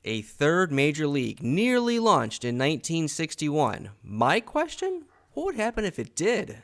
A third major league nearly launched in 1961. My question? What would happen if it did?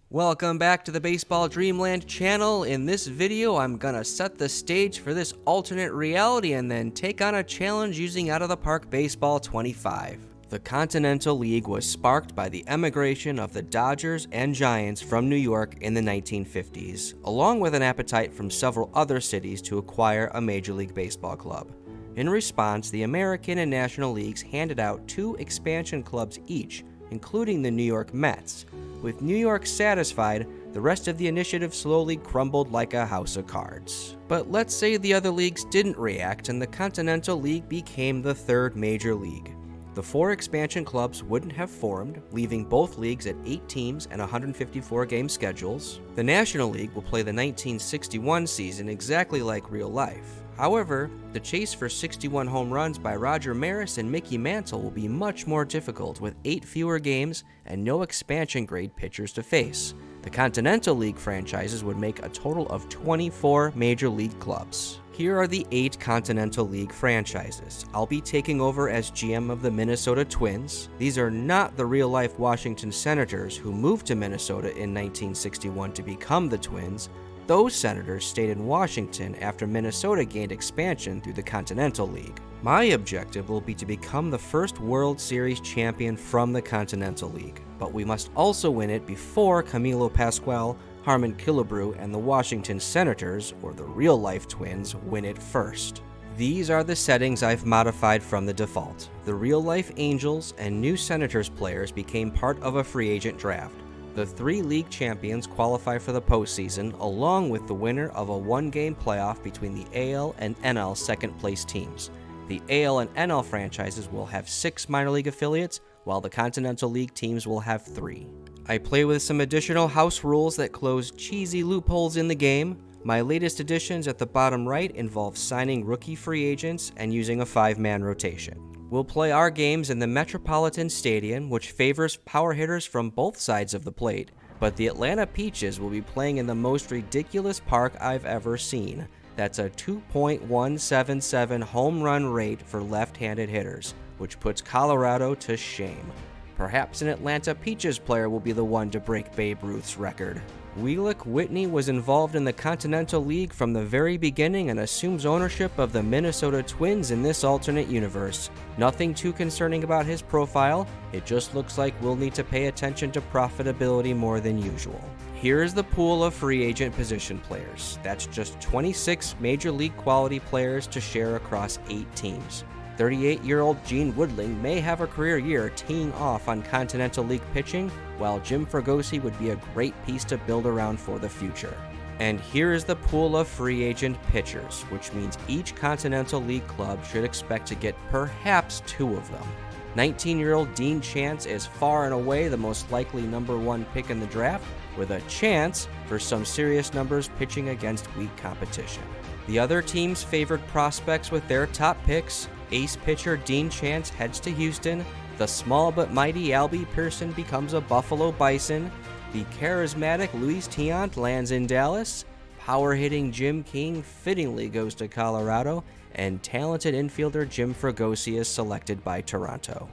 Welcome back to the Baseball Dreamland channel. In this video, I'm gonna set the stage for this alternate reality and then take on a challenge using Out of the Park Baseball 25. The Continental League was sparked by the emigration of the Dodgers and Giants from New York in the 1950s, along with an appetite from several other cities to acquire a Major League Baseball club. In response, the American and National Leagues handed out 2 expansion clubs each, including the New York Mets. With New York satisfied, the rest of the initiative slowly crumbled like a house of cards. But let's say the other leagues didn't react and the Continental League became the third major league. The 4 expansion clubs wouldn't have formed, leaving both leagues at 8 teams and 154 game schedules. The National League will play the 1961 season exactly like real life. However, the chase for 61 home runs by Roger Maris and Mickey Mantle will be much more difficult with 8 fewer games and no expansion grade pitchers to face. The Continental League franchises would make a total of 24 major league clubs. Here are the 8 Continental League franchises. I'll be taking over as GM of the Minnesota Twins. These are not the real-life Washington Senators who moved to Minnesota in 1961 to become the Twins. Those Senators stayed in Washington after Minnesota gained expansion through the Continental League. My objective will be to become the first World Series champion from the Continental League, but we must also win it before Camilo Pascual, Harmon Killebrew, and the Washington Senators, or the real-life Twins, win it first. These are the settings I've modified from the default. The real-life Angels and new Senators players became part of a free agent draft. The 3 league champions qualify for the postseason, along with the winner of a 1-game playoff between the AL and NL second-place teams. The AL and NL franchises will have 6 minor league affiliates, while the Continental League teams will have 3. I play with some additional house rules that close cheesy loopholes in the game. My latest additions at the bottom right involve signing rookie free agents and using a 5-man rotation. We'll play our games in the Metropolitan Stadium, which favors power hitters from both sides of the plate, but the Atlanta Peaches will be playing in the most ridiculous park I've ever seen. That's a 2.177 home run rate for left-handed hitters, which puts Colorado to shame. Perhaps an Atlanta Peaches player will be the one to break Babe Ruth's record. Wheelock Whitney was involved in the Continental League from the very beginning and assumes ownership of the Minnesota Twins in this alternate universe. Nothing too concerning about his profile, it just looks like we'll need to pay attention to profitability more than usual. Here is the pool of free agent position players. That's just 26 major league quality players to share across 8 teams. 38-year-old Gene Woodling may have a career year teeing off on Continental League pitching, while Jim Fregosi would be a great piece to build around for the future. And here is the pool of free agent pitchers, which means each Continental League club should expect to get perhaps 2 of them. 19-year-old Dean Chance is far and away the most likely number 1 pick in the draft, with a chance for some serious numbers pitching against weak competition. The other teams favored prospects with their top picks. Ace pitcher Dean Chance heads to Houston. The small but mighty Albie Pearson becomes a Buffalo Bison. The charismatic Luis Tiant lands in Dallas. Power-hitting Jim King fittingly goes to Colorado. And talented infielder Jim Fregosi is selected by Toronto.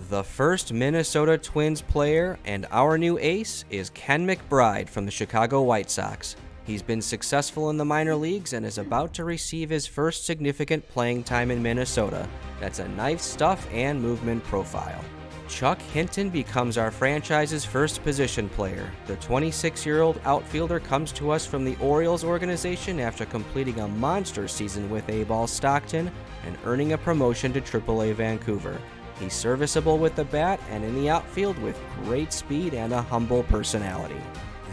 The first Minnesota Twins player and our new ace is Ken McBride from the Chicago White Sox. He's been successful in the minor leagues and is about to receive his first significant playing time in Minnesota. That's a nice stuff and movement profile. Chuck Hinton becomes our franchise's first position player. The 26-year-old outfielder comes to us from the Orioles organization after completing a monster season with A-Ball Stockton and earning a promotion to AAA Vancouver. He's serviceable with the bat and in the outfield with great speed and a humble personality.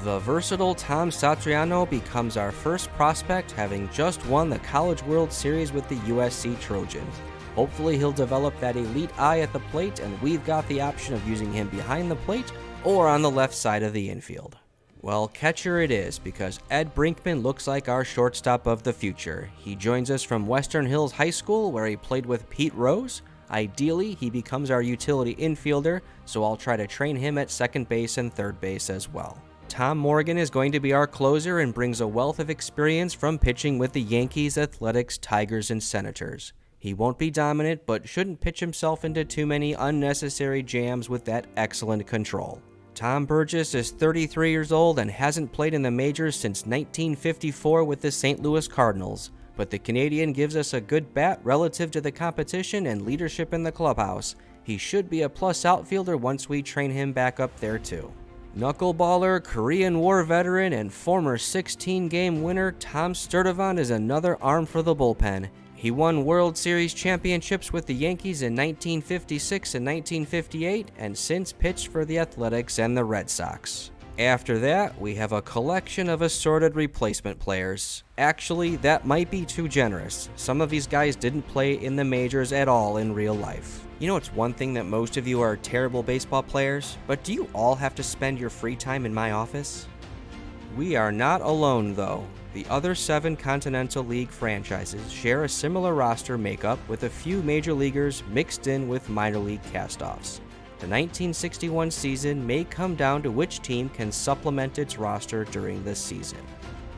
The versatile Tom Satriano becomes our first prospect, having just won the College World Series with the USC Trojans. Hopefully he'll develop that elite eye at the plate, and we've got the option of using him behind the plate or on the left side of the infield. Well, catcher it is, because Ed Brinkman looks like our shortstop of the future. He joins us from Western Hills High School, where he played with Pete Rose. Ideally, he becomes our utility infielder, so I'll try to train him at second base and third base as well. Tom Morgan is going to be our closer and brings a wealth of experience from pitching with the Yankees, Athletics, Tigers, and Senators. He won't be dominant, but shouldn't pitch himself into too many unnecessary jams with that excellent control. Tom Burgess is 33 years old and hasn't played in the majors since 1954 with the St. Louis Cardinals, but the Canadian gives us a good bat relative to the competition and leadership in the clubhouse. He should be a plus outfielder once we train him back up there too. Knuckleballer, Korean War veteran, and former 16-game winner Tom Sturdivant is another arm for the bullpen. He won World Series championships with the Yankees in 1956 and 1958, and since pitched for the Athletics and the Red Sox. After that, we have a collection of assorted replacement players. Actually, that might be too generous. Some of these guys didn't play in the majors at all in real life. You know, it's one thing that most of you are terrible baseball players, but do you all have to spend your free time in my office? We are not alone, though. The other 7 Continental League franchises share a similar roster makeup with a few major leaguers mixed in with minor league castoffs. The 1961 season may come down to which team can supplement its roster during this season.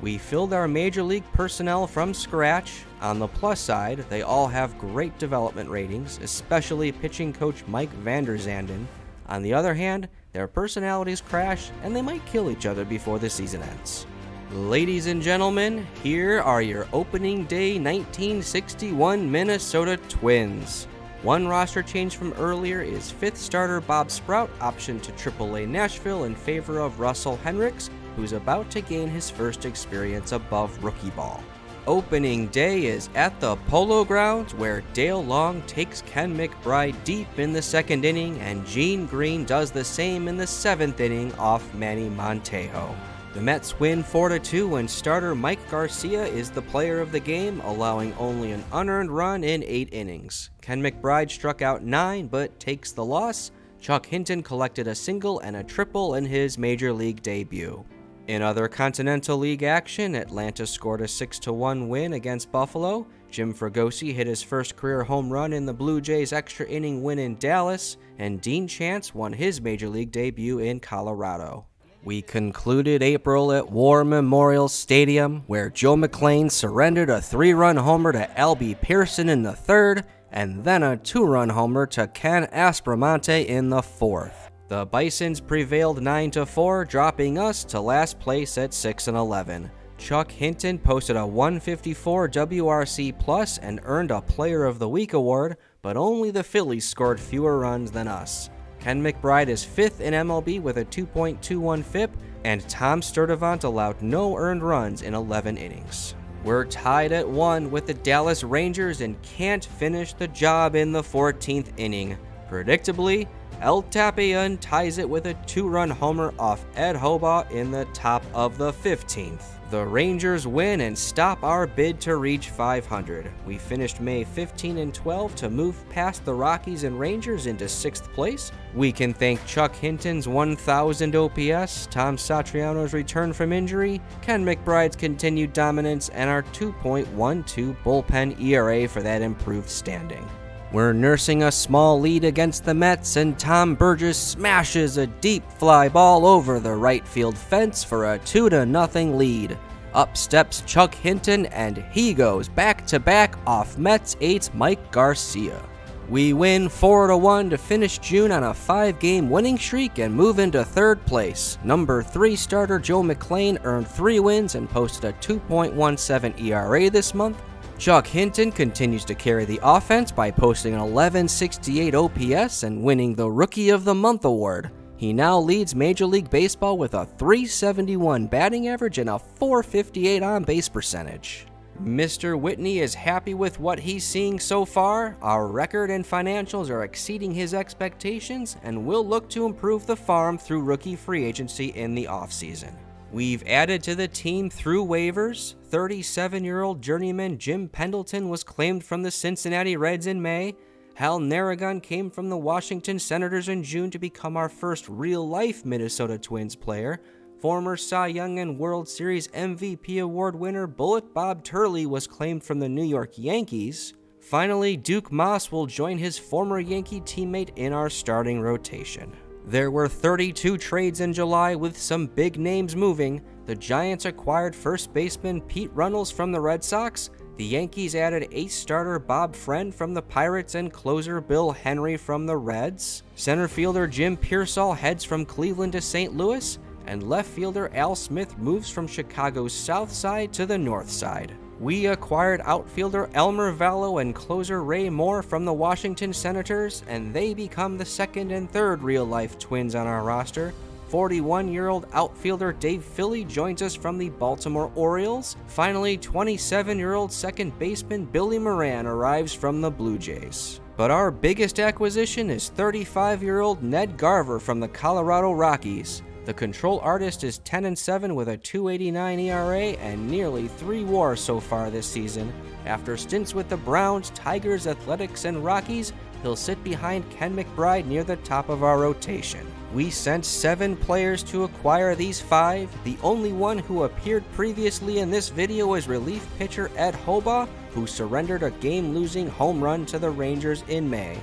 We filled our major league personnel from scratch. On the plus side, they all have great development ratings, especially pitching coach Mike Vander Zanden. On the other hand, their personalities crash and they might kill each other before the season ends. Ladies and gentlemen, here are your opening day 1961 Minnesota Twins. One roster change from earlier is 5th starter Bob Sprout optioned to AAA Nashville in favor of Russell Henricks, who's about to gain his first experience above rookie ball. Opening day is at the Polo Grounds, where Dale Long takes Ken McBride deep in the 2nd inning, and Gene Green does the same in the 7th inning off Manny Montejo. The Mets win 4-2 when starter Mike Garcia is the player of the game, allowing only an unearned run in 8 innings. Ken McBride struck out 9 but takes the loss. Chuck Hinton collected a single and a triple in his major league debut. In other Continental League action, Atlanta scored a 6-1 win against Buffalo. Jim Fregosi hit his first career home run in the Blue Jays' extra inning win in Dallas, and Dean Chance won his major league debut in Colorado. We concluded April at War Memorial Stadium, where Joe McLean surrendered a 3-run homer to Albie Pearson in the 3rd, and then a 2-run homer to Ken Aspromonte in the 4th. The Bisons prevailed 9-4, dropping us to last place at 6-11. Chuck Hinton posted a 154 WRC plus and earned a Player of the Week award, but only the Phillies scored fewer runs than us. Ken McBride is 5th in MLB with a 2.21 FIP, and Tom Sturdivant allowed no earned runs in 11 innings. We're tied at 1 with the Dallas Rangers and can't finish the job in the 14th inning. Predictably, El Tapian ties it with a 2-run homer off Ed Hobaugh in the top of the 15th. The Rangers win and stop our bid to reach 500. We finished May 15-12 to move past the Rockies and Rangers into 6th place. We can thank Chuck Hinton's 1,000 OPS, Tom Satriano's return from injury, Ken McBride's continued dominance, and our 2.12 bullpen ERA for that improved standing. We're nursing a small lead against the Mets, and Tom Burgess smashes a deep fly ball over the right field fence for a 2-0 lead. Up steps Chuck Hinton, and he goes back-to-back off Mets 8's Mike Garcia. We win 4-1 to finish June on a 5-game winning streak and move into 3rd place. Number 3 starter Joe McLean earned 3 wins and posted a 2.17 ERA this month. Chuck Hinton continues to carry the offense by posting an 1168 OPS and winning the Rookie of the Month award. He now leads Major League Baseball with a 371 batting average and a 458 on-base percentage. Mr. Whitney is happy with what he's seeing so far. Our record and financials are exceeding his expectations, and we'll look to improve the farm through rookie free agency in the offseason. We've added to the team through waivers. 37-year-old journeyman Jim Pendleton was claimed from the Cincinnati Reds in May. Hal Narragon came from the Washington Senators in June to become our first real-life Minnesota Twins player. Former Cy Young and World Series MVP award winner Bullet Bob Turley was claimed from the New York Yankees. Finally, Duke Moss will join his former Yankee teammate in our starting rotation. There were 32 trades in July with some big names moving. The Giants acquired first baseman Pete Runnels from the Red Sox. The Yankees added ace starter Bob Friend from the Pirates and closer Bill Henry from the Reds. Center fielder Jim Pearsall heads from Cleveland to St. Louis, and left fielder Al Smith moves from Chicago's south side to the north side. We acquired outfielder Elmer Vallo and closer Ray Moore from the Washington Senators, and they become the second and third real-life Twins on our roster. 41-year-old outfielder Dave Philly joins us from the Baltimore Orioles. Finally, 27-year-old second baseman Billy Moran arrives from the Blue Jays. But our biggest acquisition is 35-year-old Ned Garver from the Colorado Rockies. The control artist is 10-7 with a .289 ERA and nearly 3 WAR so far this season. After stints with the Browns, Tigers, Athletics, and Rockies, he'll sit behind Ken McBride near the top of our rotation. We sent 7 players to acquire these 5. The only one who appeared previously in this video is relief pitcher Ed Hoba, who surrendered a game-losing home run to the Rangers in May.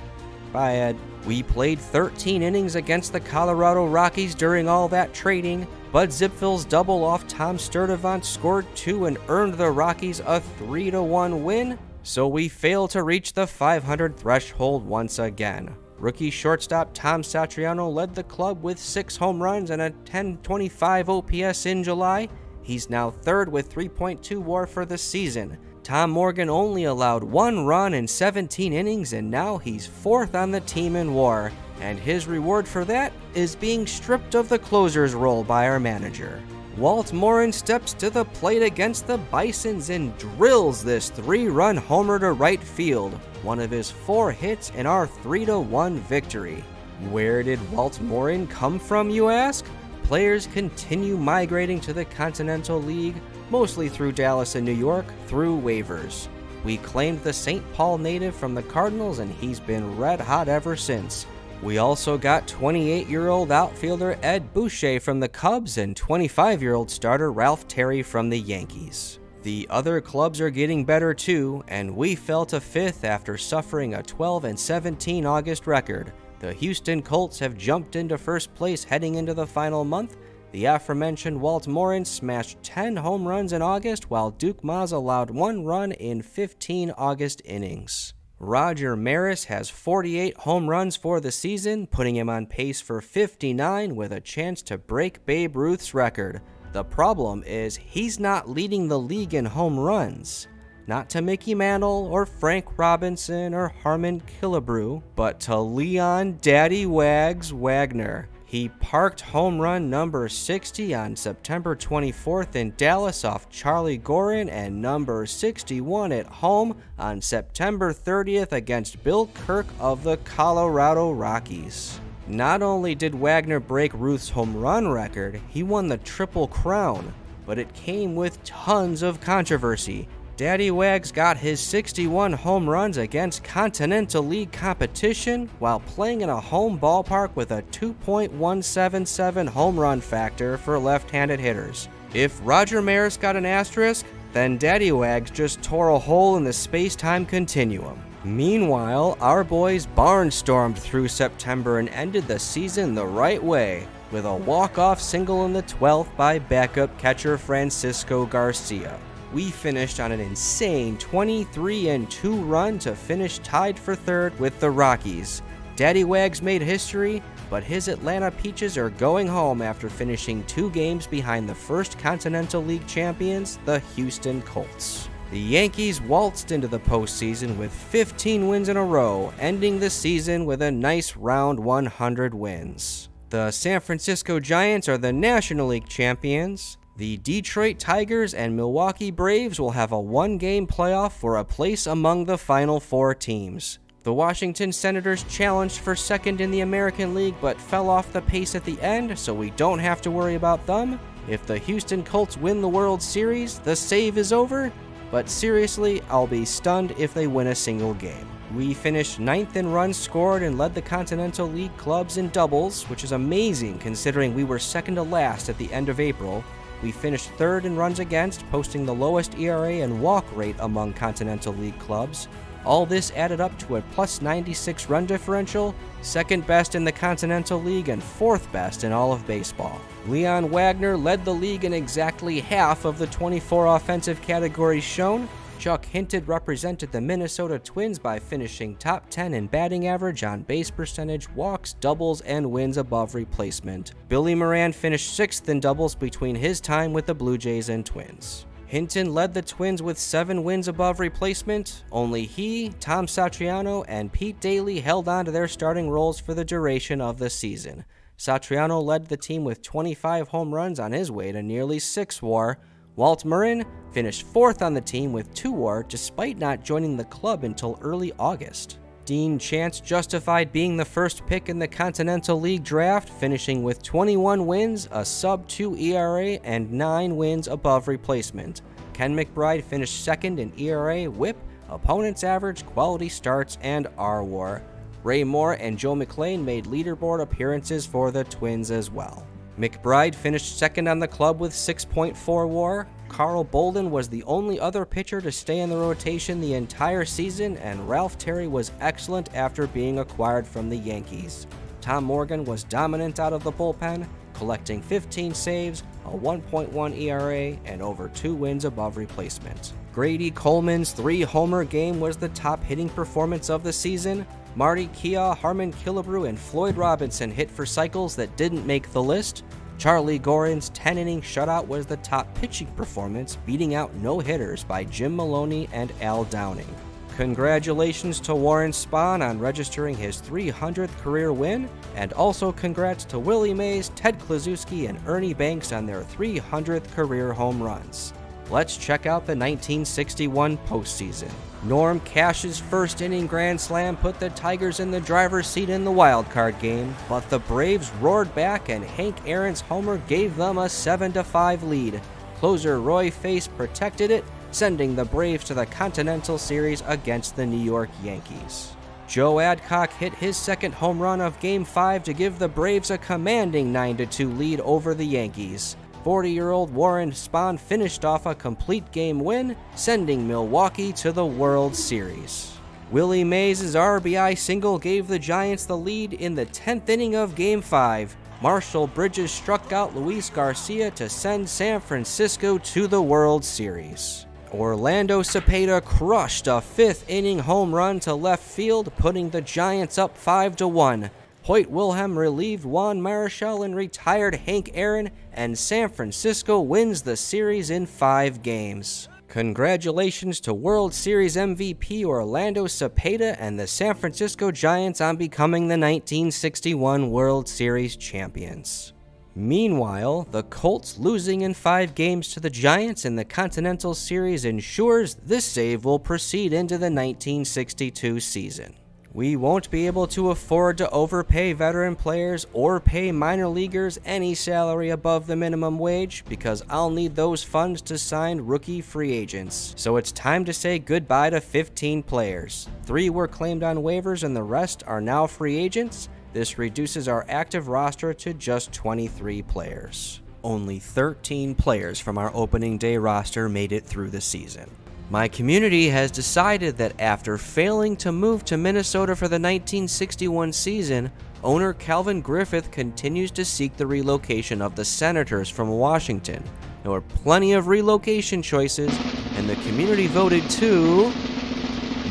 Bye, Ed. We played 13 innings against the Colorado Rockies during all that trading. Bud Zipfil's double off Tom Sturdivant scored 2 and earned the Rockies a 3-1 win, so we failed to reach the 500 threshold once again. Rookie shortstop Tom Satriano led the club with 6 home runs and a .1025 OPS in July. He's now third with 3.2 WAR for the season. Tom Morgan only allowed 1 run in 17 innings, and now he's 4th on the team in WAR, and his reward for that is being stripped of the closer's role by our manager. Walt Morin steps to the plate against the Bisons and drills this 3-run homer to right field, one of his 4 hits in our 3-1 victory. Where did Walt Morin come from, you ask? Players continue migrating to the Continental League, mostly through Dallas and New York, through waivers. We claimed the St. Paul native from the Cardinals, and he's been red hot ever since. We also got 28-year-old outfielder Ed Boucher from the Cubs and 25-year-old starter Ralph Terry from the Yankees. The other clubs are getting better too, and we fell to 5th after suffering a 12-17 August record. The Houston Colts have jumped into first place heading into the final month. The aforementioned Walt Morin smashed 10 home runs in August, while Duke Maz allowed 1 run in 15 August innings. Roger Maris has 48 home runs for the season, putting him on pace for 59 with a chance to break Babe Ruth's record. The problem is he's not leading the league in home runs. Not to Mickey Mantle or Frank Robinson or Harmon Killebrew, but to Leon Daddy Wags Wagner. He parked home run number 60 on September 24th in Dallas off Charlie Gorin and number 61 at home on September 30th against Bill Kirk of the Colorado Rockies. Not only did Wagner break Ruth's home run record, he won the Triple Crown, but it came with tons of controversy. Daddy Wags got his 61 home runs against Continental League competition while playing in a home ballpark with a 2.177 home run factor for left-handed hitters. If Roger Maris got an asterisk, then Daddy Wags just tore a hole in the space-time continuum. Meanwhile, our boys barnstormed through September and ended the season the right way, with a walk-off single in the 12th by backup catcher Francisco Garcia. We finished on an insane 23-2 run to finish tied for 3rd with the Rockies. Daddy Wags made history, but his Atlanta Peaches are going home after finishing 2 games behind the first Continental League champions, the Houston Colts. The Yankees waltzed into the postseason with 15 wins in a row, ending the season with a nice round 100 wins. The San Francisco Giants are the National League champions. The Detroit Tigers and Milwaukee Braves will have a 1-game playoff for a place among the final 4 teams. The Washington Senators challenged for 2nd in the American League but fell off the pace at the end, so we don't have to worry about them. If the Houston Colts win the World Series, the save is over, but seriously, I'll be stunned if they win a single game. We finished 9th in runs scored and led the Continental League clubs in doubles, which is amazing considering we were 2nd to last at the end of April. We finished 3rd in runs against, posting the lowest ERA and walk rate among Continental League clubs. All this added up to a plus 96 run differential, second best in the Continental League and fourth best in all of baseball. Leon Wagner led the league in exactly half of the 24 offensive categories shown. Chuck Hinted represented the Minnesota Twins by finishing top 10 in batting average, on base percentage, walks, doubles, and wins above replacement. Billy Moran finished 6th in doubles between his time with the Blue Jays and Twins. Hinton led the Twins with 7 wins above replacement. Only he, Tom Satriano, and Pete Daly held on to their starting roles for the duration of the season. Satriano led the team with 25 home runs on his way to nearly 6 WAR. Walt Murrin finished 4th on the team with 2 WAR despite not joining the club until early August. Dean Chance justified being the first pick in the Continental League draft, finishing with 21 wins, a sub-2 ERA, and 9 wins above replacement. Ken McBride finished 2nd in ERA, WHIP, opponent's average, quality starts, and RWAR. Ray Moore and Joe McLean made leaderboard appearances for the Twins as well. McBride finished 2nd on the club with 6.4 WAR. Carl Bolden was the only other pitcher to stay in the rotation the entire season, and Ralph Terry was excellent after being acquired from the Yankees. Tom Morgan was dominant out of the bullpen, collecting 15 saves, a 1.1 ERA, and over 2 wins above replacement. Grady Coleman's 3-homer game was the top hitting performance of the season. Marty Kia, Harmon Killebrew, and Floyd Robinson hit for cycles that didn't make the list. Charlie Gorin's 10-inning shutout was the top pitching performance, beating out no-hitters by Jim Maloney and Al Downing. Congratulations to Warren Spahn on registering his 300th career win, and also congrats to Willie Mays, Ted Kluszewski, and Ernie Banks on their 300th career home runs. Let's check out the 1961 postseason. Norm Cash's first-inning grand slam put the Tigers in the driver's seat in the wild-card game, but the Braves roared back and Hank Aaron's homer gave them a 7-5 lead. Closer Roy Face protected it, sending the Braves to the Continental Series against the New York Yankees. Joe Adcock hit his second home run of Game 5 to give the Braves a commanding 9-2 lead over the Yankees. 40-year-old Warren Spahn finished off a complete game win, sending Milwaukee to the World Series. Willie Mays' RBI single gave the Giants the lead in the 10th inning of Game 5. Marshall Bridges struck out Luis Garcia to send San Francisco to the World Series. Orlando Cepeda crushed a 5th-inning home run to left field, putting the Giants up 5-1. Hoyt Wilhelm relieved Juan Marichal and retired Hank Aaron, and San Francisco wins the series in 5 games. Congratulations to World Series MVP Orlando Cepeda and the San Francisco Giants on becoming the 1961 World Series champions. Meanwhile, the Colts losing in 5 games to the Giants in the Continental Series ensures this save will proceed into the 1962 season. We won't be able to afford to overpay veteran players or pay minor leaguers any salary above the minimum wage because I'll need those funds to sign rookie free agents. So it's time to say goodbye to 15 players. 3 were claimed on waivers and the rest are now free agents. This reduces our active roster to just 23 players. Only 13 players from our opening day roster made it through the season. My community has decided that after failing to move to Minnesota for the 1961 season, owner Calvin Griffith continues to seek the relocation of the Senators from Washington. There were plenty of relocation choices, and the community voted to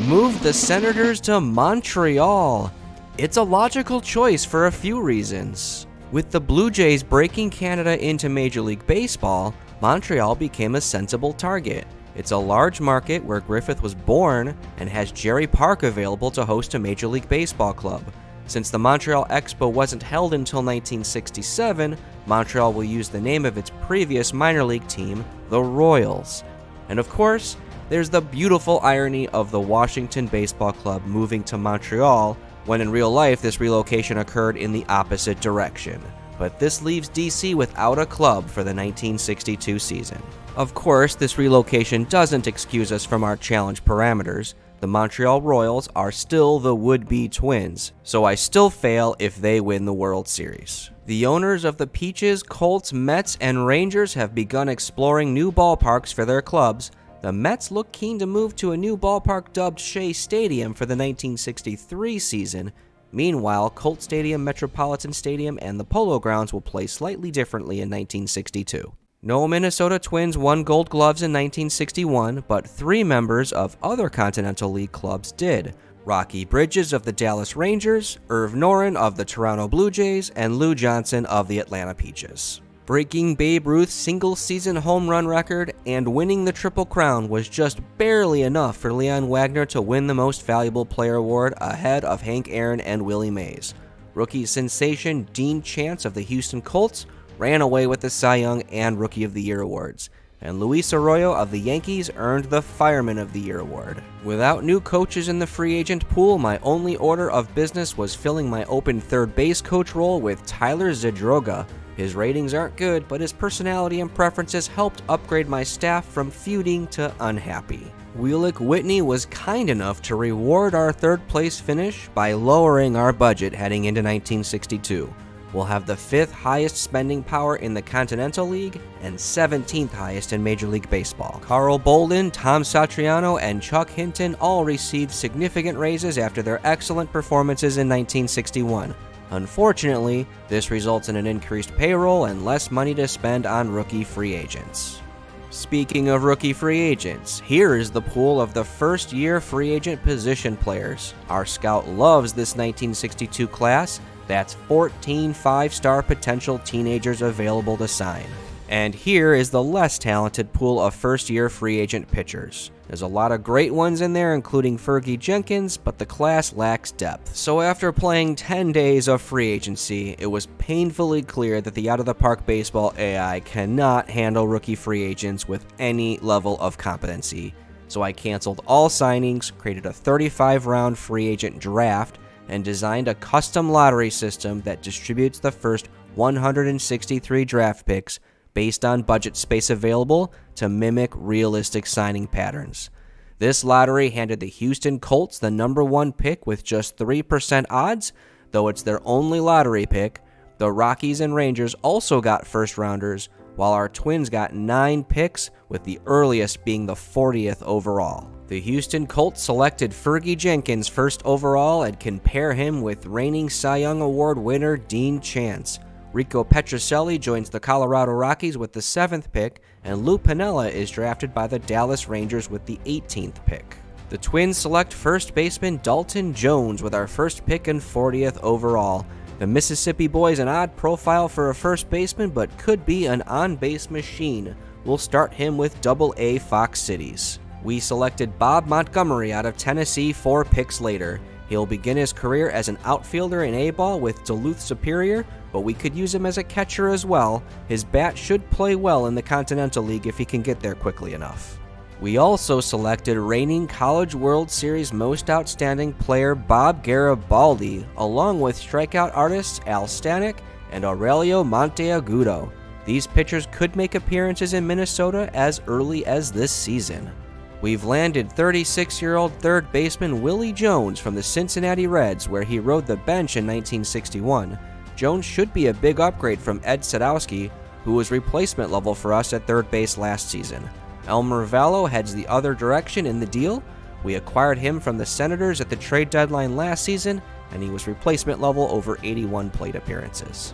move the Senators to Montreal. It's a logical choice for a few reasons. With the Blue Jays breaking Canada into Major League Baseball, Montreal became a sensible target. It's a large market where Griffith was born and has Jerry Park available to host a Major League Baseball club. Since the Montreal Expo wasn't held until 1967, Montreal will use the name of its previous minor league team, the Royals. And of course, there's the beautiful irony of the Washington Baseball Club moving to Montreal, when in real life this relocation occurred in the opposite direction. But this leaves DC without a club for the 1962 season. Of course, this relocation doesn't excuse us from our challenge parameters. The Montreal Royals are still the would-be Twins, so I still fail if they win the World Series. The owners of the Peaches, Colts, Mets, and Rangers have begun exploring new ballparks for their clubs. The Mets look keen to move to a new ballpark dubbed Shea Stadium for the 1963 season. Meanwhile, Colt Stadium, Metropolitan Stadium, and the Polo Grounds will play slightly differently in 1962. No Minnesota Twins won Gold Gloves in 1961, but 3 members of other Continental League clubs did. Rocky Bridges of the Dallas Rangers, Irv Noren of the Toronto Blue Jays, and Lou Johnson of the Atlanta Peaches. Breaking Babe Ruth's single-season home run record and winning the Triple Crown was just barely enough for Leon Wagner to win the Most Valuable Player award ahead of Hank Aaron and Willie Mays. Rookie sensation Dean Chance of the Houston Colts ran away with the Cy Young and Rookie of the Year awards, and Luis Arroyo of the Yankees earned the Fireman of the Year award. Without new coaches in the free agent pool, my only order of business was filling my open third base coach role with Tyler Zadroga. His ratings aren't good, but his personality and preferences helped upgrade my staff from feuding to unhappy. Wheelock Whitney was kind enough to reward our third place finish by lowering our budget heading into 1962. We'll have the 5th highest spending power in the Continental League and 17th highest in Major League Baseball. Carl Bolden, Tom Satriano, and Chuck Hinton all received significant raises after their excellent performances in 1961. Unfortunately, this results in an increased payroll and less money to spend on rookie free agents. Speaking of rookie free agents, here is the pool of the first-year free agent position players. Our scout loves this 1962 class. That's 14 5-star potential teenagers available to sign. And here is the less talented pool of first-year free agent pitchers. There's a lot of great ones in there, including Fergie Jenkins, but the class lacks depth. So after playing 10 days of free agency, it was painfully clear that the out-of-the-park baseball AI cannot handle rookie free agents with any level of competency. So I canceled all signings, created a 35-round free agent draft, and designed a custom lottery system that distributes the first 163 draft picks based on budget space available to mimic realistic signing patterns. This lottery handed the Houston Colts the number 1 pick with just 3% odds, though it's their only lottery pick. The Rockies and Rangers also got first-rounders, while our Twins got 9 picks, with the earliest being the 40th overall. The Houston Colts selected Fergie Jenkins first overall and can pair him with reigning Cy Young Award winner Dean Chance. Rico Petrocelli joins the Colorado Rockies with the 7th pick, and Lou Piniella is drafted by the Dallas Rangers with the 18th pick. The Twins select first baseman Dalton Jones with our first pick and 40th overall. The Mississippi boy's an odd profile for a first baseman, but could be an on-base machine. We'll start him with Double-A Fox Cities. We selected Bob Montgomery out of Tennessee 4 picks later. He'll begin his career as an outfielder in A-ball with Duluth Superior, but we could use him as a catcher as well. His bat should play well in the Continental League if he can get there quickly enough. We also selected reigning College World Series Most Outstanding Player Bob Garibaldi, along with strikeout artists Al Stanek and Aurelio Monteagudo. These pitchers could make appearances in Minnesota as early as this season. We've landed 36-year-old third baseman Willie Jones from the Cincinnati Reds, where he rode the bench in 1961. Jones should be a big upgrade from Ed Sadowski, who was replacement level for us at third base last season. Elmer Vallo heads the other direction in the deal. We acquired him from the Senators at the trade deadline last season, and he was replacement level over 81 plate appearances.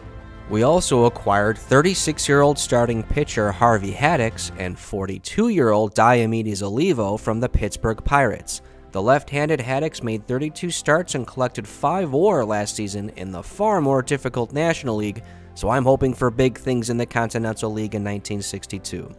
We also acquired 36-year-old starting pitcher Harvey Haddix and 42-year-old Diomedes Olivo from the Pittsburgh Pirates. The left-handed Haddix made 32 starts and collected 5 WAR last season in the far more difficult National League, so I'm hoping for big things in the Continental League in 1962.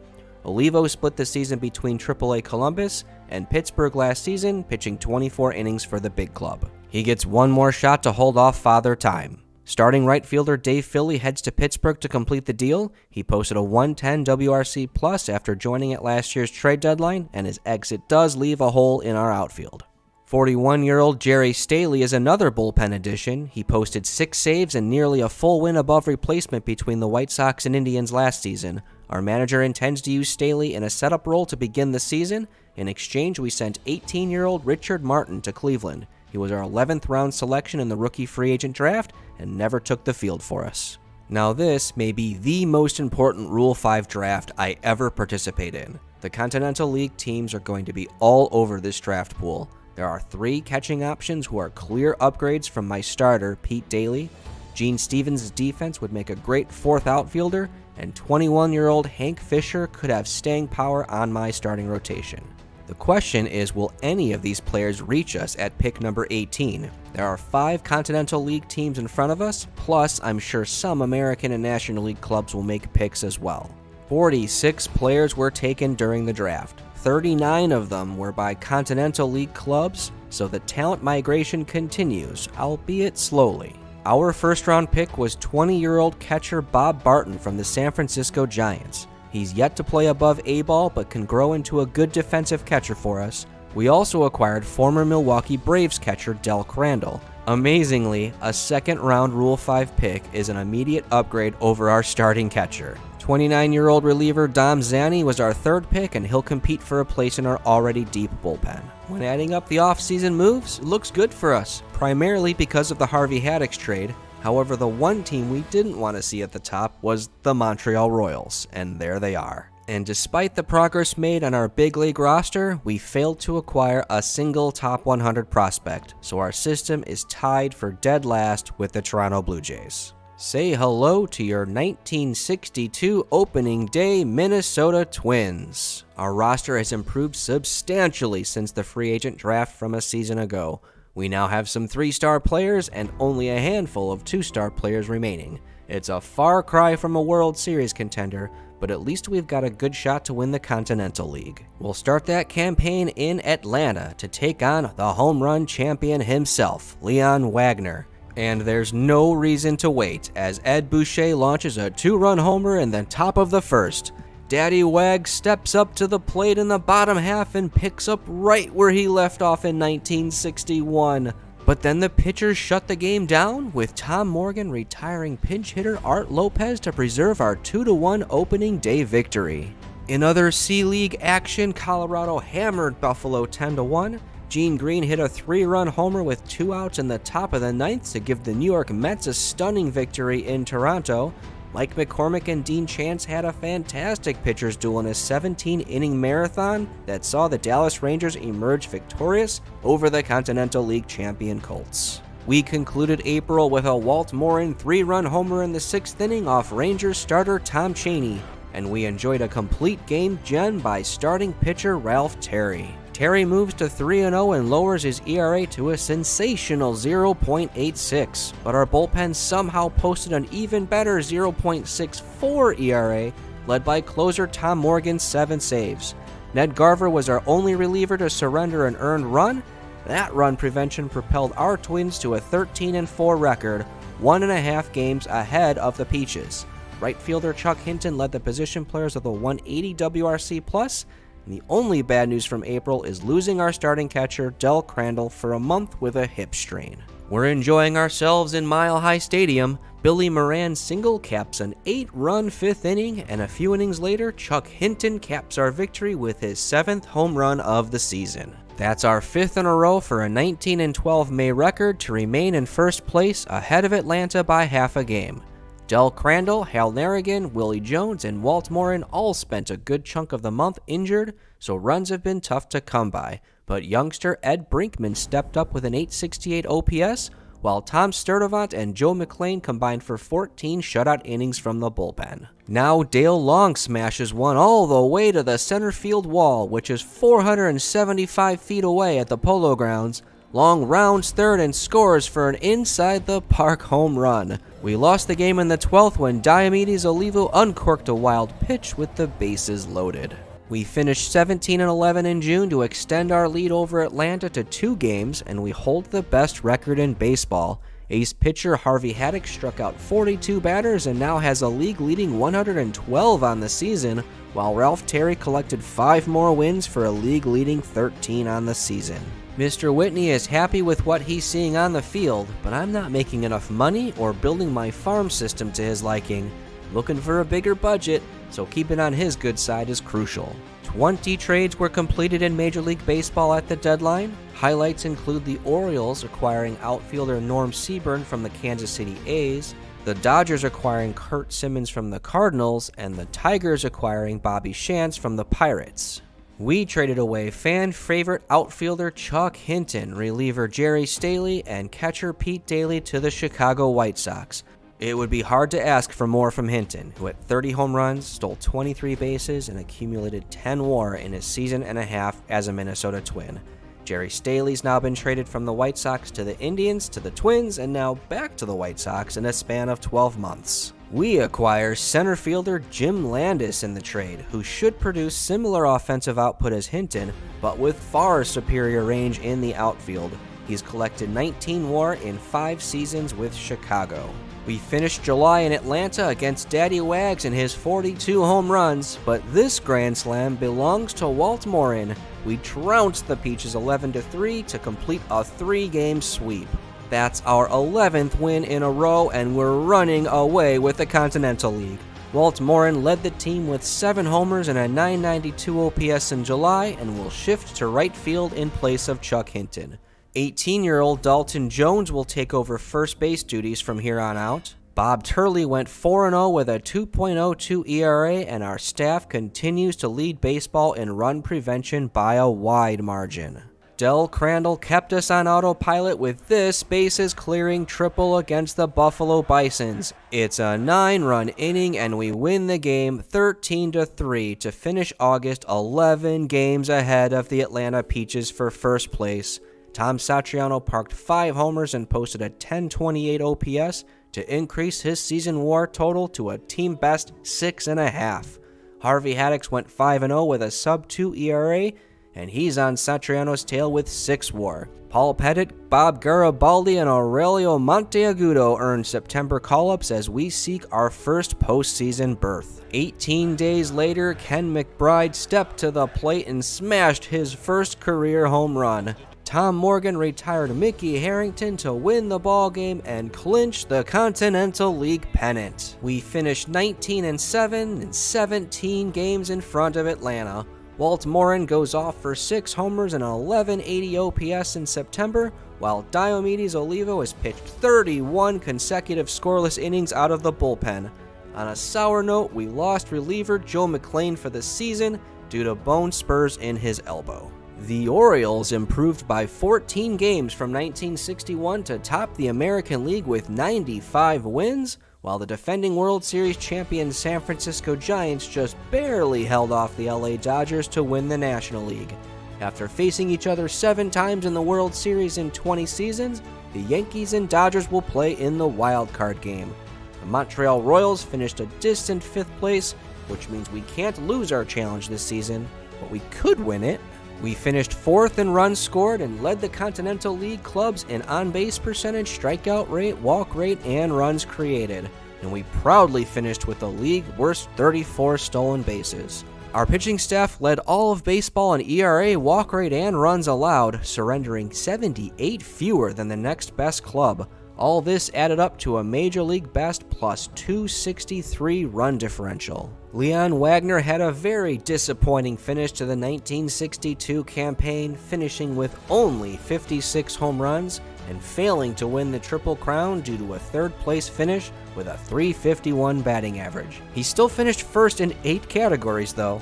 Olivo split the season between AAA Columbus and Pittsburgh last season, pitching 24 innings for the big club. He gets one more shot to hold off Father Time. Starting right fielder Dave Philly heads to Pittsburgh to complete the deal. He posted a 110 WRC plus after joining at last year's trade deadline, and his exit does leave a hole in our outfield. 41-year-old Jerry Staley is another bullpen addition. He posted 6 saves and nearly a full win above replacement between the White Sox and Indians last season. Our manager intends to use Staley in a setup role to begin the season. In exchange, we sent 18-year-old Richard Martin to Cleveland. He was our 11th round selection in the rookie free agent draft and never took the field for us. Now this may be the most important Rule 5 draft I ever participate in. The Continental League teams are going to be all over this draft pool. There are 3 catching options who are clear upgrades from my starter, Pete Daly. Gene Stevens' defense would make a great 4th outfielder, and 21-year-old Hank Fisher could have staying power on my starting rotation. The question is, will any of these players reach us at pick number 18? There are 5 Continental League teams in front of us, plus I'm sure some American and National League clubs will make picks as well. 46 players were taken during the draft. 39 of them were by Continental League clubs, so the talent migration continues, albeit slowly. Our first-round pick was 20-year-old catcher Bob Barton from the San Francisco Giants. He's yet to play above A-ball, but can grow into a good defensive catcher for us. We also acquired former Milwaukee Braves catcher Del Crandall. Amazingly, a second-round Rule 5 pick is an immediate upgrade over our starting catcher. 29-year-old reliever Dom Zanni was our 3rd pick, and he'll compete for a place in our already deep bullpen. When adding up the offseason moves, it looks good for us, primarily because of the Harvey Haddix trade. However, the one team we didn't want to see at the top was the Montreal Royals, and there they are. And despite the progress made on our big league roster, we failed to acquire a single top 100 prospect, so our system is tied for dead last with the Toronto Blue Jays. Say hello to your 1962 opening day Minnesota Twins. Our roster has improved substantially since the free agent draft from a season ago. We now have some 3-star players and only a handful of 2-star players remaining. It's a far cry from a World Series contender, but at least we've got a good shot to win the Continental League. We'll start that campaign in Atlanta to take on the home run champion himself, Leon Wagner. And there's no reason to wait, as Ed Boucher launches a 2-run homer in the top of the 1st. Daddy Wag steps up to the plate in the bottom half and picks up right where he left off in 1961. But then the pitchers shut the game down, with Tom Morgan retiring pinch hitter Art Lopez to preserve our 2-1 opening day victory. In other C-League action, Colorado hammered Buffalo 10-1. Gene Green hit a 3-run homer with 2 outs in the top of the 9th to give the New York Mets a stunning victory in Toronto. Mike McCormick and Dean Chance had a fantastic pitcher's duel in a 17-inning marathon that saw the Dallas Rangers emerge victorious over the Continental League champion Colts. We concluded April with a Walt Morin 3-run homer in the 6th inning off Rangers starter Tom Chaney, and we enjoyed a complete game gen by starting pitcher Ralph Terry. Terry moves to 3-0 and lowers his ERA to a sensational 0.86, but our bullpen somehow posted an even better 0.64 ERA, led by closer Tom Morgan's 7 saves. Ned Garver was our only reliever to surrender an earned run. That run prevention propelled our Twins to a 13-4 record, 1.5 games ahead of the Peaches. Right fielder Chuck Hinton led the position players with a 180 WRC+, and the only bad news from April is losing our starting catcher, Del Crandall, for a month with a hip strain. We're enjoying ourselves in Mile High Stadium. Billy Moran's single caps an 8-run 5th inning, and a few innings later, Chuck Hinton caps our victory with his 7th home run of the season. That's our 5th in a row for a 19-12 May record to remain in first place ahead of Atlanta by half a game. Del Crandall, Hal Narrigan, Willie Jones, and Walt Morin all spent a good chunk of the month injured, so runs have been tough to come by. But youngster Ed Brinkman stepped up with an 868 OPS, while Tom Sturdivant and Joe McClain combined for 14 shutout innings from the bullpen. Now Dale Long smashes one all the way to the center field wall, which is 475 feet away at the Polo Grounds. Long rounds third and scores for an inside-the-park home run. We lost the game in the 12th when Diomedes Olivo uncorked a wild pitch with the bases loaded. We finished 17-11 in June to extend our lead over Atlanta to 2 games, and we hold the best record in baseball. Ace pitcher Harvey Haddix struck out 42 batters and now has a league-leading 112 on the season, while Ralph Terry collected 5 more wins for a league-leading 13 on the season. Mr. Whitney is happy with what he's seeing on the field, but I'm not making enough money or building my farm system to his liking. Looking for a bigger budget, so keeping on his good side is crucial. 20 trades were completed in Major League Baseball at the deadline. Highlights include the Orioles acquiring outfielder Norm Seaburn from the Kansas City A's, the Dodgers acquiring Curt Simmons from the Cardinals, and the Tigers acquiring Bobby Shantz from the Pirates. We traded away fan favorite outfielder Chuck Hinton, reliever Jerry Staley, and catcher Pete Daly to the Chicago White Sox. It would be hard to ask for more from Hinton, who hit 30 home runs, stole 23 bases, and accumulated 10 WAR in his season and a half as a Minnesota Twin. Jerry Staley's now been traded from the White Sox to the Indians, to the Twins, and now back to the White Sox in a span of 12 months. We acquire center fielder Jim Landis in the trade, who should produce similar offensive output as Hinton, but with far superior range in the outfield. He's collected 19 WAR in 5 seasons with Chicago. We finished July in Atlanta against Daddy Wags in his 42 home runs, but this Grand Slam belongs to Walt Morin. We trounced the Peaches 11-3 to complete a 3-game sweep. That's our 11th win in a row, and we're running away with the Continental League. Walt Morin led the team with 7 homers and a .992 OPS in July, and will shift to right field in place of Chuck Hinton. 18-year-old Dalton Jones will take over first base duties from here on out. Bob Turley went 4-0 with a 2.02 ERA, and our staff continues to lead baseball in run prevention by a wide margin. Del Crandall kept us on autopilot with this bases-clearing triple against the Buffalo Bisons. It's a 9-run inning, and we win the game 13-3 to finish August 11 games ahead of the Atlanta Peaches for first place. Tom Satriano parked 5 homers and posted a .1028 OPS to increase his season WAR total to a team-best 6.5. Harvey Haddix went 5-0 with a sub-2 ERA, and he's on Satriano's tail with 6 WAR. Paul Pettit, Bob Garibaldi, and Aurelio Monteagudo earned September call-ups as we seek our first postseason berth. 18 days later, Ken McBride stepped to the plate and smashed his first career home run. Tom Morgan retired Mickey Harrington to win the ball game and clinch the Continental League pennant. We finished 19-7 in 17 games in front of Atlanta. Walt Morin goes off for 6 homers and 1180 OPS in September, while Diomedes Olivo has pitched 31 consecutive scoreless innings out of the bullpen. On a sour note, we lost reliever Joe McClain for the season due to bone spurs in his elbow. The Orioles improved by 14 games from 1961 to top the American League with 95 wins, while the defending World Series champion San Francisco Giants just barely held off the LA Dodgers to win the National League. After facing each other 7 times in the World Series in 20 seasons, the Yankees and Dodgers will play in the wild card game. The Montreal Royals finished a distant 5th place, which means we can't lose our challenge this season, but we could win it. We finished 4th in runs scored and led the Continental League clubs in on-base percentage, strikeout rate, walk rate, and runs created. And we proudly finished with the league worst 34 stolen bases. Our pitching staff led all of baseball in ERA, walk rate, and runs allowed, surrendering 78 fewer than the next best club. All this added up to a Major League best plus 263 run differential. Leon Wagner had a very disappointing finish to the 1962 campaign, finishing with only 56 home runs and failing to win the Triple Crown due to a 3rd-place finish with a .351 batting average. He still finished first in 8 categories, though.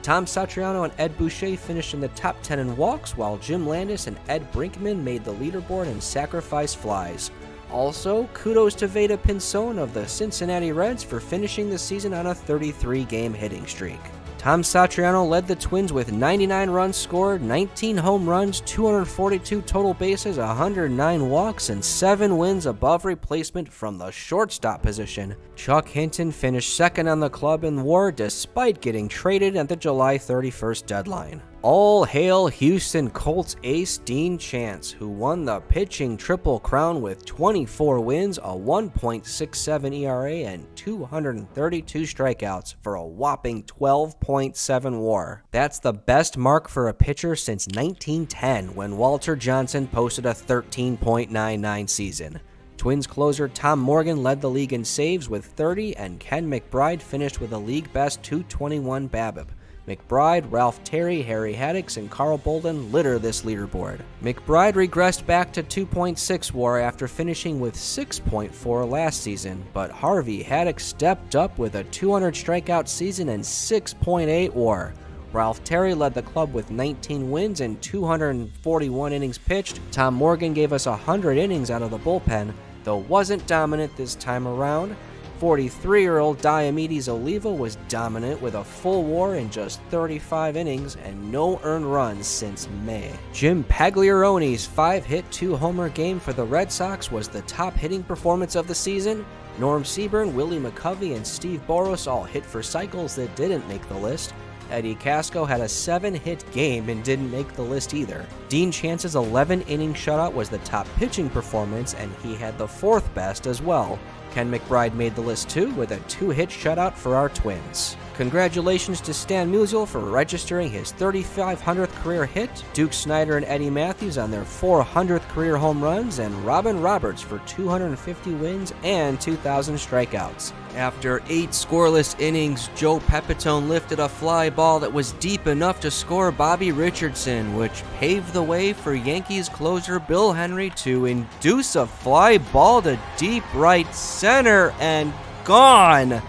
Tom Satriano and Ed Boucher finished in the top 10 in walks, while Jim Landis and Ed Brinkman made the leaderboard in sacrifice flies. Also, kudos to Veda Pinzon of the Cincinnati Reds for finishing the season on a 33-game hitting streak. Tom Satriano led the Twins with 99 runs scored, 19 home runs, 242 total bases, 109 walks, and 7 wins above replacement from the shortstop position. Chuck Hinton finished 2nd on the club in WAR despite getting traded at the July 31st deadline. All hail Houston Colts ace Dean Chance, who won the pitching Triple Crown with 24 wins, a 1.67 ERA, and 232 strikeouts for a whopping 12.7 WAR. That's the best mark for a pitcher since 1910, when Walter Johnson posted a 13.99 season. Twins closer Tom Morgan led the league in saves with 30, and Ken McBride finished with a league-best .221 BABIP. McBride, Ralph Terry, Harry Haddix, and Carl Bolden litter this leaderboard. McBride regressed back to 2.6 WAR after finishing with 6.4 last season, but Harvey Haddix stepped up with a 200 strikeout season and 6.8 WAR. Ralph Terry led the club with 19 wins and 241 innings pitched. Tom Morgan gave us 100 innings out of the bullpen, though wasn't dominant this time around. 43-year-old Diomedes Oliva was dominant with a full WAR in just 35 innings and no earned runs since May. Jim Pagliarone's 5-hit, 2-homer game for the Red Sox was the top hitting performance of the season. Norm Seaburn, Willie McCovey, and Steve Boros all hit for cycles that didn't make the list. Eddie Casco had a 7-hit game and didn't make the list either. Dean Chance's 11-inning shutout was the top pitching performance, and he had the 4th best as well. Ken McBride made the list too with a 2-hit shutout for our Twins. Congratulations to Stan Musial for registering his 3,500th career hit, Duke Snyder and Eddie Matthews on their 400th career home runs, and Robin Roberts for 250 wins and 2,000 strikeouts. After 8 scoreless innings, Joe Pepitone lifted a fly ball that was deep enough to score Bobby Richardson, which paved the way for Yankees closer Bill Henry to induce a fly ball to deep right center and gone.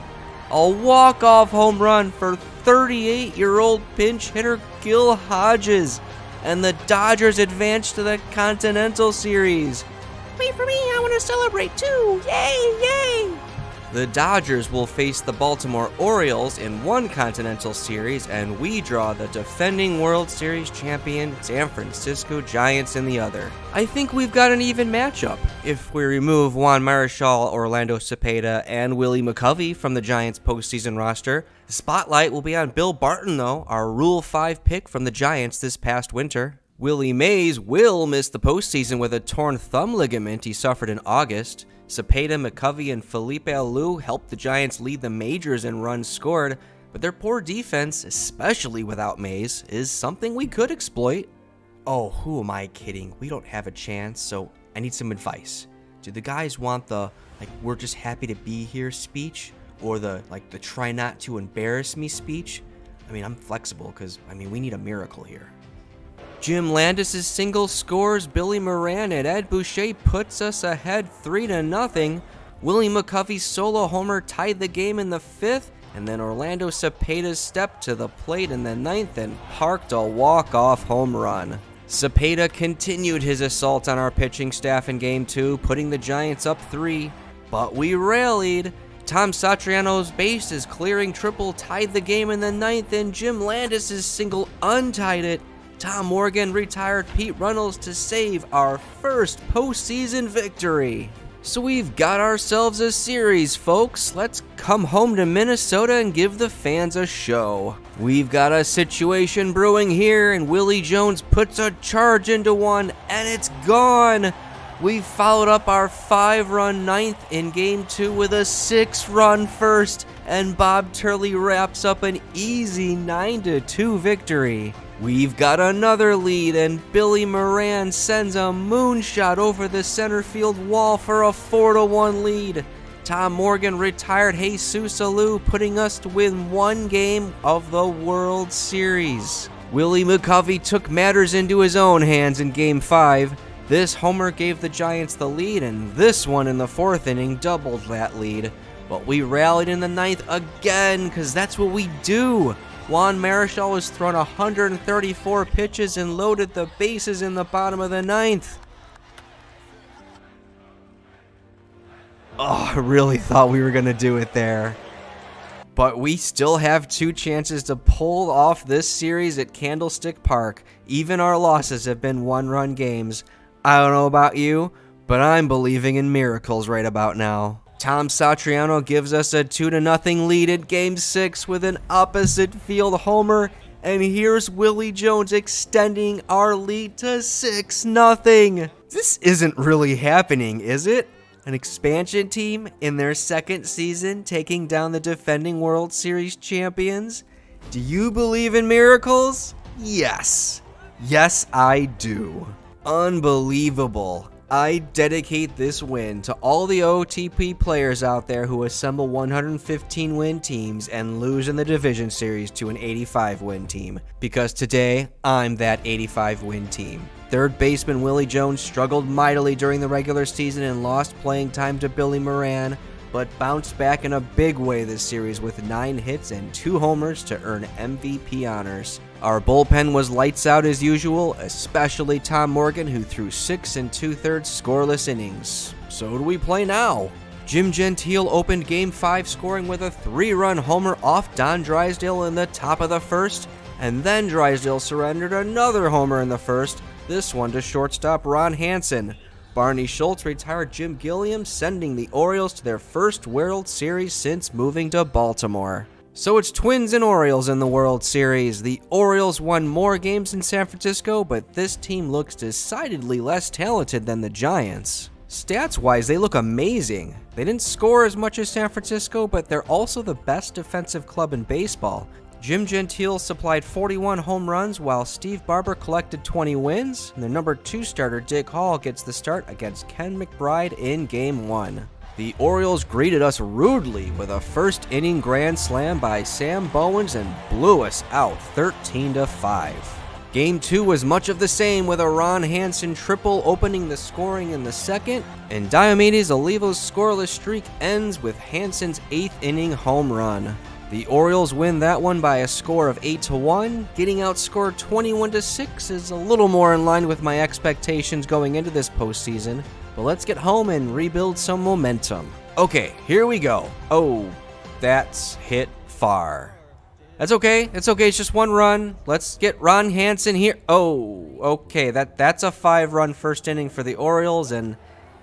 A walk-off home run for 38-year-old pinch hitter Gil Hodges, and the Dodgers advanced to the Continental Series. Wait for me, I want to celebrate too! Yay, yay! The Dodgers will face the Baltimore Orioles in one Continental Series, and we draw the defending World Series champion San Francisco Giants in the other. I think we've got an even matchup. If we remove Juan Marichal, Orlando Cepeda, and Willie McCovey from the Giants' postseason roster, the spotlight will be on Bill Barton, though, our Rule 5 pick from the Giants this past winter. Willie Mays will miss the postseason with a torn thumb ligament he suffered in August. Cepeda, McCovey, and Felipe Alou helped the Giants lead the majors in runs scored, but their poor defense, especially without Mays, is something we could exploit. Oh, who am I kidding? We don't have a chance, so I need some advice. Do the guys want the, we're just happy to be here speech, or the try not to embarrass me speech? I mean, I'm flexible because, we need a miracle here. Jim Landis' single scores Billy Moran, and Ed Boucher puts us ahead 3-0. Willie McCovey's solo homer tied the game in the 5th, and then Orlando Cepeda's stepped to the plate in the 9th and parked a walk-off home run. Cepeda continued his assault on our pitching staff in Game 2, putting the Giants up 3, but we rallied. Tom Satriano's bases clearing triple tied the game in the 9th, and Jim Landis' single untied it. Tom Morgan retired Pete Runnels to save our first postseason victory. So we've got ourselves a series, folks. Let's come home to Minnesota and give the fans a show. We've got a situation brewing here, and Willie Jones puts a charge into one, and it's gone. We followed up our 5-run 9th in Game 2 with a 6-run first, and Bob Turley wraps up an easy 9-2 victory. We've got another lead, and Billy Moran sends a moonshot over the center field wall for a 4-1 lead. Tom Morgan retired Jesus Alou, putting us to win 1 game of the World Series. Willie McCovey took matters into his own hands in Game 5. This homer gave the Giants the lead, and this one in the 4th inning doubled that lead. But we rallied in the 9th again, because that's what we do. Juan Marichal was thrown 134 pitches and loaded the bases in the bottom of the 9th. Oh, I really thought we were going to do it there. But we still have 2 chances to pull off this series at Candlestick Park. Even our losses have been 1-run games. I don't know about you, but I'm believing in miracles right about now. Tom Satriano gives us a 2-0 lead at Game 6 with an opposite field homer, and here's Willie Jones extending our lead to 6-0. This isn't really happening, is it? An expansion team in their 2nd season taking down the defending World Series champions? Do you believe in miracles? Yes. Yes, I do. Unbelievable. I dedicate this win to all the OTP players out there who assemble 115-win teams and lose in the division series to an 85-win team, because today, I'm that 85-win team. Third baseman Willie Jones struggled mightily during the regular season and lost playing time to Billy Moran, but bounced back in a big way this series with 9 hits and 2 homers to earn MVP honors. Our bullpen was lights out as usual, especially Tom Morgan, who threw 6 2/3 scoreless innings. So do we play now? Jim Gentile opened Game 5 scoring with a 3-run homer off Don Drysdale in the top of the first, and then Drysdale surrendered another homer in the first, this one to shortstop Ron Hansen. Barney Schultz retired Jim Gilliam, sending the Orioles to their first World Series since moving to Baltimore. So it's Twins and Orioles in the World Series. The Orioles won more games in San Francisco, but this team looks decidedly less talented than the Giants. Stats-wise, they look amazing. They didn't score as much as San Francisco, but they're also the best defensive club in baseball. Jim Gentile supplied 41 home runs, while Steve Barber collected 20 wins, and their number 2 starter, Dick Hall, gets the start against Ken McBride in Game 1. The Orioles greeted us rudely with a first-inning grand slam by Sam Bowens and blew us out 13-5. Game 2 was much of the same, with a Ron Hansen triple opening the scoring in the second, and Diomedes Olivo's scoreless streak ends with Hansen's 8th-inning home run. The Orioles win that one by a score of 8-1. Getting outscored 21-6 is a little more in line with my expectations going into this postseason, but let's get home and rebuild some momentum. Okay, here we go. Oh, that's hit far. That's okay, it's just one run. Let's get Ron Hansen here. Oh, okay, that's a 5-run first inning for the Orioles, and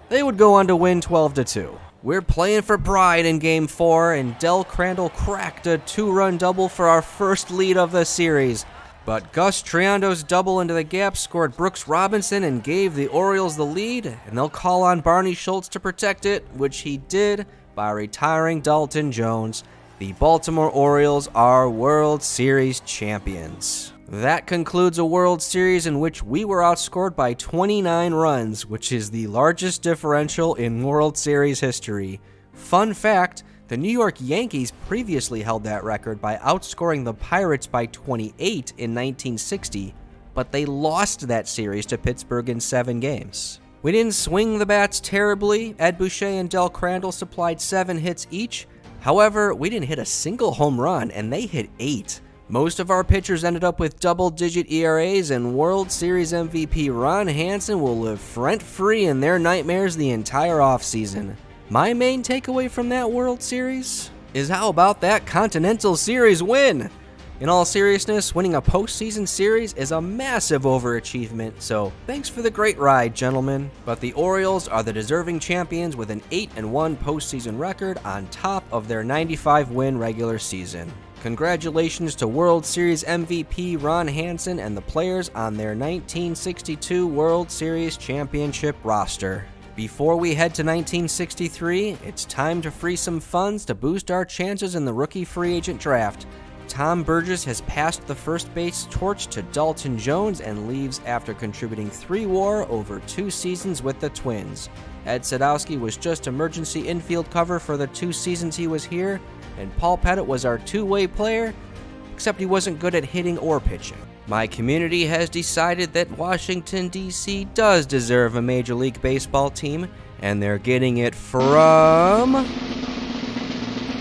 they would go on to win 12-2. We're playing for pride in Game 4, and Del Crandall cracked a 2-run double for our first lead of the series. But Gus Triando's double into the gap scored Brooks Robinson and gave the Orioles the lead, and they'll call on Barney Schultz to protect it, which he did by retiring Dalton Jones. The Baltimore Orioles are World Series champions. That concludes a World Series in which we were outscored by 29 runs, which is the largest differential in World Series history. Fun fact, the New York Yankees previously held that record by outscoring the Pirates by 28 in 1960, but they lost that series to Pittsburgh in 7 games. We didn't swing the bats terribly. Ed Boucher and Del Crandall supplied 7 hits each. However, we didn't hit a single home run, and they hit 8. Most of our pitchers ended up with double-digit ERAs, and World Series MVP Ron Hansen will live rent-free in their nightmares the entire offseason. My main takeaway from that World Series is how about that Continental Series win? In all seriousness, winning a postseason series is a massive overachievement, so thanks for the great ride, gentlemen. But the Orioles are the deserving champions with an 8-1 postseason record on top of their 95-win regular season. Congratulations to World Series MVP Ron Hansen and the players on their 1962 World Series championship roster. Before we head to 1963, it's time to free some funds to boost our chances in the rookie free agent draft. Tom Burgess has passed the first base torch to Dalton Jones and leaves after contributing 3 WAR over 2 seasons with the Twins. Ed Sadowski was just emergency infield cover for the 2 seasons he was here, and Paul Pettit was our two-way player, except he wasn't good at hitting or pitching. My community has decided that Washington, D.C. does deserve a Major League Baseball team, and they're getting it from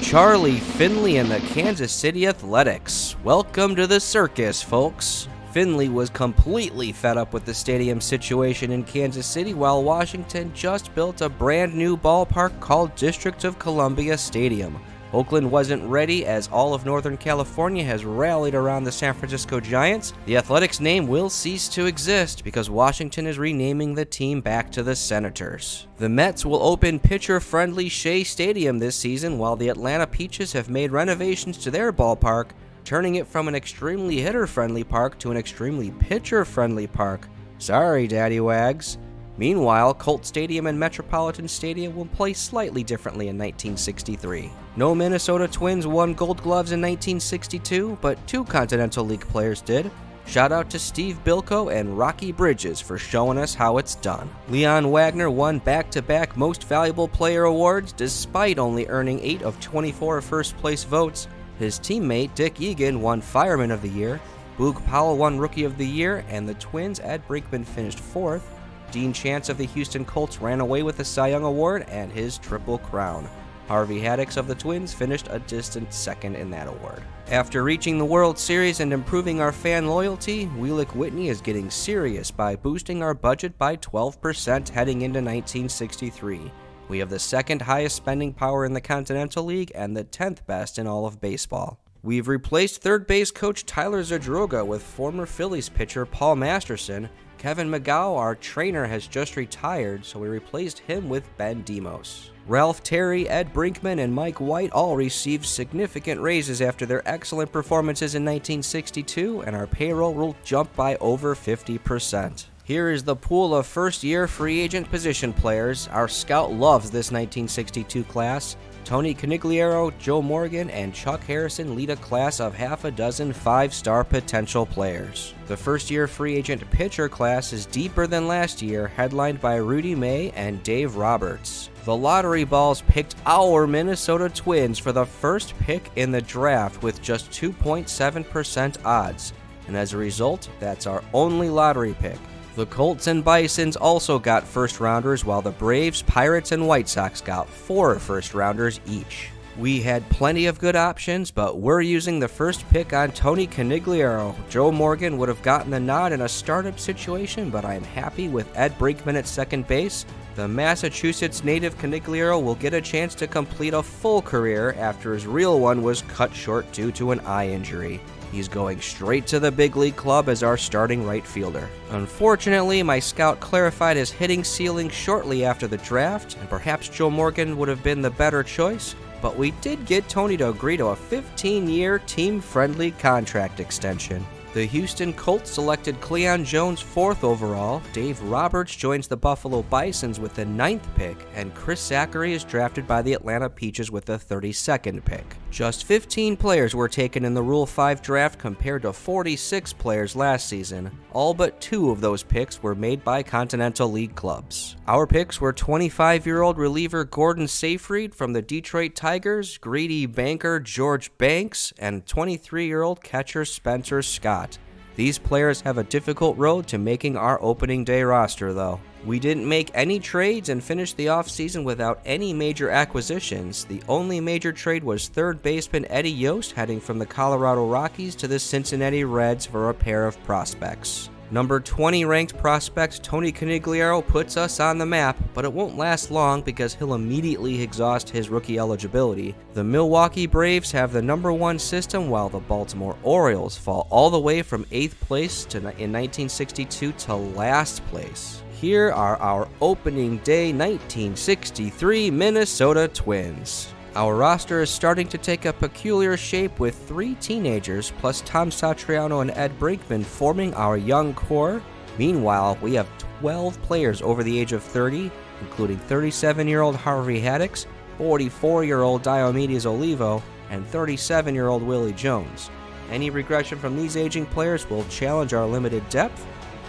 Charlie Finley and the Kansas City Athletics. Welcome to the circus, folks. Finley was completely fed up with the stadium situation in Kansas City, while Washington just built a brand new ballpark called District of Columbia Stadium. Oakland wasn't ready, as all of Northern California has rallied around the San Francisco Giants. The Athletics name will cease to exist because Washington is renaming the team back to the Senators. The Mets will open pitcher-friendly Shea Stadium this season, while the Atlanta Peaches have made renovations to their ballpark, turning it from an extremely hitter-friendly park to an extremely pitcher-friendly park. Sorry, Daddy Wags. Meanwhile, Colt Stadium and Metropolitan Stadium will play slightly differently in 1963. No Minnesota Twins won Gold Gloves in 1962, but 2 Continental League players did. Shout out to Steve Bilko and Rocky Bridges for showing us how it's done. Leon Wagner won back-to-back Most Valuable Player awards despite only earning 8 of 24 first-place votes. His teammate Dick Egan won Fireman of the Year, Boog Powell won Rookie of the Year, and the Twins' Ed Brinkman finished 4th. Dean Chance of the Houston Colts ran away with the Cy Young Award and his Triple Crown. Harvey Haddix of the Twins finished a distant 2nd in that award. After reaching the World Series and improving our fan loyalty, Wheelock Whitney is getting serious by boosting our budget by 12% heading into 1963. We have the 2nd highest spending power in the Continental League and the 10th best in all of baseball. We've replaced third base coach Tyler Zadroga with former Phillies pitcher Paul Masterson. Kevin McGow, our trainer, has just retired, so we replaced him with Ben Demos. Ralph Terry, Ed Brinkman, and Mike White all received significant raises after their excellent performances in 1962, and our payroll will jump by over 50%. Here is the pool of first-year free agent position players. Our scout loves this 1962 class. Tony Conigliaro, Joe Morgan, and Chuck Harrison lead a class of half a dozen 5-star potential players. The first-year free agent pitcher class is deeper than last year, headlined by Rudy May and Dave Roberts. The lottery balls picked our Minnesota Twins for the first pick in the draft with just 2.7% odds, and as a result, that's our only lottery pick. The Colts and Bisons also got first-rounders, while the Braves, Pirates, and White Sox got 4 first-rounders each. We had plenty of good options, but we're using the first pick on Tony Conigliaro. Joe Morgan would have gotten the nod in a startup situation, but I'm happy with Ed Brinkman at second base. The Massachusetts native Conigliaro will get a chance to complete a full career after his real one was cut short due to an eye injury. He's going straight to the big league club as our starting right fielder. Unfortunately, my scout clarified his hitting ceiling shortly after the draft, and perhaps Joe Morgan would have been the better choice, but we did get Tony to agree to a 15-year team-friendly contract extension. The Houston Colts selected Cleon Jones 4th overall, Dave Roberts joins the Buffalo Bisons with the 9th pick, and Chris Zachary is drafted by the Atlanta Peaches with the 32nd pick. Just 15 players were taken in the Rule 5 draft compared to 46 players last season. All but 2 of those picks were made by Continental League clubs. Our picks were 25-year-old reliever Gordon Seyfried from the Detroit Tigers, greedy banker George Banks, and 23-year-old catcher Spencer Scott. These players have a difficult road to making our opening day roster, though. We didn't make any trades and finished the offseason without any major acquisitions. The only major trade was third baseman Eddie Yost heading from the Colorado Rockies to the Cincinnati Reds for a pair of prospects. Number 20 ranked prospect Tony Conigliaro puts us on the map, but it won't last long because he'll immediately exhaust his rookie eligibility. The Milwaukee Braves have the number 1 system, while the Baltimore Orioles fall all the way from 8th place in 1962 to last place. Here are our opening day 1963 Minnesota Twins. Our roster is starting to take a peculiar shape with 3 teenagers plus Tom Satriano and Ed Brinkman forming our young core. Meanwhile, we have 12 players over the age of 30, including 37-year-old Harvey Haddix, 44-year-old Diomedes Olivo, and 37-year-old Willie Jones. Any regression from these aging players will challenge our limited depth.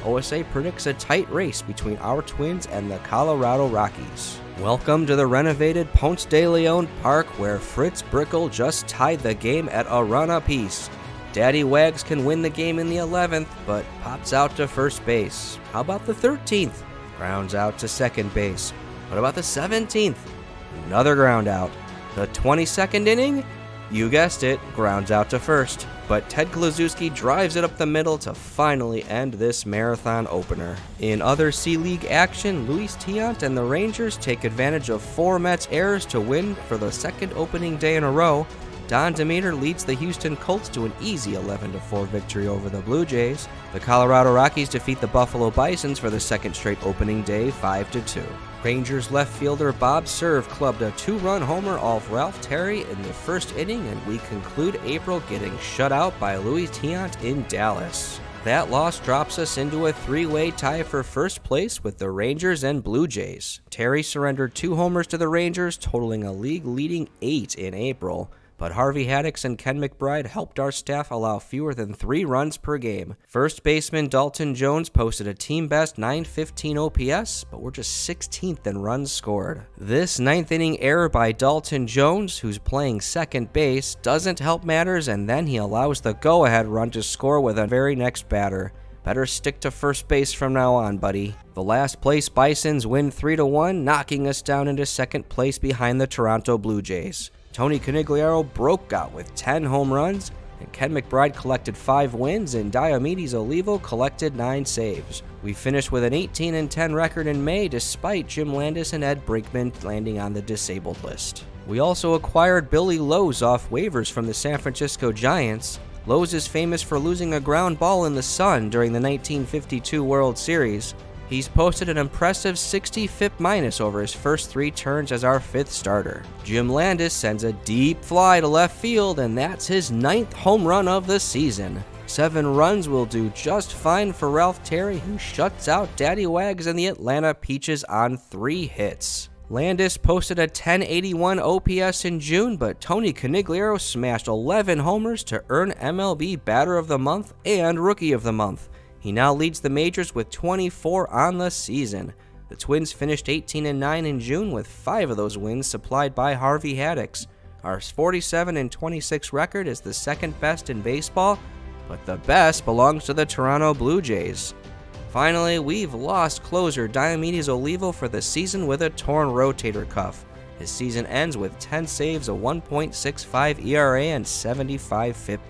OSA predicts a tight race between our Twins and the Colorado Rockies. Welcome to the renovated Ponce de Leon Park, where Fritz Brickel just tied the game at a run apiece. Daddy Wags can win the game in the 11th, but pops out to first base. How about the 13th? Grounds out to second base. What about the 17th? Another ground out. The 22nd inning? You guessed it, grounds out to first. But Ted Kluszewski drives it up the middle to finally end this marathon opener. In other C-League action, Luis Tiant and the Rangers take advantage of 4 Mets errors to win for the second opening day in a row. Don Demeter leads the Houston Colts to an easy 11-4 victory over the Blue Jays. The Colorado Rockies defeat the Buffalo Bisons for the second straight opening day 5-2. Rangers left fielder Bob Cerv clubbed a 2-run homer off Ralph Terry in the first inning, and we conclude April getting shut out by Luis Tiant in Dallas. That loss drops us into a 3-way tie for first place with the Rangers and Blue Jays. Terry surrendered 2 homers to the Rangers, totaling a league-leading 8 in April. but Harvey Haddix and Ken McBride helped our staff allow fewer than 3 runs per game. First baseman Dalton Jones posted a team-best .915 OPS, but we're just 16th in runs scored. This 9th inning error by Dalton Jones, who's playing second base, doesn't help matters, and then he allows the go-ahead run to score with the very next batter. Better stick to first base from now on, buddy. The last place Bisons win 3-1, knocking us down into second place behind the Toronto Blue Jays. Tony Conigliaro broke out with 10 home runs, and Ken McBride collected 5 wins, and Diomedes Olivo collected 9 saves. We finished with an 18-10 record in May, despite Jim Landis and Ed Brinkman landing on the disabled list. We also acquired Billy Lowe's off waivers from the San Francisco Giants. Lowe's is famous for losing a ground ball in the sun during the 1952 World Series. He's posted an impressive 60 FIP- over his first 3 turns as our 5th starter. Jim Landis sends a deep fly to left field, and that's his 9th home run of the season. 7 runs will do just fine for Ralph Terry, who shuts out Daddy Wags and the Atlanta Peaches on 3 hits. Landis posted a 1081 OPS in June, but Tony Conigliaro smashed 11 homers to earn MLB Batter of the Month and Rookie of the Month. He now leads the majors with 24 on the season. The Twins finished 18-9 in June, with 5 of those wins supplied by Harvey Haddix. Our 47-26 record is the second best in baseball, but the best belongs to the Toronto Blue Jays. Finally, we've lost closer Diomedes Olivo for the season with a torn rotator cuff. His season ends with 10 saves, a 1.65 ERA, and 75 FIP-.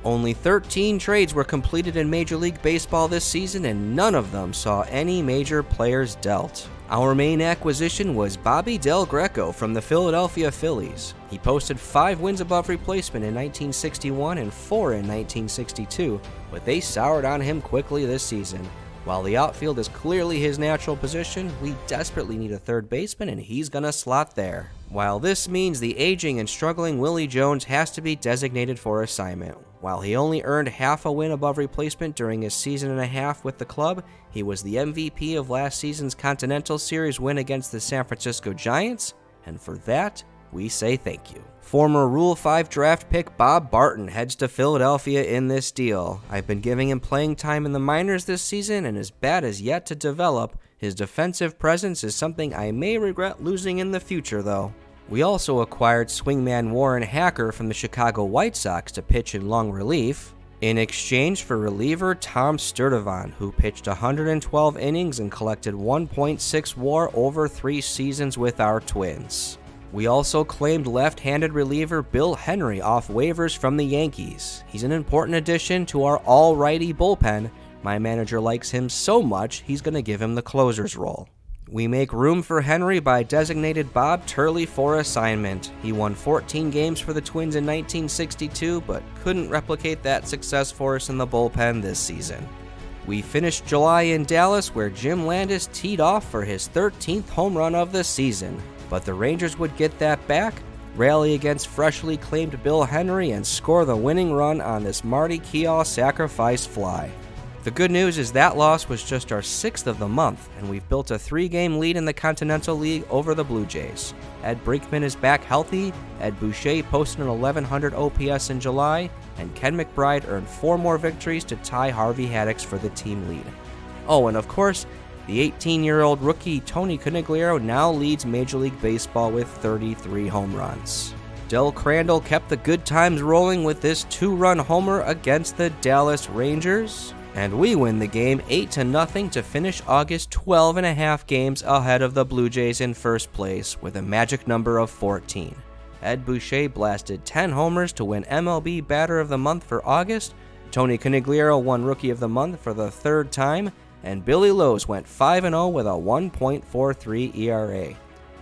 Only 13 trades were completed in Major League Baseball this season, and none of them saw any major players dealt. Our main acquisition was Bobby Del Greco from the Philadelphia Phillies. He posted 5 wins above replacement in 1961 and 4 in 1962, but they soured on him quickly this season. While the outfield is clearly his natural position, we desperately need a third baseman, and he's gonna slot there. While this means the aging and struggling Willie Jones has to be designated for assignment. While he only earned half a win above replacement during his season and a half with the club, he was the MVP of last season's Continental Series win against the San Francisco Giants, and for that, we say thank you. Former Rule 5 draft pick Bob Barton heads to Philadelphia in this deal. I've been giving him playing time in the minors this season, and his bat is yet to develop. His defensive presence is something I may regret losing in the future, though. We also acquired swingman Warren Hacker from the Chicago White Sox to pitch in long relief, in exchange for reliever Tom Sturdivant, who pitched 112 innings and collected 1.6 WAR over 3 seasons with our Twins. We also claimed left-handed reliever Bill Henry off waivers from the Yankees. He's an important addition to our all-righty bullpen. My manager likes him so much, he's going to give him the closer's role. We make room for Henry by designated Bob Turley for assignment. He won 14 games for the Twins in 1962, but couldn't replicate that success for us in the bullpen this season. We finished July in Dallas, where Jim Landis teed off for his 13th home run of the season. But the Rangers would get that back, rally against freshly claimed Bill Henry, and score the winning run on this Marty Keall sacrifice fly. The good news is that loss was just our 6th of the month, and we've built a 3-game lead in the Continental League over the Blue Jays. Ed Brinkman is back healthy, Ed Boucher posted an 1100 OPS in July, and Ken McBride earned 4 more victories to tie Harvey Haddix for the team lead. Oh, and of course, the 18-year-old rookie Tony Conigliaro now leads Major League Baseball with 33 home runs. Del Crandall kept the good times rolling with this 2-run homer against the Dallas Rangers, and we win the game 8-0 to finish August 12.5 games ahead of the Blue Jays in first place with a magic number of 14. Ed Boucher blasted 10 homers to win MLB Batter of the Month for August, Tony Conigliaro won Rookie of the Month for the 3rd time, and Billy Lowe's went 5-0 with a 1.43 ERA.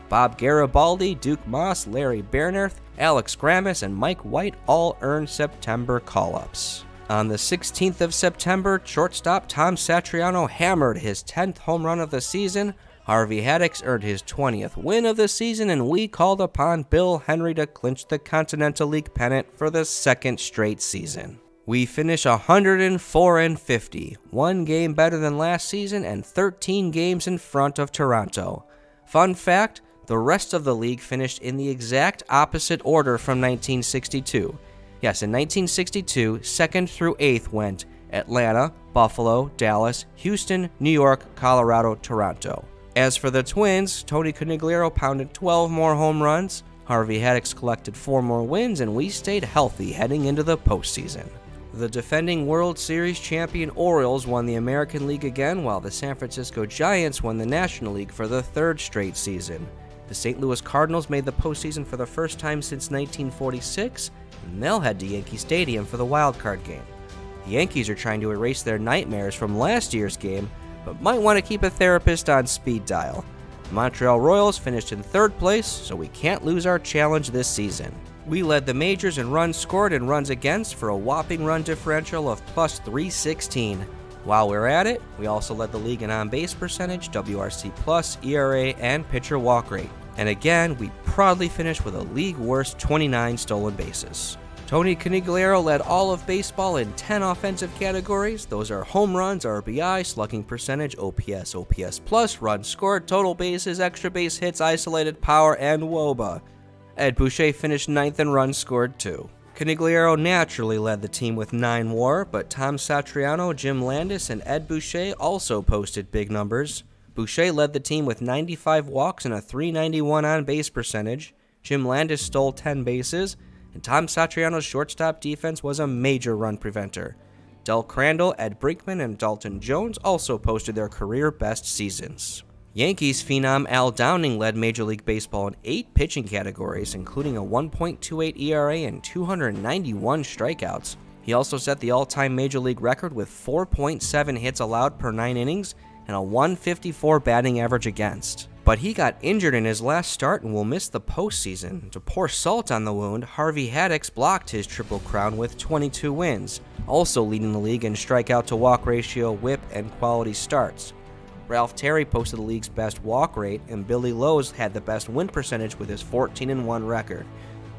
Bob Garibaldi, Duke Moss, Larry Bernerth, Alex Grammis, and Mike White all earned September call-ups. On the 16th of September, shortstop Tom Satriano hammered his 10th home run of the season, Harvey Haddix earned his 20th win of the season, and we called upon Bill Henry to clinch the Continental League pennant for the 2nd straight season. We finish 104-50, 1 game better than last season and 13 games in front of Toronto. Fun fact, The rest of the league finished in the exact opposite order from 1962. Yes, in 1962, 2nd through 8th went Atlanta, Buffalo, Dallas, Houston, New York, Colorado, Toronto. As for the Twins, Tony Conigliaro pounded 12 more home runs, Harvey Haddix collected 4 more wins, and we stayed healthy heading into the postseason. The defending World Series champion Orioles won the American League again, while the San Francisco Giants won the National League for the 3rd straight season. The St. Louis Cardinals made the postseason for the first time since 1946, and they'll head to Yankee Stadium for the wildcard game. The Yankees are trying to erase their nightmares from last year's game, but might want to keep a therapist on speed dial. The Montreal Royals finished in 3rd place, so we can't lose our challenge this season. We led the majors in runs scored and runs against for a whopping run differential of plus 316. While we're at it, we also led the league in on-base percentage, WRC+, ERA, and pitcher walk rate. And again, we proudly finished with a league-worst 29 stolen bases. Tony Conigliaro led all of baseball in 10 offensive categories. Those are home runs, RBI, slugging percentage, OPS, OPS+, runs scored, total bases, extra base hits, isolated power, and WOBA. Ed Boucher finished 9th in runs scored too. Conigliaro naturally led the team with 9 WAR, but Tom Satriano, Jim Landis, and Ed Boucher also posted big numbers. Boucher led the team with 95 walks and a .391 on-base percentage. Jim Landis stole 10 bases, and Tom Satriano's shortstop defense was a major run preventer. Del Crandall, Ed Brinkman, and Dalton Jones also posted their career best seasons. Yankees phenom Al Downing led Major League Baseball in 8 pitching categories, including a 1.28 ERA and 291 strikeouts. He also set the all-time Major League record with 4.7 hits allowed per 9 innings and a 154 batting average against. But he got injured in his last start and will miss the postseason. To pour salt on the wound, Harvey Haddix blocked his Triple Crown with 22 wins, also leading the league in strikeout-to-walk ratio, whip, and quality starts. Ralph Terry posted the league's best walk rate, and Billy Lowe's had the best win percentage with his 14-1 record.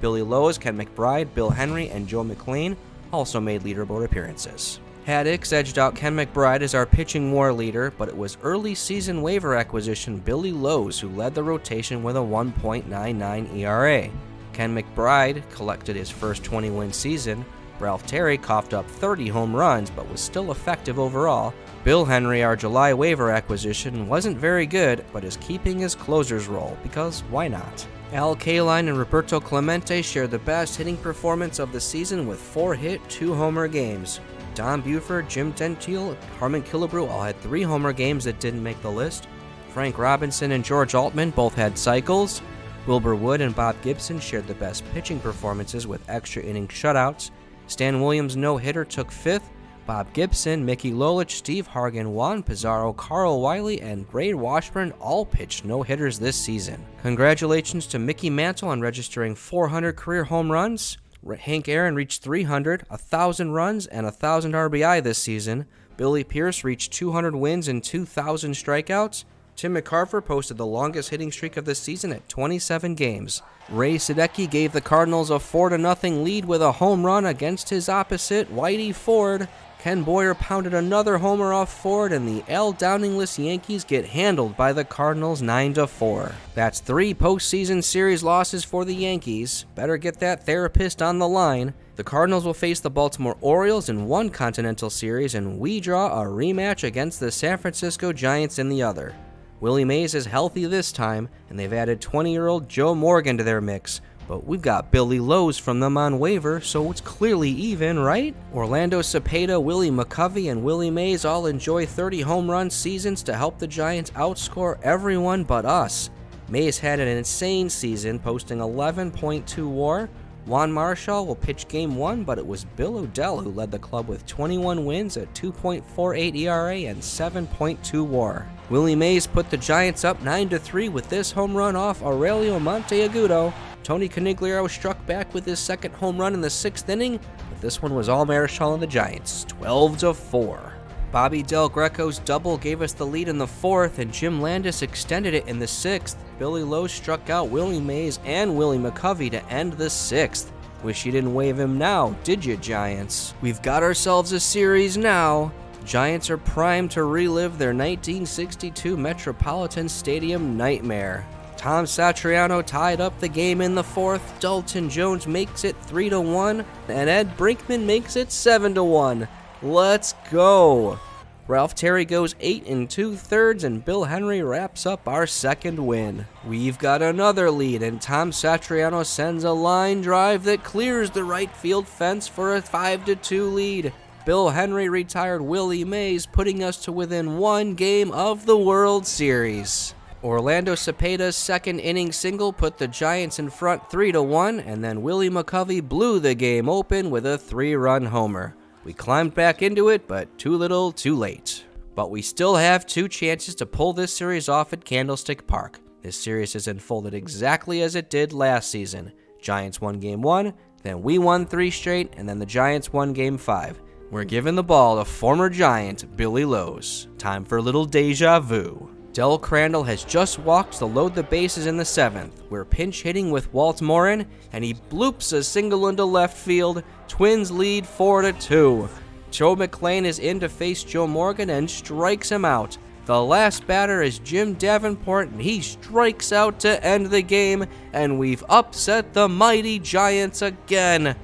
Billy Lowe's, Ken McBride, Bill Henry, and Joe McLean also made leaderboard appearances. Haddix edged out Ken McBride as our pitching WAR leader, but it was early season waiver acquisition Billy Lowe's who led the rotation with a 1.99 ERA. Ken McBride collected his first 20-win season. Ralph Terry coughed up 30 home runs but was still effective overall. Bill Henry, our July waiver acquisition, wasn't very good, but is keeping his closer's role, because why not? Al Kaline and Roberto Clemente shared the best hitting performance of the season with 4-hit, 2-homer games. Don Buford, Jim Gentile, Harmon Killebrew all had 3 homer games that didn't make the list. Frank Robinson and George Altman both had cycles. Wilbur Wood and Bob Gibson shared the best pitching performances with extra inning shutouts. Stan Williams' no-hitter took 5th. Bob Gibson, Mickey Lolich, Steve Hargan, Juan Pizarro, Carl Wiley, and Ray Washburn all pitched no-hitters this season. Congratulations to Mickey Mantle on registering 400 career home runs. Hank Aaron reached 300, 1,000 runs, and 1,000 RBI this season. Billy Pierce reached 200 wins and 2,000 strikeouts. Tim McCarver posted the longest hitting streak of the season at 27 games. Ray Sadecki gave the Cardinals a 4-0 lead with a home run against his opposite, Whitey Ford. Ken Boyer pounded another homer off Ford, and the Al Downing-less Yankees get handled by the Cardinals 9-4. That's 3 postseason series losses for the Yankees. Better get that therapist on the line. The Cardinals will face the Baltimore Orioles in one Continental Series, and we draw a rematch against the San Francisco Giants in the other. Willie Mays is healthy this time, and they've added 20-year-old Joe Morgan to their mix. But we've got Billy Lowe's from them on waiver, so it's clearly even, right? Orlando Cepeda, Willie McCovey, and Willie Mays all enjoy 30 home run seasons to help the Giants outscore everyone but us. Mays had an insane season, posting 11.2 WAR. Juan Marshall will pitch Game 1, but it was Bill O'Dell who led the club with 21 wins at 2.48 ERA and 7.2 WAR. Willie Mays put the Giants up 9-3 with this home run off Aurelio Monteagudo. Tony Conigliaro struck back with his second home run in the 6th inning, but this one was all Marichal and the Giants, 12-4. Bobby Del Greco's double gave us the lead in the 4th, and Jim Landis extended it in the 6th. Billy Lowe struck out Willie Mays and Willie McCovey to end the 6th. Wish you didn't wave him now, did you, Giants? We've got ourselves a series now. Giants are primed to relive their 1962 Metropolitan Stadium nightmare. Tom Satriano tied up the game in the fourth, Dalton Jones makes it 3-1, and Ed Brinkman makes it 7-1. Let's go! Ralph Terry goes 8 2/3, and Bill Henry wraps up our second win. We've got another lead, and Tom Satriano sends a line drive that clears the right field fence for a 5-2 lead. Bill Henry retired Willie Mays, putting us to within one game of the World Series. Orlando Cepeda's second inning single put the Giants in front 3-1, and then Willie McCovey blew the game open with a 3-run homer. We climbed back into it, but too little, too late. But we still have 2 chances to pull this series off at Candlestick Park. This series has unfolded exactly as it did last season. Giants won Game 1, then we won 3 straight, and then the Giants won Game 5. We're giving the ball to former Giant Billy Lowe's. Time for a little deja vu. Del Crandall has just walked to load the bases in the 7th. We're pinch hitting with Walt Morin, and he bloops a single into left field. Twins lead 4-2. Joe McClain is in to face Joe Morgan and strikes him out. The last batter is Jim Davenport, and he strikes out to end the game, and we've upset the mighty Giants again.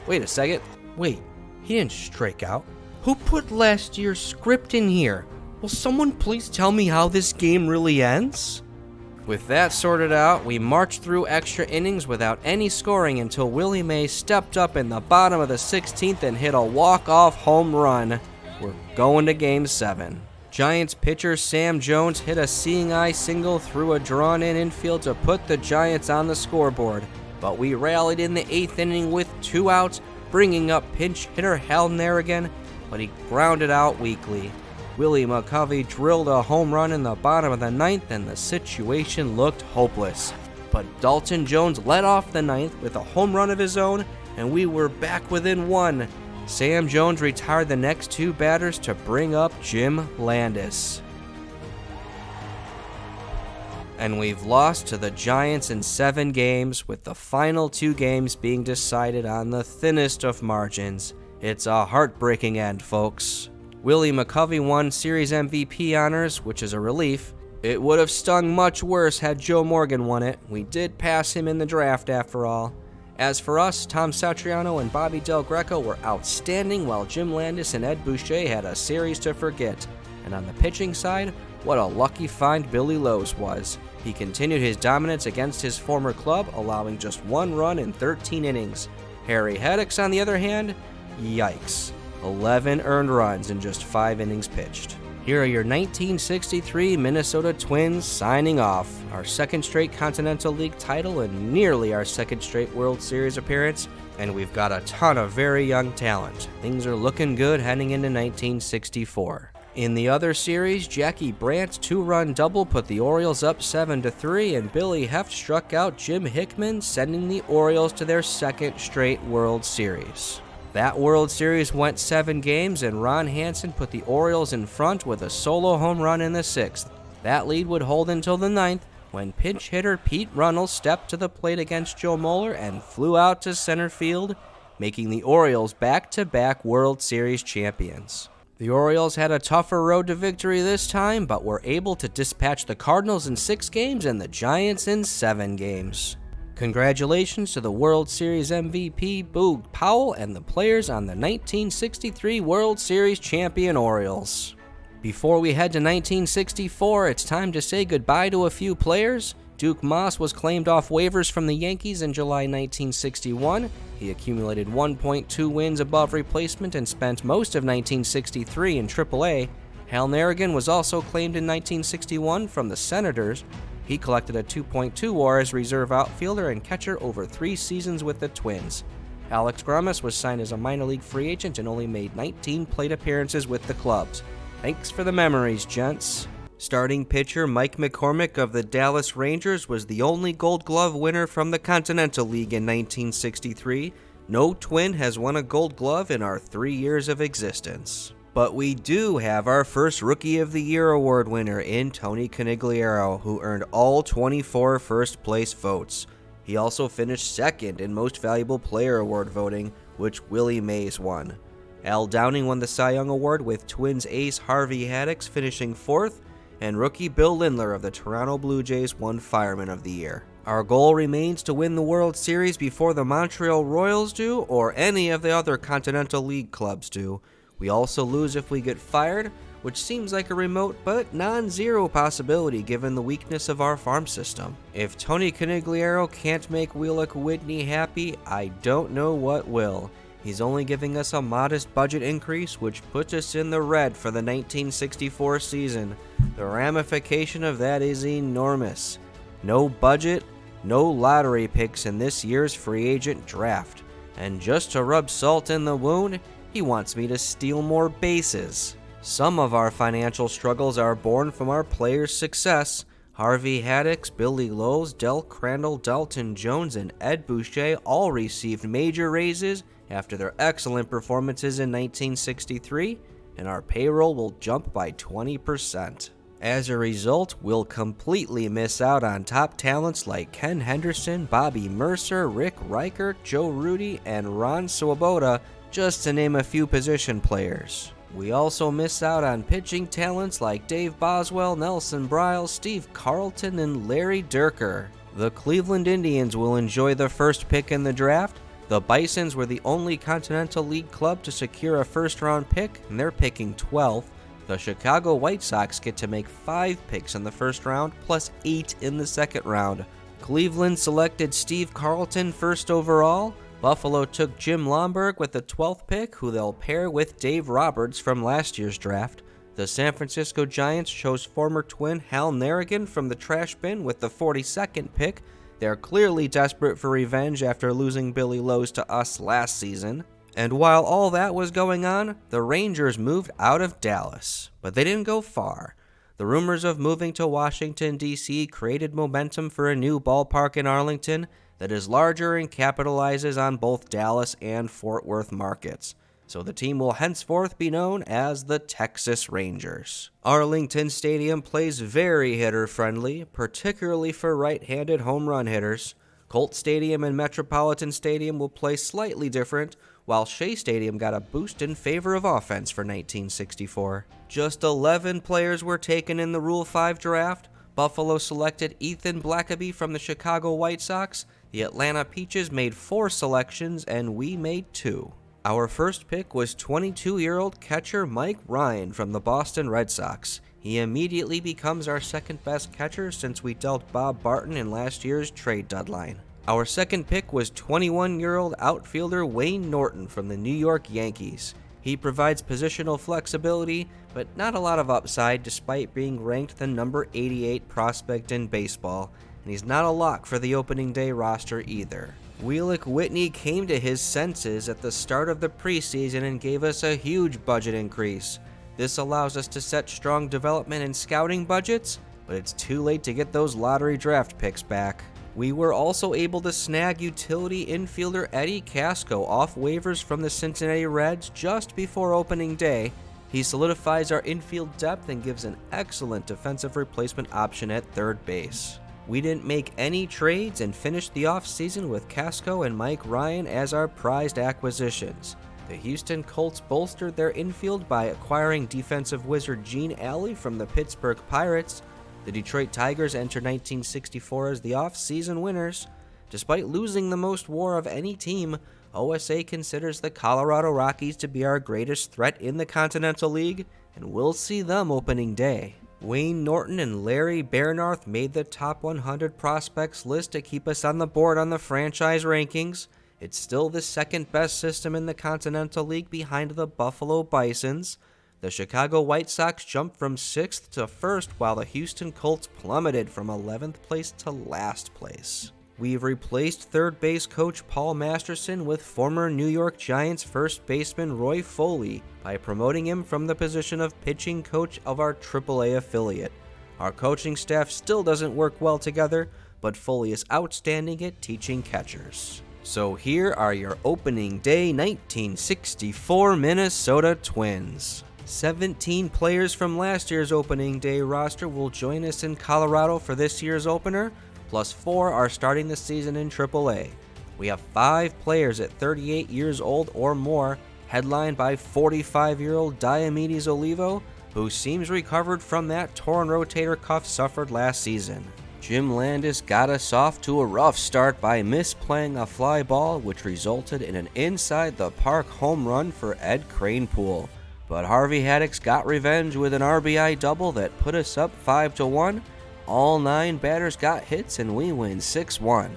Wait a second. Wait, he didn't strike out. Who put last year's script in here? Will someone please tell me how this game really ends? With that sorted out, we marched through extra innings without any scoring until Willie Mays stepped up in the bottom of the 16th and hit a walk-off home run. We're going to Game 7. Giants pitcher Sam Jones hit a seeing-eye single through a drawn-in infield to put the Giants on the scoreboard, but we rallied in the 8th inning with 2 outs, bringing up pinch hitter Hal Narrigan, but he grounded out weakly. Willie McCovey drilled a home run in the bottom of the 9th, and the situation looked hopeless. But Dalton Jones led off the 9th with a home run of his own, and we were back within 1. Sam Jones retired the next 2 batters to bring up Jim Landis. And we've lost to the Giants in 7 games, with the final 2 games being decided on the thinnest of margins. It's a heartbreaking end, folks. Willie McCovey won Series MVP honors, which is a relief. It would have stung much worse had Joe Morgan won it. We did pass him in the draft after all. As for us, Tom Satriano and Bobby Del Greco were outstanding, while Jim Landis and Ed Boucher had a series to forget. And on the pitching side, what a lucky find Billy Lowe's was. He continued his dominance against his former club, allowing just 1 run in 13 innings. Harry Hedicks, on the other hand, yikes. 11 earned runs in just 5 innings pitched. Here are your 1963 Minnesota Twins signing off. Our 2nd straight Continental League title and nearly our 2nd straight World Series appearance, and we've got a ton of very young talent. Things are looking good heading into 1964. In the other series, Jackie Brandt's 2-run double put the Orioles up 7-3, and Billy Heft struck out Jim Hickman, sending the Orioles to their 2nd straight World Series. That World Series went 7 games, and Ron Hansen put the Orioles in front with a solo home run in the 6th. That lead would hold until the 9th, when pinch hitter Pete Runnels stepped to the plate against Joe Moeller and flew out to center field, making the Orioles back-to-back World Series champions. The Orioles had a tougher road to victory this time, but were able to dispatch the Cardinals in 6 games and the Giants in 7 games. Congratulations to the World Series MVP Boog Powell and the players on the 1963 World Series champion Orioles. Before we head to 1964, it's time to say goodbye to a few players. Duke Moss was claimed off waivers from the Yankees in July 1961. He accumulated 1.2 wins above replacement and spent most of 1963 in AAA. Hal Narrigan was also claimed in 1961 from the Senators. He collected a 2.2 WAR as reserve outfielder and catcher over 3 seasons with the Twins. Alex Grummas was signed as a minor league free agent and only made 19 plate appearances with the clubs. Thanks for the memories, gents. Starting pitcher Mike McCormick of the Dallas Rangers was the only Gold Glove winner from the Continental League in 1963. No Twin has won a Gold Glove in our 3 years of existence. But we do have our first Rookie of the Year award winner in Tony Conigliaro, who earned all 24 first-place votes. He also finished 2nd in Most Valuable Player award voting, which Willie Mays won. Al Downing won the Cy Young Award with Twins ace Harvey Haddix finishing 4th, and rookie Bill Lindler of the Toronto Blue Jays won Fireman of the Year. Our goal remains to win the World Series before the Montreal Royals do, or any of the other Continental League clubs do. We also lose if we get fired, which seems like a remote but non-zero possibility given the weakness of our farm system. If Tony Conigliaro can't make Wheelock Whitney happy, I don't know what will. He's only giving us a modest budget increase, which puts us in the red for the 1964 season. The ramification of that is enormous. No budget, no lottery picks in this year's free agent draft. And just to rub salt in the wound, he wants me to steal more bases. Some of our financial struggles are born from our players' success. Harvey Haddix, Billy Lowes, Del Crandall, Dalton Jones, and Ed Boucher all received major raises after their excellent performances in 1963, and our payroll will jump by 20%. As a result, we'll completely miss out on top talents like Ken Henderson, Bobby Mercer, Rick Reichert, Joe Rudy, and Ron Swoboda, just to name a few position players. We also miss out on pitching talents like Dave Boswell, Nelson Briles, Steve Carlton, and Larry Dierker. The Cleveland Indians will enjoy the first pick in the draft. The Bisons were the only Continental League club to secure a first-round pick, and they're picking 12th. The Chicago White Sox get to make 5 picks in the first round, plus 8 in the second round. Cleveland selected Steve Carlton first overall. Buffalo took Jim Lomberg with the 12th pick, who they'll pair with Dave Roberts from last year's draft. The San Francisco Giants chose former Twin Hal Narrigan from the trash bin with the 42nd pick. They're clearly desperate for revenge after losing Billy Lowes to us last season. And while all that was going on, the Rangers moved out of Dallas, but they didn't go far. The rumors of moving to Washington, D.C. created momentum for a new ballpark in Arlington that is larger and capitalizes on both Dallas and Fort Worth markets. So the team will henceforth be known as the Texas Rangers. Arlington Stadium plays very hitter-friendly, particularly for right-handed home run hitters. Colt Stadium and Metropolitan Stadium will play slightly different, while Shea Stadium got a boost in favor of offense for 1964. Just 11 players were taken in the Rule 5 draft. Buffalo selected Ethan Blackaby from the Chicago White Sox. The Atlanta Peaches made 4 selections, and we made 2. Our first pick was 22-year-old catcher Mike Ryan from the Boston Red Sox. He immediately becomes our second-best catcher since we dealt Bob Barton in last year's trade deadline. Our second pick was 21-year-old outfielder Wayne Norton from the New York Yankees. He provides positional flexibility, but not a lot of upside despite being ranked the number 88 prospect in baseball, and he's not a lock for the opening day roster either. Wheelock Whitney came to his senses at the start of the preseason and gave us a huge budget increase. This allows us to set strong development and scouting budgets, but it's too late to get those lottery draft picks back. We were also able to snag utility infielder Eddie Casco off waivers from the Cincinnati Reds just before opening day. He solidifies our infield depth and gives an excellent defensive replacement option at third base. We didn't make any trades and finished the offseason with Casco and Mike Ryan as our prized acquisitions. The Houston Colts bolstered their infield by acquiring defensive wizard Gene Alley from the Pittsburgh Pirates. The Detroit Tigers enter 1964 as the off-season winners. Despite losing the most WAR of any team, OSA considers the Colorado Rockies to be our greatest threat in the Continental League, and we'll see them opening day. Wayne Norton and Larry Bernarth made the top 100 prospects list to keep us on the board on the franchise rankings. It's still the second best system in the Continental League behind the Buffalo Bisons. The Chicago White Sox jumped from 6th to 1st, while the Houston Colts plummeted from 11th place to last place. We've replaced third base coach Paul Masterson with former New York Giants first baseman Roy Foley by promoting him from the position of pitching coach of our AAA affiliate. Our coaching staff still doesn't work well together, but Foley is outstanding at teaching catchers. So here are your opening day 1964 Minnesota Twins. 17 players from last year's opening day roster will join us in Colorado for this year's opener, plus 4 are starting the season in AAA. We have 5 players at 38 years old or more, headlined by 45-year-old Diomedes Olivo, who seems recovered from that torn rotator cuff suffered last season. Jim Landis got us off to a rough start by misplaying a fly ball, which resulted in an inside-the-park home run for Ed Kranepool. But Harvey Haddix got revenge with an RBI double that put us up 5-1. All 9 batters got hits and we win 6-1.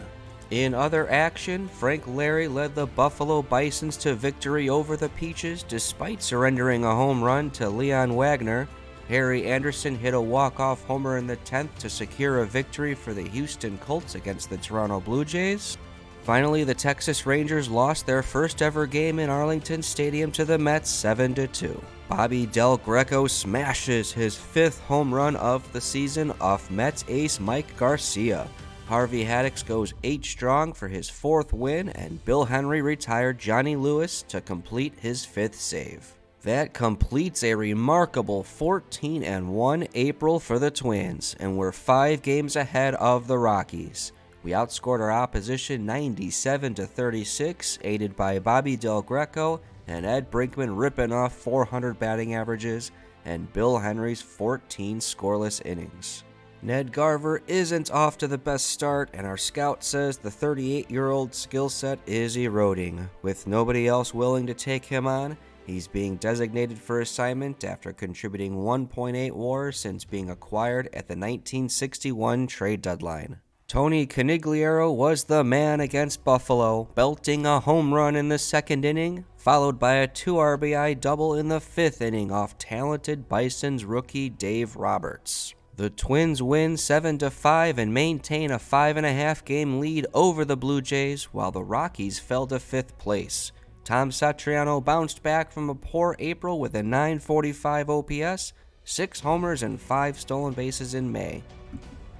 In other action, Frank Larry led the Buffalo Bisons to victory over the Peaches despite surrendering a home run to Leon Wagner. Harry Anderson hit a walk-off homer in the 10th to secure a victory for the Houston Colts against the Toronto Blue Jays. Finally, the Texas Rangers lost their first ever game in Arlington Stadium to the Mets 7-2. Bobby Del Greco smashes his 5th home run of the season off Mets ace Mike Garcia. Harvey Haddix goes 8 strong for his 4th win, and Bill Henry retired Johnny Lewis to complete his 5th save. That completes a remarkable 14-1 April for the Twins, and we're 5 games ahead of the Rockies. We outscored our opposition 97-36, aided by Bobby Del Greco and Ed Brinkman ripping off 400 batting averages and Bill Henry's 14 scoreless innings. Ned Garver isn't off to the best start, and our scout says the 38-year-old skill set is eroding. With nobody else willing to take him on, he's being designated for assignment after contributing 1.8 WAR since being acquired at the 1961 trade deadline. Tony Conigliaro was the man against Buffalo, belting a home run in the 2nd inning, followed by a 2 RBI double in the 5th inning off talented Bison's rookie Dave Roberts. The Twins win 7-5 and maintain a 5.5 game lead over the Blue Jays, while the Rockies fell to 5th place. Tom Satriano bounced back from a poor April with a .945 OPS, 6 homers, and 5 stolen bases in May.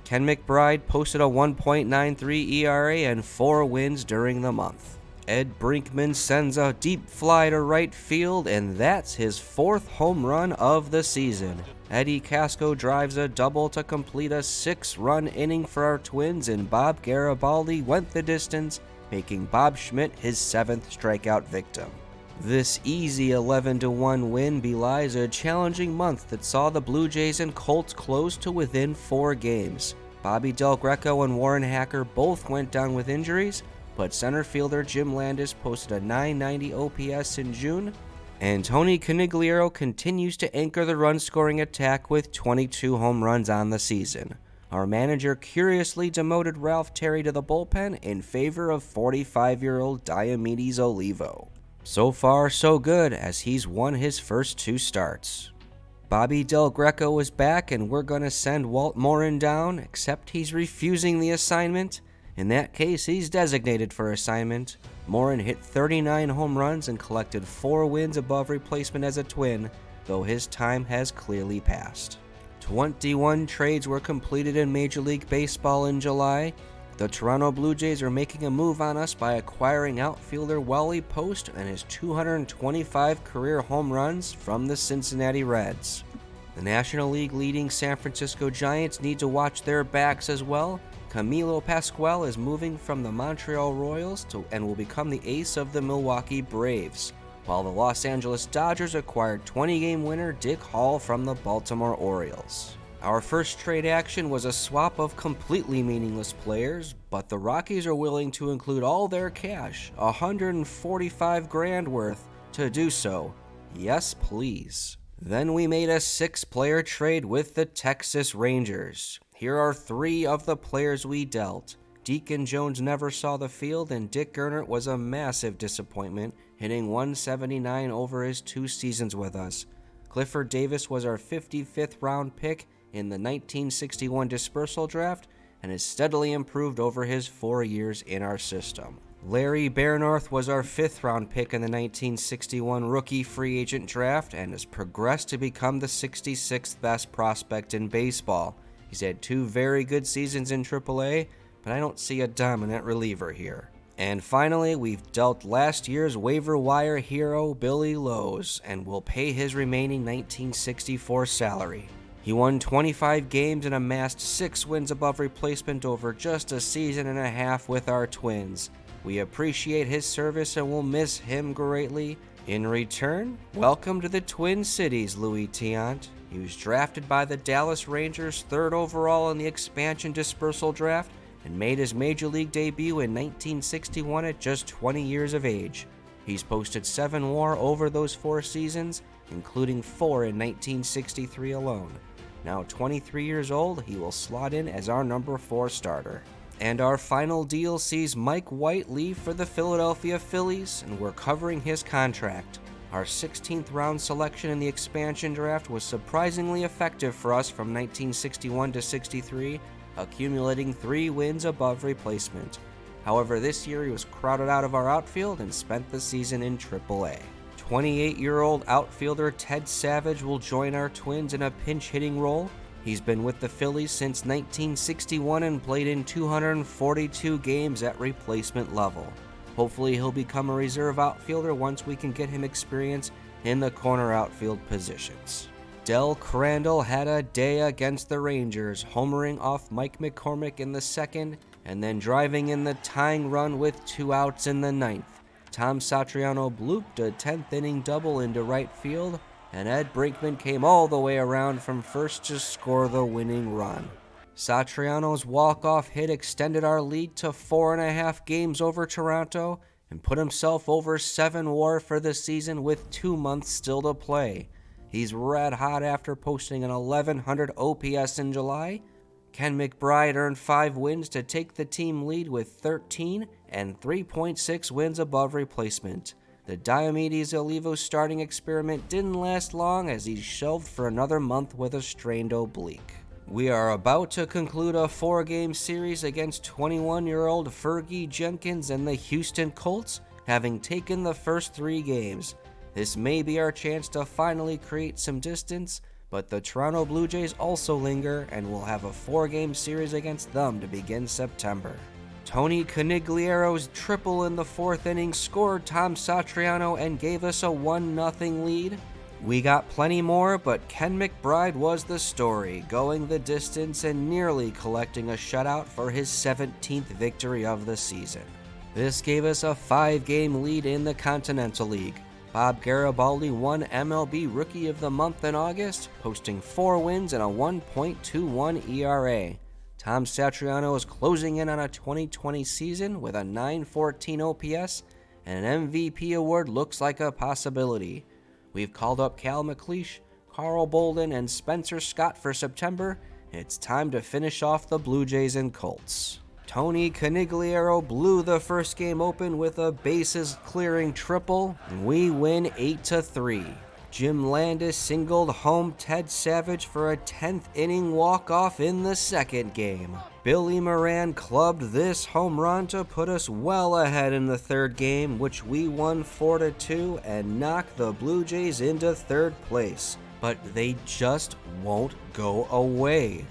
Ken McBride posted a 1.93 ERA and 4 wins during the month. Ed Brinkman sends a deep fly to right field, and that's his 4th home run of the season. Eddie Casco drives a double to complete a 6-run inning for our Twins, and Bob Garibaldi went the distance, making Bob Schmidt his 7th strikeout victim. This easy 11-1 win belies a challenging month that saw the Blue Jays and Colts close to within 4 games. Bobby Del Greco and Warren Hacker both went down with injuries, but center fielder Jim Landis posted a .990 OPS in June, and Tony Conigliaro continues to anchor the run-scoring attack with 22 home runs on the season. Our manager curiously demoted Ralph Terry to the bullpen in favor of 45-year-old Diomedes Olivo. So far, so good, as he's won his first 2 starts. Bobby Del Greco is back, and we're going to send Walt Morin down, except he's refusing the assignment. In that case, he's designated for assignment. Morin hit 39 home runs and collected 4 wins above replacement as a Twin, though his time has clearly passed. 21 trades were completed in Major League Baseball in July. The Toronto Blue Jays are making a move on us by acquiring outfielder Wally Post and his 225 career home runs from the Cincinnati Reds. The National League leading San Francisco Giants need to watch their backs as well. Camilo Pascual is moving from the Montreal Royals and will become the ace of the Milwaukee Braves, while the Los Angeles Dodgers acquired 20-game winner Dick Hall from the Baltimore Orioles. Our first trade action was a swap of completely meaningless players, but the Rockies are willing to include all their cash, $145 grand worth, to do so. Yes, please. Then we made a 6-player trade with the Texas Rangers. Here are 3 of the players we dealt. Deacon Jones never saw the field, and Dick Gernert was a massive disappointment, hitting .179 over his 2 seasons with us. Clifford Davis was our 55th round pick in the 1961 dispersal draft and has steadily improved over his 4 years in our system. Larry Bernarth was our 5th round pick in the 1961 rookie free agent draft and has progressed to become the 66th best prospect in baseball. He's had 2 very good seasons in AAA, but I don't see a dominant reliever here. And finally, we've dealt last year's waiver wire hero Billy Lowe's and will pay his remaining 1964 salary. He won 25 games and amassed 6 wins above replacement over just a season and a half with our Twins. We appreciate his service and will miss him greatly. In return, welcome to the Twin Cities, Louis Tiant. He was drafted by the Dallas Rangers 3rd overall in the expansion dispersal draft and made his major league debut in 1961 at just 20 years of age. He's posted 7 WAR over those 4 seasons, including 4 in 1963 alone. Now 23 years old, he will slot in as our number 4 starter. And our final deal sees Mike White leave for the Philadelphia Phillies, and we're covering his contract. Our 16th round selection in the expansion draft was surprisingly effective for us from 1961 to 63, accumulating 3 wins above replacement. However, this year he was crowded out of our outfield and spent the season in AAA. 28-year-old outfielder Ted Savage will join our Twins in a pinch-hitting role. He's been with the Phillies since 1961 and played in 242 games at replacement level. Hopefully he'll become a reserve outfielder once we can get him experience in the corner outfield positions. Del Crandall had a day against the Rangers, homering off Mike McCormick in the 2nd and then driving in the tying run with 2 outs in the 9th. Tom Satriano blooped a 10th inning double into right field, and Ed Brinkman came all the way around from first to score the winning run. Satriano's walk-off hit extended our lead to 4.5 games over Toronto and put himself over 7 WAR for the season with 2 months still to play. He's red hot after posting an 1100 OPS in July. Ken McBride earned 5 wins to take the team lead with 13 and 3.6 wins above replacement. The Diomedes Olivos starting experiment didn't last long as he's shelved for another month with a strained oblique. We are about to conclude a 4-game series against 21-year-old Fergie Jenkins and the Houston Colts, having taken the first 3 games. This may be our chance to finally create some distance, but the Toronto Blue Jays also linger and we'll have a 4-game series against them to begin September. Tony Conigliero's triple in the 4th inning scored Tom Satriano and gave us a 1-0 lead. We got plenty more, but Ken McBride was the story, going the distance and nearly collecting a shutout for his 17th victory of the season. This gave us a 5-game lead in the Continental League. Bob Garibaldi won MLB Rookie of the Month in August, posting 4 wins and a 1.21 ERA. Tom Satriano is closing in on a 2020 season with a 914 OPS, and an MVP award looks like a possibility. We've called up Cal McLeish, Carl Bolden, and Spencer Scott for September. It's time to finish off the Blue Jays and Colts. Tony Conigliero blew the first game open with a bases-clearing triple, and we win 8-3. Jim Landis singled home Ted Savage for a 10th inning walk-off in the 2nd game. Billy Moran clubbed this home run to put us well ahead in the 3rd game, which we won 4-2 and knocked the Blue Jays into 3rd place. But they just won't go away.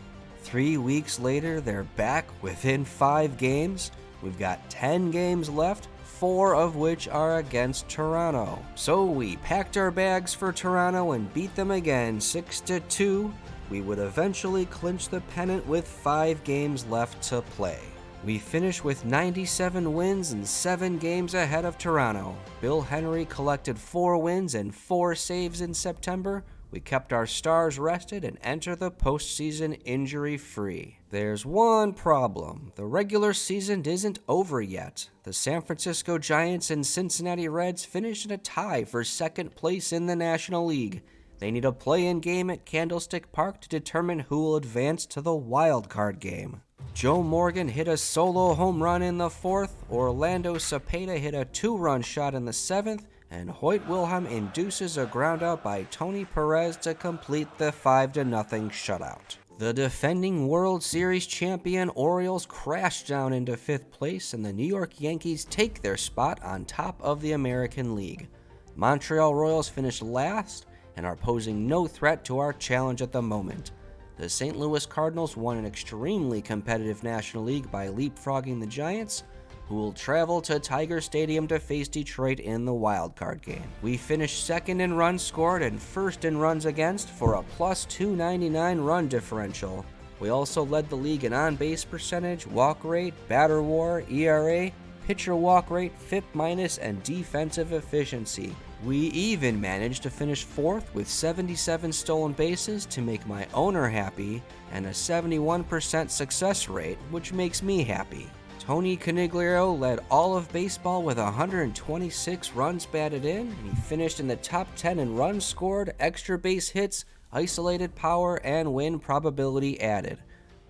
3 weeks later, they're back within 5 games. We've got 10 games left, 4 of which are against Toronto. So we packed our bags for Toronto and beat them again 6-2. We would eventually clinch the pennant with 5 games left to play. We finished with 97 wins and 7 games ahead of Toronto. Bill Henry collected 4 wins and 4 saves in September. We kept our stars rested and enter the postseason injury-free. There's one problem. The regular season isn't over yet. The San Francisco Giants and Cincinnati Reds finished in a tie for 2nd place in the National League. They need a play-in game at Candlestick Park to determine who will advance to the wild card game. Joe Morgan hit a solo home run in the 4th, Orlando Cepeda hit a 2-run shot in the 7th, and Hoyt Wilhelm induces a groundout by Tony Perez to complete the 5-0 shutout. The defending World Series champion Orioles crash down into 5th place, and the New York Yankees take their spot on top of the American League. Montreal Royals finish last and are posing no threat to our challenge at the moment. The St. Louis Cardinals won an extremely competitive National League by leapfrogging the Giants, who will travel to Tiger Stadium to face Detroit in the wildcard game. We finished 2nd in runs scored and 1st in runs against for a plus 299 run differential. We also led the league in on-base percentage, walk rate, batter WAR, ERA, pitcher walk rate, FIP-, and defensive efficiency. We even managed to finish 4th with 77 stolen bases to make my owner happy and a 71% success rate, which makes me happy. Tony Conigliaro led all of baseball with 126 runs batted in, and he finished in the top 10 in runs scored, extra base hits, isolated power, and win probability added.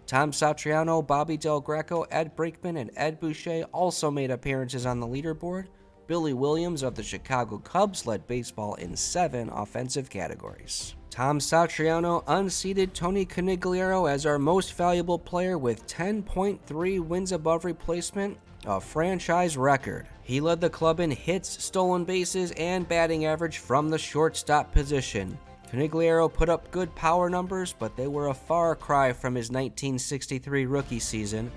Tom Satriano, Bobby Del Greco, Ed Brinkman, and Ed Boucher also made appearances on the leaderboard. Billy Williams of the Chicago Cubs led baseball in 7 offensive categories. Tom Satriano unseated Tony Conigliaro as our most valuable player with 10.3 wins above replacement, a franchise record. He led the club in hits, stolen bases, and batting average from the shortstop position. Conigliaro put up good power numbers, but they were a far cry from his 1963 rookie season.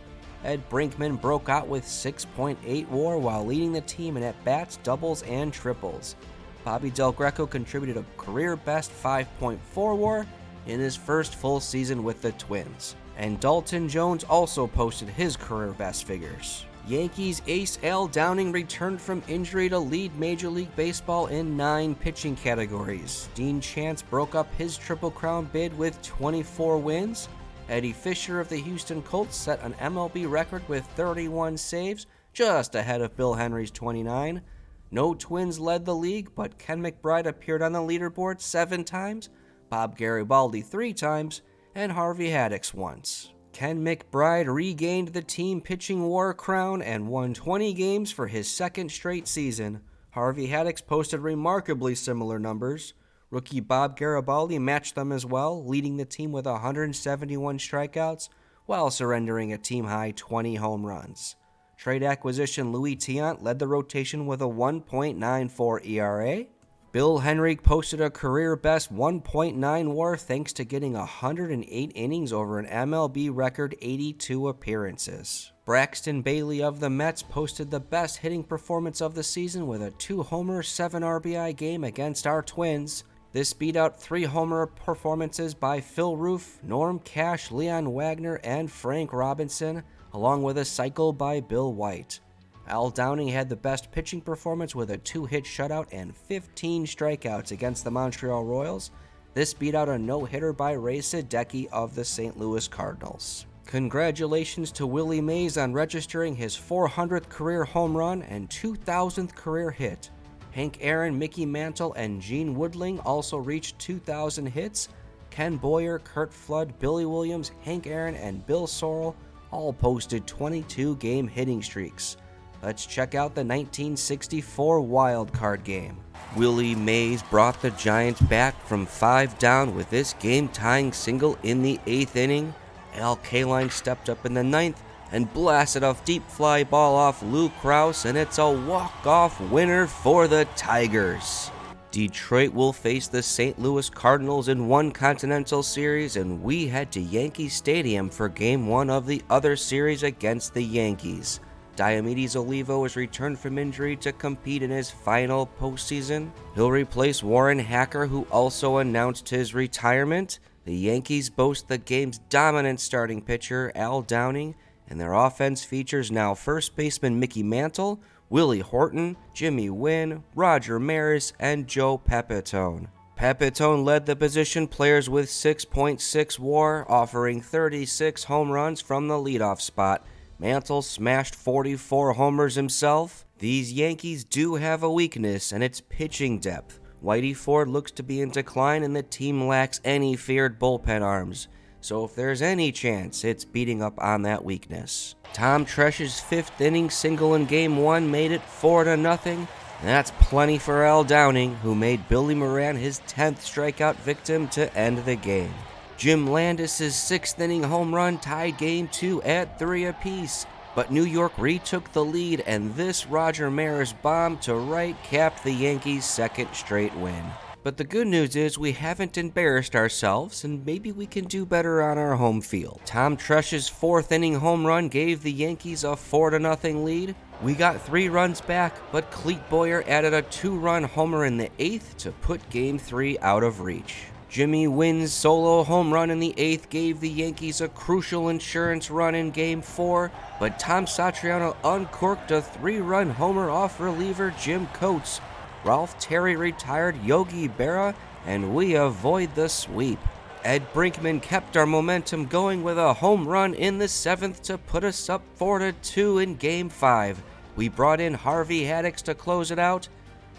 Ed Brinkman broke out with 6.8 WAR while leading the team in at-bats, doubles, and triples. Bobby Del Greco contributed a career-best 5.4 WAR in his first full season with the Twins. And Dalton Jones also posted his career-best figures. Yankees ace Al Downing returned from injury to lead Major League Baseball in 9 pitching categories. Dean Chance broke up his Triple Crown bid with 24 wins. Eddie Fisher of the Houston Colts set an MLB record with 31 saves, just ahead of Bill Henry's 29. No Twins led the league, but Ken McBride appeared on the leaderboard 7 times, Bob Garibaldi 3 times, and Harvey Haddix once. Ken McBride regained the team pitching war crown and won 20 games for his second straight season. Harvey Haddix posted remarkably similar numbers. Rookie Bob Garibaldi matched them as well, leading the team with 171 strikeouts while surrendering a team-high 20 home runs. Trade acquisition Louis Tiant led the rotation with a 1.94 ERA. Bill Henry posted a career-best 1.9 WAR thanks to getting 108 innings over an MLB record 82 appearances. Braxton Bailey of the Mets posted the best hitting performance of the season with a 2-homer, 7 RBI game against our Twins. This beat out 3-homer performances by Phil Roof, Norm Cash, Leon Wagner, and Frank Robinson, along with a cycle by Bill White. Al Downing had the best pitching performance with a 2-hit shutout and 15 strikeouts against the Montreal Royals. This beat out a no-hitter by Ray Sadecki of the St. Louis Cardinals. Congratulations to Willie Mays on registering his 400th career home run and 2,000th career hit. Hank Aaron, Mickey Mantle, and Gene Woodling also reached 2,000 hits. Ken Boyer, Kurt Flood, Billy Williams, Hank Aaron, and Bill Sorrell all posted 22-game hitting streaks. Let's check out the 1964 wild card game. Willie Mays brought the Giants back from 5 down with this game-tying single in the 8th inning. Al Kaline stepped up in the 9th and blasted a deep fly ball off Lou Krause, and it's a walk-off winner for the Tigers. Detroit will face the St. Louis Cardinals in one Continental Series, and we head to Yankee Stadium for Game 1 of the other series against the Yankees. Diomedes Olivo has returned from injury to compete in his final postseason. He'll replace Warren Hacker, who also announced his retirement. The Yankees boast the game's dominant starting pitcher, Al Downing, and their offense features now first baseman Mickey Mantle, Willie Horton, Jimmy Wynn, Roger Maris, and Joe Pepitone. Pepitone led the position players with 6.6 WAR, offering 36 home runs from the leadoff spot. Mantle smashed 44 homers himself. These Yankees do have a weakness, and it's pitching depth. Whitey Ford looks to be in decline, and the team lacks any feared bullpen arms. So if there's any chance, it's beating up on that weakness. Tom Tresch's 5th inning single in Game 1 made it 4-0, and that's plenty for Al Downing, who made Billy Moran his 10th strikeout victim to end the game. Jim Landis' 6th inning home run tied Game 2 at 3 apiece, but New York retook the lead, and this Roger Maris bomb to right capped the Yankees' 2nd straight win. But the good news is we haven't embarrassed ourselves, and maybe we can do better on our home field. Tom Tresch's 4th inning home run gave the Yankees a 4-0 lead. We got 3 runs back, but Clete Boyer added a 2-run homer in the 8th to put Game 3 out of reach. Jimmy Wynn's solo home run in the 8th gave the Yankees a crucial insurance run in Game 4, but Tom Satriano uncorked a 3-run homer off reliever Jim Coates. Ralph Terry retired Yogi Berra, and we avoid the sweep. Ed Brinkman kept our momentum going with a home run in the 7th to put us up 4-2 in Game 5. We brought in Harvey Haddix to close it out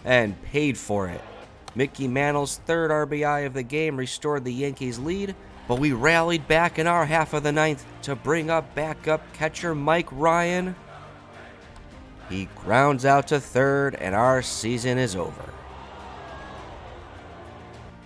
and paid for it. Mickey Mantle's third RBI of the game restored the Yankees' lead, but we rallied back in our half of the 9th to bring up backup catcher Mike Ryan. He grounds out to third, and our season is over.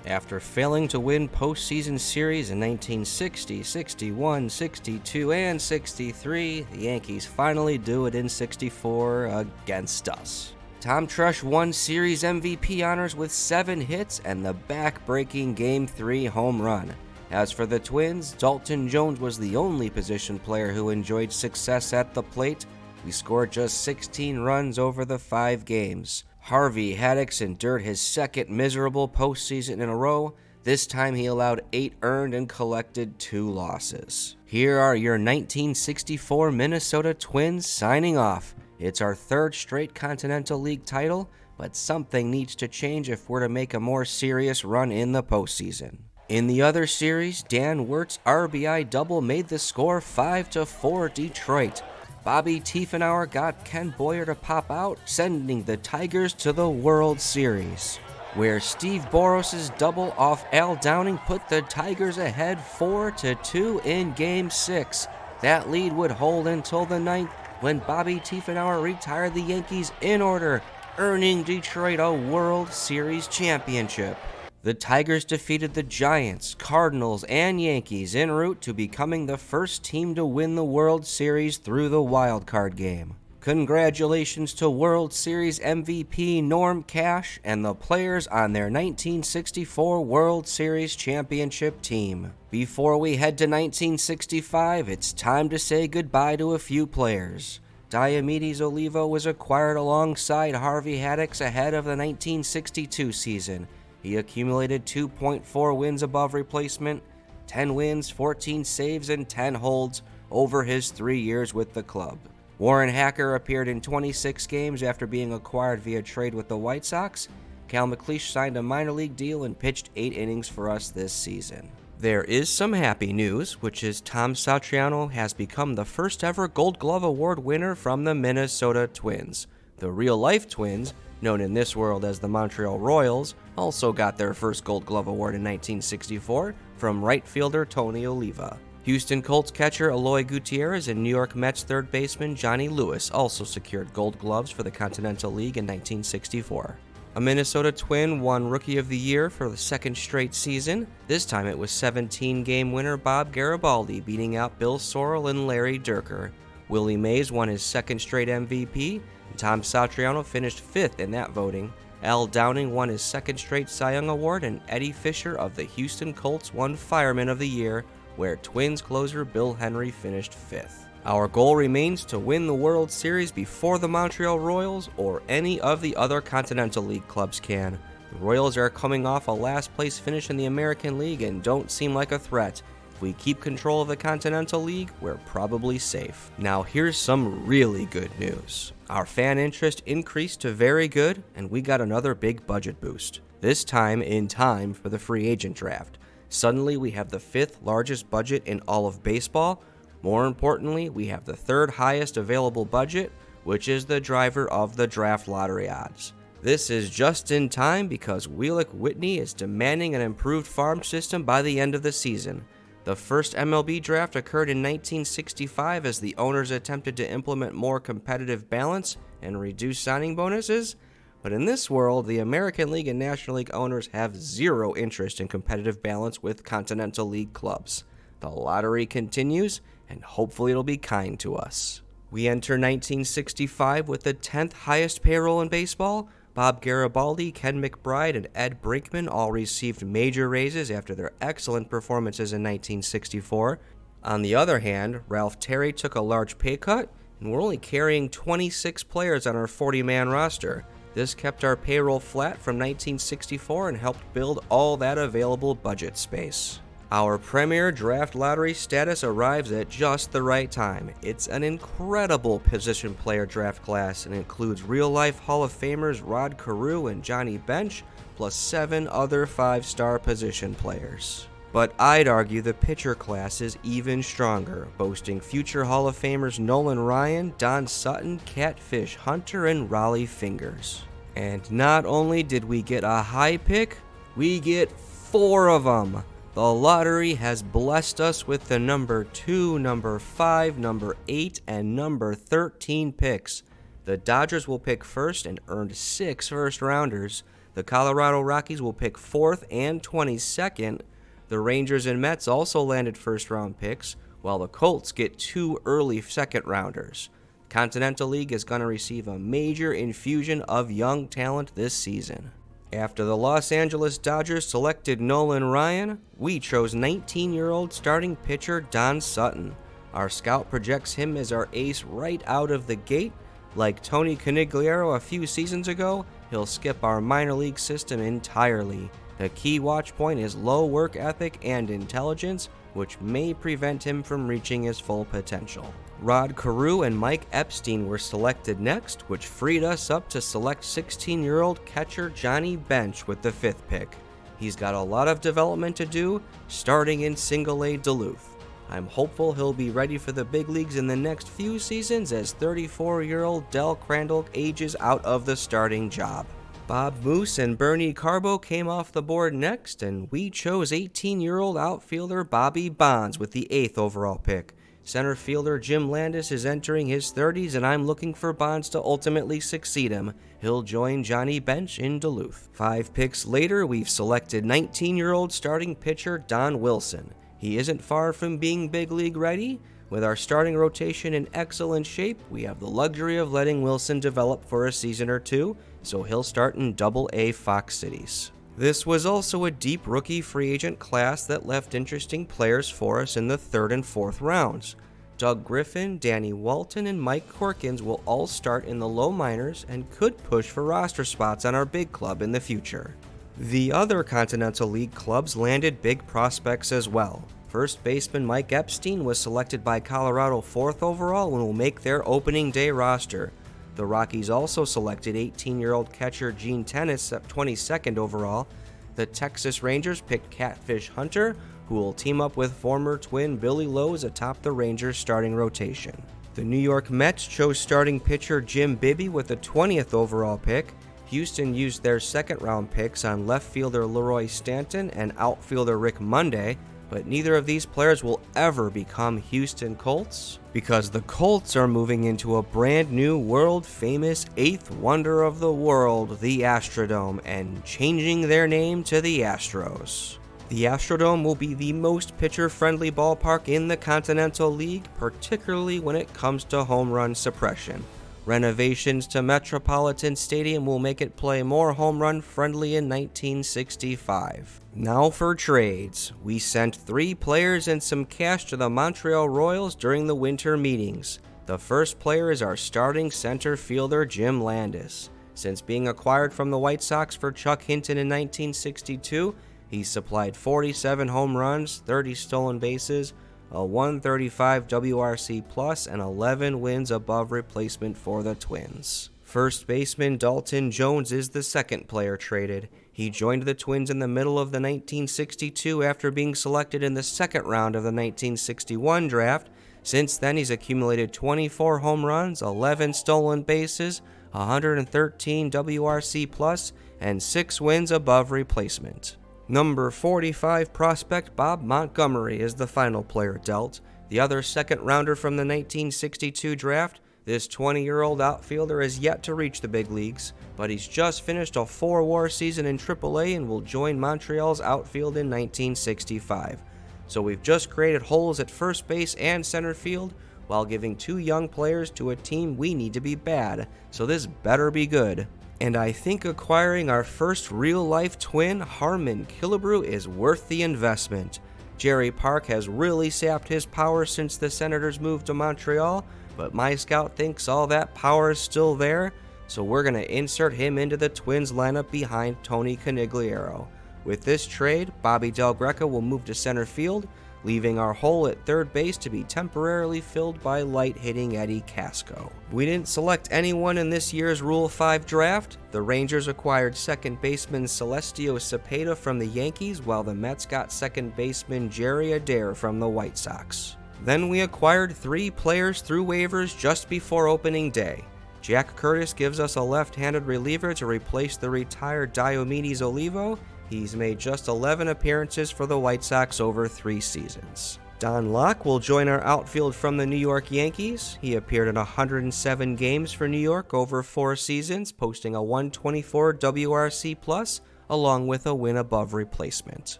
After failing to win postseason series in 1960, 61, 62, and 63, the Yankees finally do it in 64 against us. Tom Trush won series MVP honors with 7 hits and the back-breaking Game 3 home run. As for the Twins, Dalton Jones was the only position player who enjoyed success at the plate. We scored just 16 runs over the 5 games. Harvey Haddix endured his second miserable postseason in a row. This time he allowed 8 earned and collected 2 losses. Here are your 1964 Minnesota Twins signing off. It's our 3rd straight Continental League title, but something needs to change if we're to make a more serious run in the postseason. In the other series, Dan Wirtz's RBI double made the score 5-4 Detroit. Bobby Tiefenauer got Ken Boyer to pop out, sending the Tigers to the World Series, where Steve Boros' double off Al Downing put the Tigers ahead 4-2 in Game 6. That lead would hold until the 9th, when Bobby Tiefenauer retired the Yankees in order, earning Detroit a World Series championship. The Tigers defeated the Giants, Cardinals, and Yankees en route to becoming the first team to win the World Series through the wild card game. Congratulations to World Series MVP Norm Cash and the players on their 1964 World Series championship team. Before we head to 1965, it's time to say goodbye to a few players. Diomedes Olivo was acquired alongside Harvey Haddix ahead of the 1962 season. He accumulated 2.4 wins above replacement, 10 wins, 14 saves, and 10 holds over his 3 years with the club. Warren Hacker appeared in 26 games after being acquired via trade with the White Sox. Cal McLeish signed a minor league deal and pitched 8 innings for us this season. There is some happy news, which is Tom Satriano has become the first ever Gold Glove Award winner from the Minnesota Twins. The real-life Twins, known in this world as the Montreal Royals, also got their first Gold Glove Award in 1964 from right fielder Tony Oliva. Houston Colts catcher Eloy Gutierrez and New York Mets third baseman Johnny Lewis also secured Gold Gloves for the Continental League in 1964. A Minnesota Twin won Rookie of the Year for the 2nd straight season. This time it was 17-game winner Bob Garibaldi beating out Bill Sorrell and Larry Dierker. Willie Mays won his 2nd straight MVP, and Tom Satriano finished 5th in that voting. Al Downing won his 2nd straight Cy Young Award, and Eddie Fisher of the Houston Colts won Fireman of the Year, where Twins closer Bill Henry finished 5th. Our goal remains to win the World Series before the Montreal Royals or any of the other Continental League clubs can. The Royals are coming off a last place finish in the American League and don't seem like a threat. If we keep control of the Continental League, we're probably safe. Now here's some really good news. Our fan interest increased to very good, and we got another big budget boost. This time in time for the free agent draft. Suddenly we have the 5th largest budget in all of baseball. More importantly, we have the 3rd highest available budget, which is the driver of the draft lottery odds. This is just in time because Wheelock Whitney is demanding an improved farm system by the end of the season. The first MLB draft occurred in 1965 as the owners attempted to implement more competitive balance and reduce signing bonuses. But in this world, the American League and National League owners have zero interest in competitive balance with Continental League clubs. The lottery continues, and hopefully it'll be kind to us. We enter 1965 with the 10th highest payroll in baseball. Bob Garibaldi, Ken McBride, and Ed Brinkman all received major raises after their excellent performances in 1964. On the other hand, Ralph Terry took a large pay cut, and we're only carrying 26 players on our 40-man roster. This kept our payroll flat from 1964 and helped build all that available budget space. Our premier draft lottery status arrives at just the right time. It's an incredible position player draft class and includes real-life Hall of Famers Rod Carew and Johnny Bench, plus 7 other 5-star position players. But I'd argue the pitcher class is even stronger, boasting future Hall of Famers Nolan Ryan, Don Sutton, Catfish Hunter, and Raleigh Fingers. And not only did we get a high pick, we get 4 of them. The lottery has blessed us with the number 2, number 5, number 8, and number 13 picks. The Dodgers will pick first and earned 6 first-rounders. The Colorado Rockies will pick 4th and 22nd. The Rangers and Mets also landed first-round picks, while the Colts get 2 early second-rounders. Continental League is going to receive a major infusion of young talent this season. After the Los Angeles Dodgers selected Nolan Ryan, we chose 19-year-old starting pitcher Don Sutton. Our scout projects him as our ace right out of the gate. Like Tony Conigliaro a few seasons ago, he'll skip our minor league system entirely. The key watch point is low work ethic and intelligence, which may prevent him from reaching his full potential. Rod Carew and Mike Epstein were selected next, which freed us up to select 16-year-old catcher Johnny Bench with the 5th pick. He's got a lot of development to do, starting in Single-A Duluth. I'm hopeful he'll be ready for the big leagues in the next few seasons as 34-year-old Del Crandall ages out of the starting job. Bob Moose and Bernie Carbo came off the board next, and we chose 18-year-old outfielder Bobby Bonds with the 8th overall pick. Center fielder Jim Landis is entering his 30s, and I'm looking for Bonds to ultimately succeed him. He'll join Johnny Bench in Duluth. 5 picks later, we've selected 19-year-old starting pitcher Don Wilson. He isn't far from being big league ready. With our starting rotation in excellent shape, we have the luxury of letting Wilson develop for a season or 2, so he'll start in Double-A Fox Cities. This was also a deep rookie free agent class that left interesting players for us in the 3rd and 4th rounds. Doug Griffin, Danny Walton, and Mike Corkins will all start in the low minors and could push for roster spots on our big club in the future. The other Continental League clubs landed big prospects as well. First baseman Mike Epstein was selected by Colorado 4th overall and will make their opening day roster. The Rockies also selected 18-year-old catcher Gene Tennis at 22nd overall. The Texas Rangers picked Catfish Hunter, who will team up with former Twin Billy Lowe's atop the Rangers' starting rotation. The New York Mets chose starting pitcher Jim Bibby with the 20th overall pick. Houston used their second-round picks on left fielder Leroy Stanton and outfielder Rick Monday, but neither of these players will ever become Houston Colts because the Colts are moving into a brand new world-famous 8th wonder of the world, the Astrodome, and changing their name to the Astros. The Astrodome will be the most pitcher-friendly ballpark in the Continental League, particularly when it comes to home run suppression. Renovations to Metropolitan Stadium will make it play more home run friendly in 1965. Now for trades. We sent 3 players and some cash to the Montreal Royals during the winter meetings. The first player is our starting center fielder Jim Landis. Since being acquired from the White Sox for Chuck Hinton in 1962, he's supplied 47 home runs, 30 stolen bases, a 135 WRC plus, and 11 wins above replacement for the Twins. First baseman Dalton Jones is the second player traded. He joined the Twins in the middle of the 1962 after being selected in the second round of the 1961 draft. Since then, he's accumulated 24 home runs, 11 stolen bases, 113 WRC plus, and 6 wins above replacement. Number 45 prospect Bob Montgomery is the final player dealt. The other second-rounder from the 1962 draft, this 20-year-old outfielder is yet to reach the big leagues, but he's just finished a 4-WAR season in AAA and will join Montreal's outfield in 1965. So we've just created holes at first base and center field while giving 2 young players to a team we need to be bad, so this better be good. And I think acquiring our first real-life twin, Harmon Killebrew, is worth the investment. Jerry Park has really sapped his power since the Senators moved to Montreal, but my scout thinks all that power is still there, so we're going to insert him into the Twins lineup behind Tony Conigliaro. With this trade, Bobby Del Greco will move to center field, leaving our hole at third base to be temporarily filled by light-hitting Eddie Casco. We didn't select anyone in this year's Rule 5 draft. The Rangers acquired second baseman Celestio Cepeda from the Yankees, while the Mets got second baseman Jerry Adair from the White Sox. Then we acquired 3 players through waivers just before opening day. Jack Curtis gives us a left-handed reliever to replace the retired Diomedes Olivo. He's made just 11 appearances for the White Sox over 3 seasons. Don Locke will join our outfield from the New York Yankees. He appeared in 107 games for New York over 4 seasons, posting a 124 WRC+, along with a win above replacement.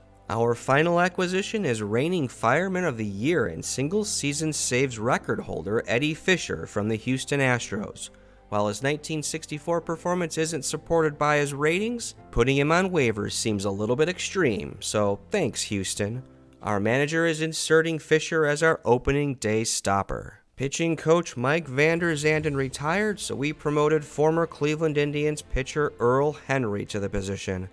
Our final acquisition is reigning Fireman of the Year and single-season saves record holder Eddie Fisher from the Houston Astros. While his 1964 performance isn't supported by his ratings, putting him on waivers seems a little bit extreme, so thanks, Houston. Our manager is inserting Fisher as our opening day stopper. Pitching coach Mike Vander Zanden retired, so we promoted former Cleveland Indians pitcher Earl Henry to the position.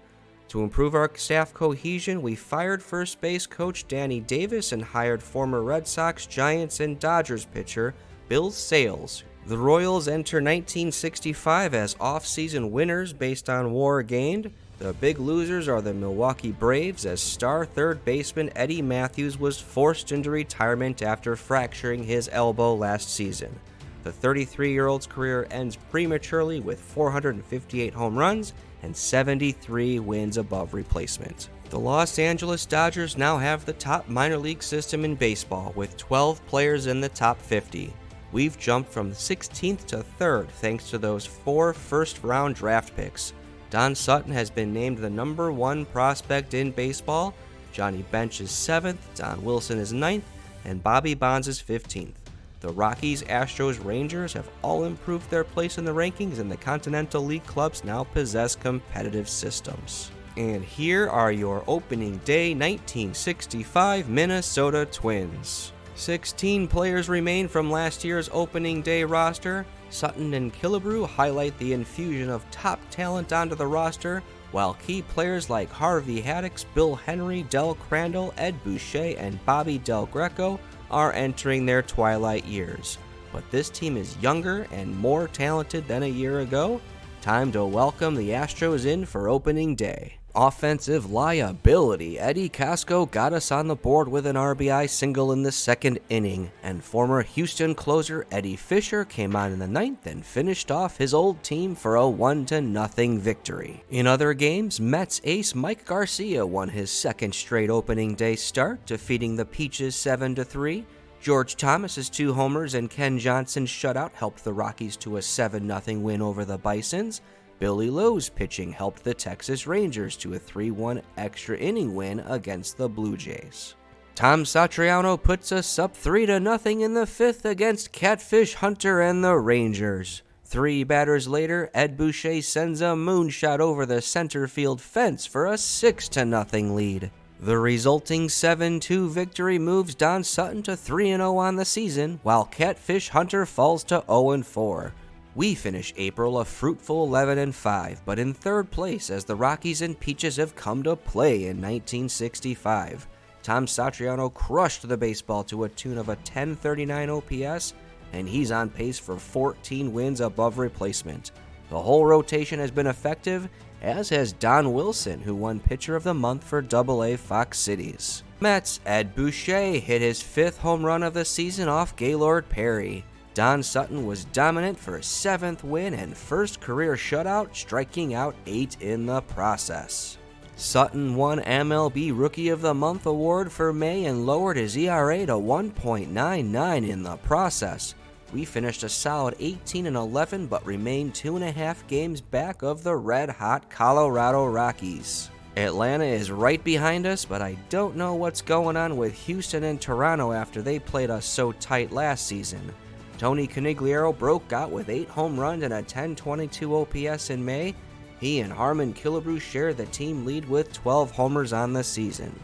To improve our staff cohesion, we fired first base coach Danny Davis and hired former Red Sox, Giants, and Dodgers pitcher Bill Sales. The Royals enter 1965 as off-season winners based on WAR gained. The big losers are the Milwaukee Braves, as star third baseman Eddie Matthews was forced into retirement after fracturing his elbow last season. The 33-year-old's career ends prematurely with 458 home runs and 73 wins above replacement. The Los Angeles Dodgers now have the top minor league system in baseball, with 12 players in the top 50. We've jumped from 16th to 3rd thanks to those 4 first-round draft picks. Don Sutton has been named the #1 prospect in baseball, Johnny Bench is 7th, Don Wilson is 9th, and Bobby Bonds is 15th. The Rockies, Astros, Rangers have all improved their place in the rankings, and the Continental League clubs now possess competitive systems. And here are your opening day 1965 Minnesota Twins. 16 players remain from last year's opening day roster. Sutton and Killebrew highlight the infusion of top talent onto the roster, while key players like Harvey Haddix, Bill Henry, Del Crandall, Ed Boucher, and Bobby Del Greco are entering their twilight years. But this team is younger and more talented than a year ago. Time to welcome the Astros in for opening day. Offensive liability. Eddie Casco got us on the board with an RBI single in the 2nd inning, and former Houston closer Eddie Fisher came on in the 9th and finished off his old team for a 1-0 victory. In other games, Mets ace Mike Garcia won his 2nd straight opening day start, defeating the Peaches 7-3. George Thomas's 2 homers and Ken Johnson's shutout helped the Rockies to a 7-0 win over the Bisons. Billy Lowe's pitching helped the Texas Rangers to a 3-1 extra inning win against the Blue Jays. Tom Satriano puts us up 3-0 in the 5th against Catfish Hunter and the Rangers. 3 batters later, Ed Boucher sends a moonshot over the center field fence for a 6-0 lead. The resulting 7-2 victory moves Don Sutton to 3-0 on the season, while Catfish Hunter falls to 0-4. We finish April a fruitful 11-5, but in 3rd place as the Rockies and Peaches have come to play in 1965. Tom Satriano crushed the baseball to a tune of a 1039 OPS, and he's on pace for 14 wins above replacement. The whole rotation has been effective, as has Don Wilson, who won Pitcher of the Month for AA Fox Cities. Mets, Ed Boucher hit his 5th home run of the season off Gaylord Perry. Don Sutton was dominant for a 7th win and 1st career shutout, striking out 8 in the process. Sutton won MLB Rookie of the Month award for May and lowered his ERA to 1.99 in the process. We finished a solid 18-11, but remained 2.5 games back of the red-hot Colorado Rockies. Atlanta is right behind us, but I don't know what's going on with Houston and Toronto after they played us so tight last season. Tony Conigliaro broke out with 8 home runs and a 1022 OPS in May. He and Harmon Killebrew share the team lead with 12 homers on the season.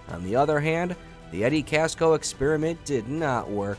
On the other hand, the Eddie Casco experiment did not work.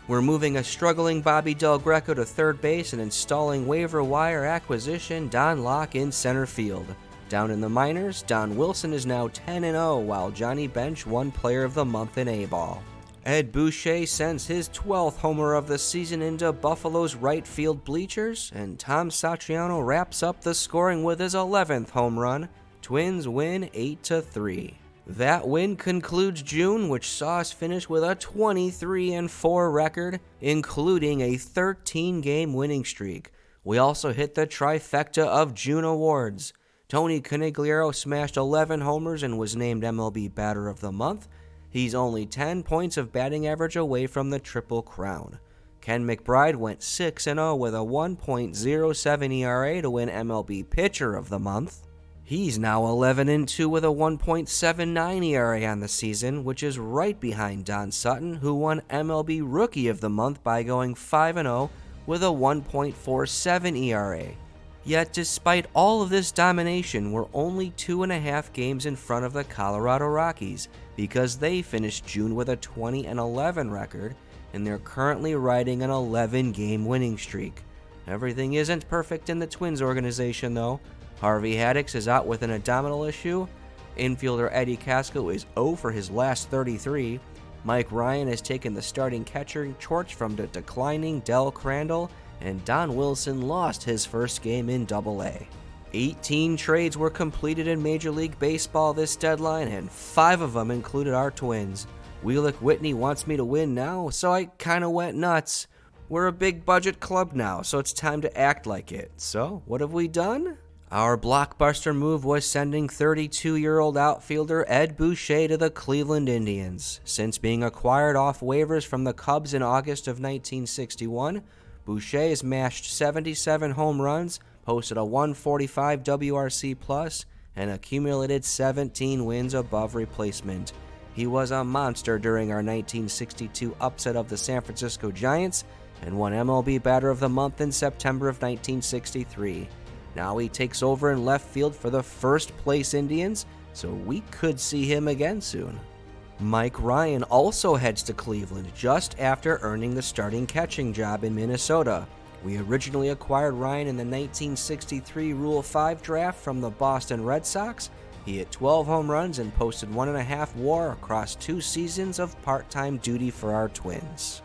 We're moving a struggling Bobby Del Greco to 3rd base and installing waiver wire acquisition Don Locke in center field. Down in the minors, Don Wilson is now 10-0, while Johnny Bench won Player of the Month in A-ball. Ed Boucher sends his 12th homer of the season into Buffalo's right field bleachers, and Tom Satriano wraps up the scoring with his 11th home run. Twins win 8-3. That win concludes June, which saw us finish with a 23-4 record, including a 13-game winning streak. We also hit the trifecta of June awards. Tony Conigliaro smashed 11 homers and was named MLB Batter of the Month. He's only 10 points of batting average away from the Triple Crown. Ken McBride went 6-0 with a 1.07 ERA to win MLB Pitcher of the Month. He's now 11-2 with a 1.79 ERA on the season, which is right behind Don Sutton, who won MLB Rookie of the Month by going 5-0 with a 1.47 ERA. Yet despite all of this domination, we're only 2.5 games in front of the Colorado Rockies, because they finished June with a 20-11 record, and they're currently riding an 11-game winning streak. Everything isn't perfect in the Twins organization though. Harvey Haddix is out with an abdominal issue. Infielder Eddie Casco is 0 for his last 33. Mike Ryan has taken the starting catcher torch from the declining Del Crandall, and Don Wilson lost his first game in Double-A. 18 trades were completed in Major League Baseball this deadline, and 5 of them included our Twins. Wheelock Whitney wants me to win now, so I kinda went nuts. We're a big budget club now, so it's time to act like it. So, what have we done? Our blockbuster move was sending 32-year-old outfielder Ed Boucher to the Cleveland Indians. Since being acquired off waivers from the Cubs in August of 1961, Boucher has mashed 77 home runs, posted a 145 WRC+, and accumulated 17 wins above replacement. He was a monster during our 1962 upset of the San Francisco Giants and won MLB Batter of the Month in September of 1963. Now he takes over in left field for the first place Indians, so we could see him again soon. Mike Ryan also heads to Cleveland just after earning the starting catching job in Minnesota. We originally acquired Ryan in the 1963 Rule 5 draft from the Boston Red Sox. He hit 12 home runs and posted 1.5 WAR across 2 seasons of part-time duty for our Twins.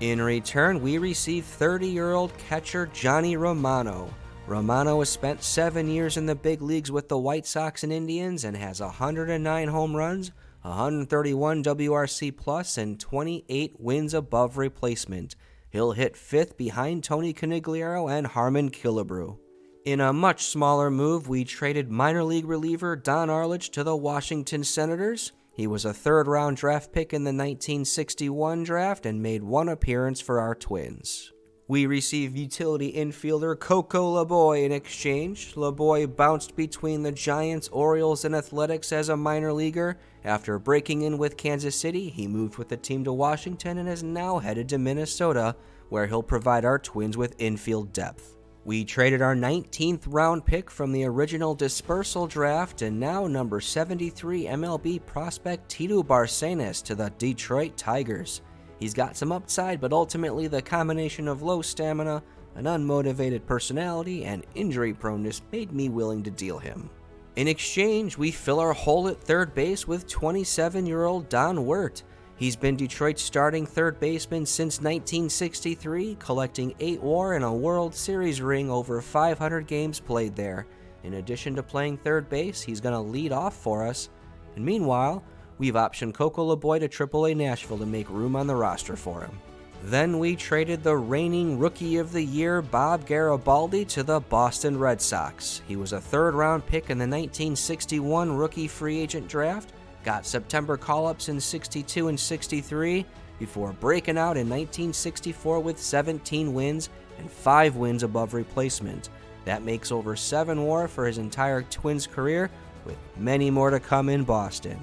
In return, we received 30-year-old catcher Johnny Romano. Romano has spent 7 years in the big leagues with the White Sox and Indians and has 109 home runs, 131 WRC+, and 28 wins above replacement. He'll hit 5th behind Tony Conigliaro and Harmon Killebrew. In a much smaller move, we traded minor league reliever Don Arledge to the Washington Senators. He was a 3rd-round draft pick in the 1961 draft and made 1 appearance for our Twins. We received utility infielder Coco LeBoy in exchange. LeBoy bounced between the Giants, Orioles, and Athletics as a minor leaguer. After breaking in with Kansas City, he moved with the team to Washington and is now headed to Minnesota, where he'll provide our Twins with infield depth. We traded our 19th round pick from the original dispersal draft and now number 73 MLB prospect Tito Barcenas to the Detroit Tigers. He's got some upside, but ultimately the combination of low stamina, an unmotivated personality, and injury proneness made me willing to deal him. In exchange, we fill our hole at third base with 27-year-old Don Wirt. He's been Detroit's starting third baseman since 1963, collecting 8 WAR and a World Series ring over 500 games played there. In addition to playing third base, he's going to lead off for us. And meanwhile, we've optioned Coco LeBoy to AAA Nashville to make room on the roster for him. Then we traded the reigning Rookie of the Year Bob Garibaldi to the Boston Red Sox. He was a 3rd-round pick in the 1961 rookie free agent draft, got September call-ups in 62 and 63, before breaking out in 1964 with 17 wins and 5 wins above replacement. That makes over 7 WAR for his entire Twins career, with many more to come in Boston.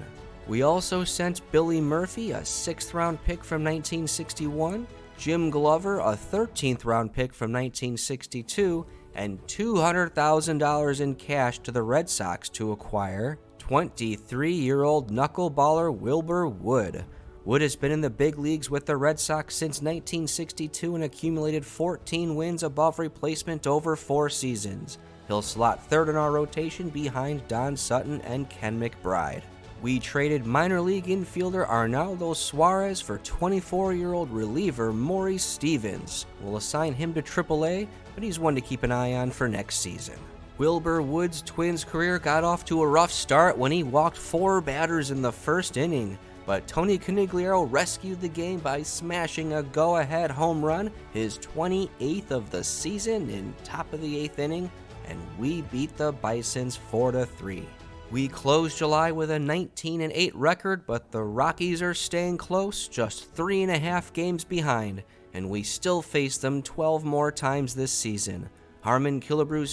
We also sent Billy Murphy, a 6th-round pick from 1961, Jim Glover, a 13th-round pick from 1962, and $200,000 in cash to the Red Sox to acquire 23-year-old knuckleballer Wilbur Wood. Wood has been in the big leagues with the Red Sox since 1962 and accumulated 14 wins above replacement over 4 seasons. He'll slot third in our rotation behind Don Sutton and Ken McBride. We traded minor league infielder Arnaldo Suarez for 24-year-old reliever Maurice Stevens. We'll assign him to AAA, but he's one to keep an eye on for next season. Wilbur Wood's Twins career got off to a rough start when he walked 4 batters in the first inning, but Tony Conigliaro rescued the game by smashing a go-ahead home run, his 28th of the season in top of the 8th inning, and we beat the Bisons 4-3. We closed July with a 19-8 record, but the Rockies are staying close, just 3.5 games behind, and we still face them 12 more times this season. Harmon Killebrew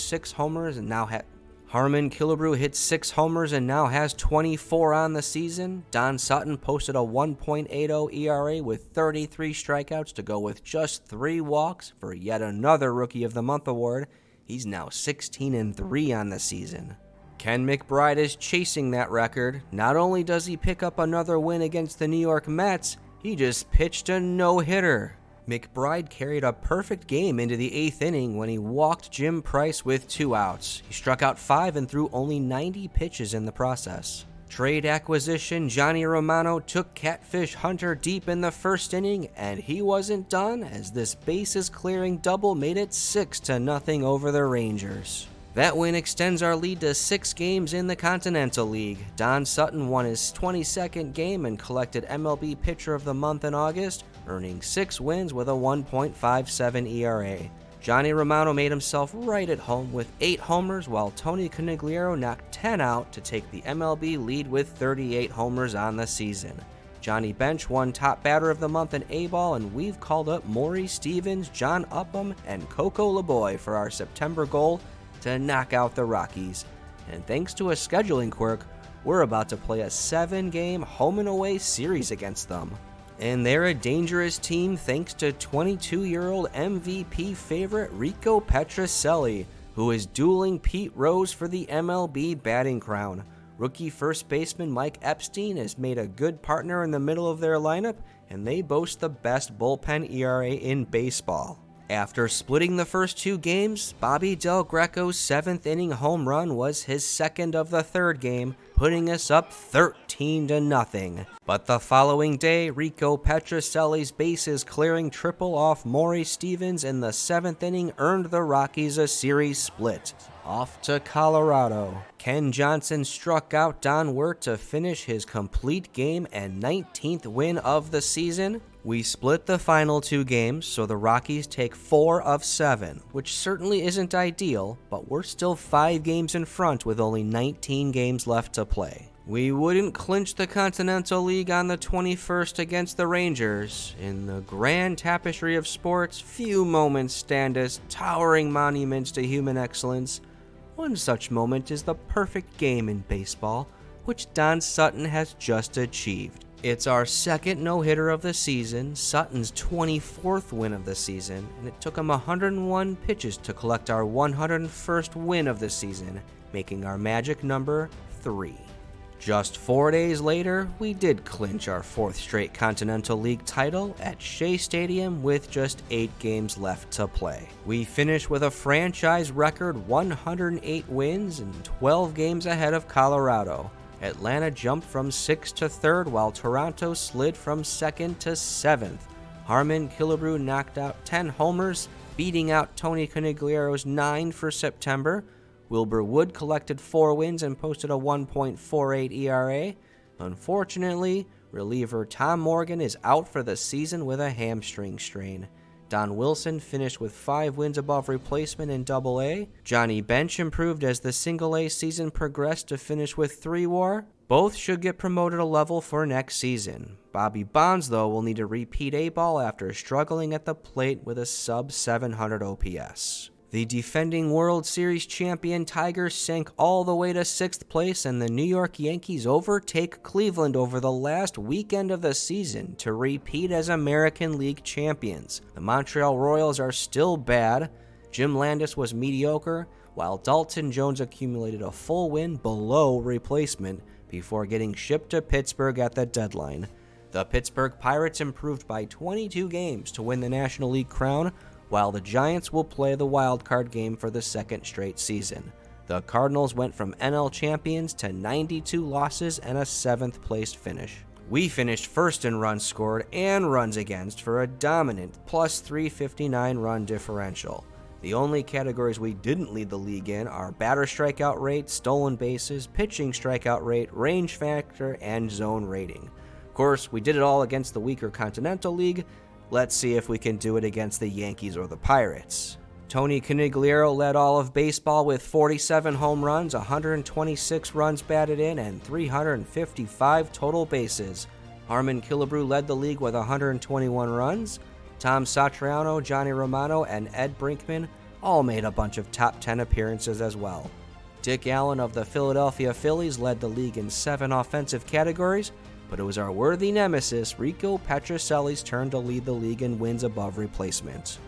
hit 6 homers and now has 24 on the season. Don Sutton posted a 1.80 ERA with 33 strikeouts to go with just 3 walks for yet another Rookie of the Month award. He's now 16-3 on the season. Ken McBride is chasing that record. Not only does he pick up another win against the New York Mets, he just pitched a no-hitter. McBride carried a perfect game into the 8th inning when he walked Jim Price with 2 outs. He struck out 5 and threw only 90 pitches in the process. Trade acquisition Johnny Romano took Catfish Hunter deep in the first inning, and he wasn't done as this bases-clearing double made it 6-0 over the Rangers. That win extends our lead to 6 games in the Continental League. Don Sutton won his 22nd game and collected MLB Pitcher of the Month in August, earning 6 wins with a 1.57 ERA. Johnny Romano made himself right at home with 8 homers, while Tony Conigliaro knocked 10 out to take the MLB lead with 38 homers on the season. Johnny Bench won Top Batter of the Month in A-Ball, and we've called up Maurice Stevens, John Upham, and Coco LeBoy for our September goal to knock out the Rockies. And thanks to a scheduling quirk, we're about to play a 7-game home and away series against them. And they're a dangerous team thanks to 22-year-old MVP favorite Rico Petrocelli, who is dueling Pete Rose for the MLB batting crown. Rookie first baseman Mike Epstein has made a good partner in the middle of their lineup, and they boast the best bullpen ERA in baseball. After splitting the first 2 games, Bobby Del Greco's 7th inning home run was his second of the third game, putting us up 13-0. But the following day, Rico Petrocelli's bases clearing triple off Maurice Stevens in the 7th inning earned the Rockies a series split. Off to Colorado. Ken Johnson struck out Don Wirt to finish his complete game and 19th win of the season. We split the final 2 games, so the Rockies take 4 of 7, which certainly isn't ideal, but we're still 5 games in front with only 19 games left to play. We wouldn't clinch the Continental League on the 21st against the Rangers. In the grand tapestry of sports, few moments stand as towering monuments to human excellence. One such moment is the perfect game in baseball, which Don Sutton has just achieved. It's our second no-hitter of the season, Sutton's 24th win of the season, and it took him 101 pitches to collect our 101st win of the season, making our magic number 3. Just 4 days later, we did clinch our 4th straight Continental League title at Shea Stadium with just 8 games left to play. We finished with a franchise record 108 wins and 12 games ahead of Colorado. Atlanta jumped from 6th to 3rd, while Toronto slid from 2nd to 7th. Harmon Killebrew knocked out 10 homers, beating out Tony Conigliaro's 9 for September. Wilbur Wood collected 4 wins and posted a 1.48 ERA. Unfortunately, reliever Tom Morgan is out for the season with a hamstring strain. Don Wilson finished with 5 wins above replacement in Double-A. Johnny Bench improved as the Single-A season progressed to finish with 3 WAR. Both should get promoted a level for next season. Bobby Bonds, though, will need to repeat A-ball after struggling at the plate with a sub-700 OPS. The defending World Series champion Tigers sank all the way to 6th place, and the New York Yankees overtake Cleveland over the last weekend of the season to repeat as American League champions. The Montreal Royals are still bad. Jim Landis was mediocre, while Dalton Jones accumulated a full win below replacement before getting shipped to Pittsburgh at the deadline. The Pittsburgh Pirates improved by 22 games to win the National League crown, while the Giants will play the wild card game for the second straight season. The Cardinals went from NL champions to 92 losses and a 7th placed finish. We finished first in runs scored and runs against for a dominant plus 359 run differential. The only categories we didn't lead the league in are batter strikeout rate, stolen bases, pitching strikeout rate, range factor, and zone rating. Of course, we did it all against the weaker Continental League. Let's see if we can do it against the Yankees or the Pirates. Tony Conigliaro led all of baseball with 47 home runs, 126 runs batted in, and 355 total bases. Harmon Killebrew led the league with 121 runs. Tom Satriano, Johnny Romano, and Ed Brinkman all made a bunch of top 10 appearances as well. Dick Allen of the Philadelphia Phillies led the league in 7 offensive categories, but it was our worthy nemesis Rico Petrocelli's turn to lead the league in wins above replacement.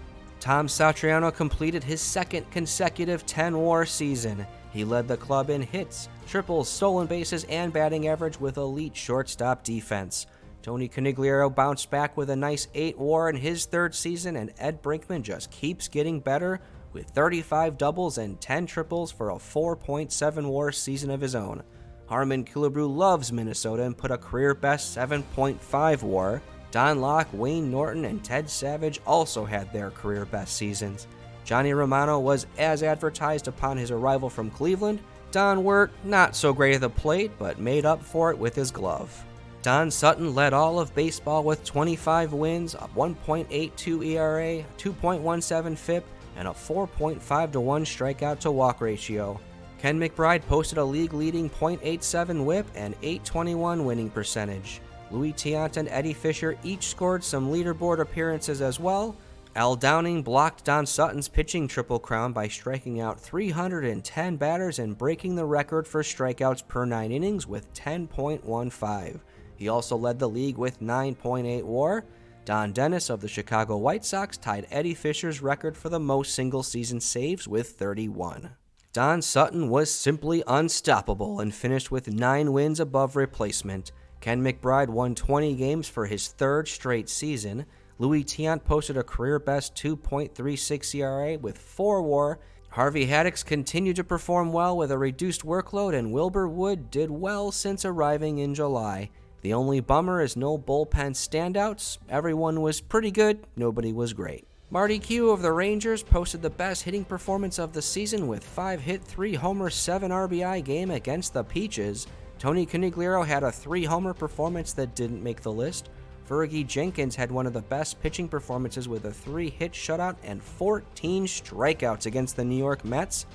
Tom Satriano completed his second consecutive 10-WAR season. He led the club in hits, triples, stolen bases, and batting average with elite shortstop defense. Tony Conigliaro bounced back with a nice 8-WAR in his 3rd season, and Ed Brinkman just keeps getting better with 35 doubles and 10 triples for a 4.7 WAR season of his own. Harmon Killebrew loves Minnesota and put a career-best 7.5 WAR. Don Locke, Wayne Norton, and Ted Savage also had their career-best seasons. Johnny Romano was as advertised upon his arrival from Cleveland. Don worked not so great at the plate, but made up for it with his glove. Don Sutton led all of baseball with 25 wins, a 1.82 ERA, 2.17 FIP, and a 4.5-1 strikeout-to-walk ratio. Ken McBride posted a league-leading .87 WHIP and .821 winning percentage. Louis Tiant and Eddie Fisher each scored some leaderboard appearances as well. Al Downing blocked Don Sutton's pitching triple crown by striking out 310 batters and breaking the record for strikeouts per 9 innings with 10.15. He also led the league with 9.8 WAR. Don Dennis of the Chicago White Sox tied Eddie Fisher's record for the most single-season saves with 31. Don Sutton was simply unstoppable and finished with 9 wins above replacement. Ken McBride won 20 games for his 3rd straight season. Louis Tiant posted a career-best 2.36 ERA with 4 WAR. Harvey Haddix continued to perform well with a reduced workload, and Wilbur Wood did well since arriving in July. The only bummer is no bullpen standouts. Everyone was pretty good, nobody was great. Marty Q of the Rangers posted the best hitting performance of the season with 5-hit, 3-homer, 7 RBI game against the Peaches. Tony Conigliaro had a 3-homer performance that didn't make the list. Fergie Jenkins had one of the best pitching performances with a 3-hit shutout and 14 strikeouts against the New York Mets.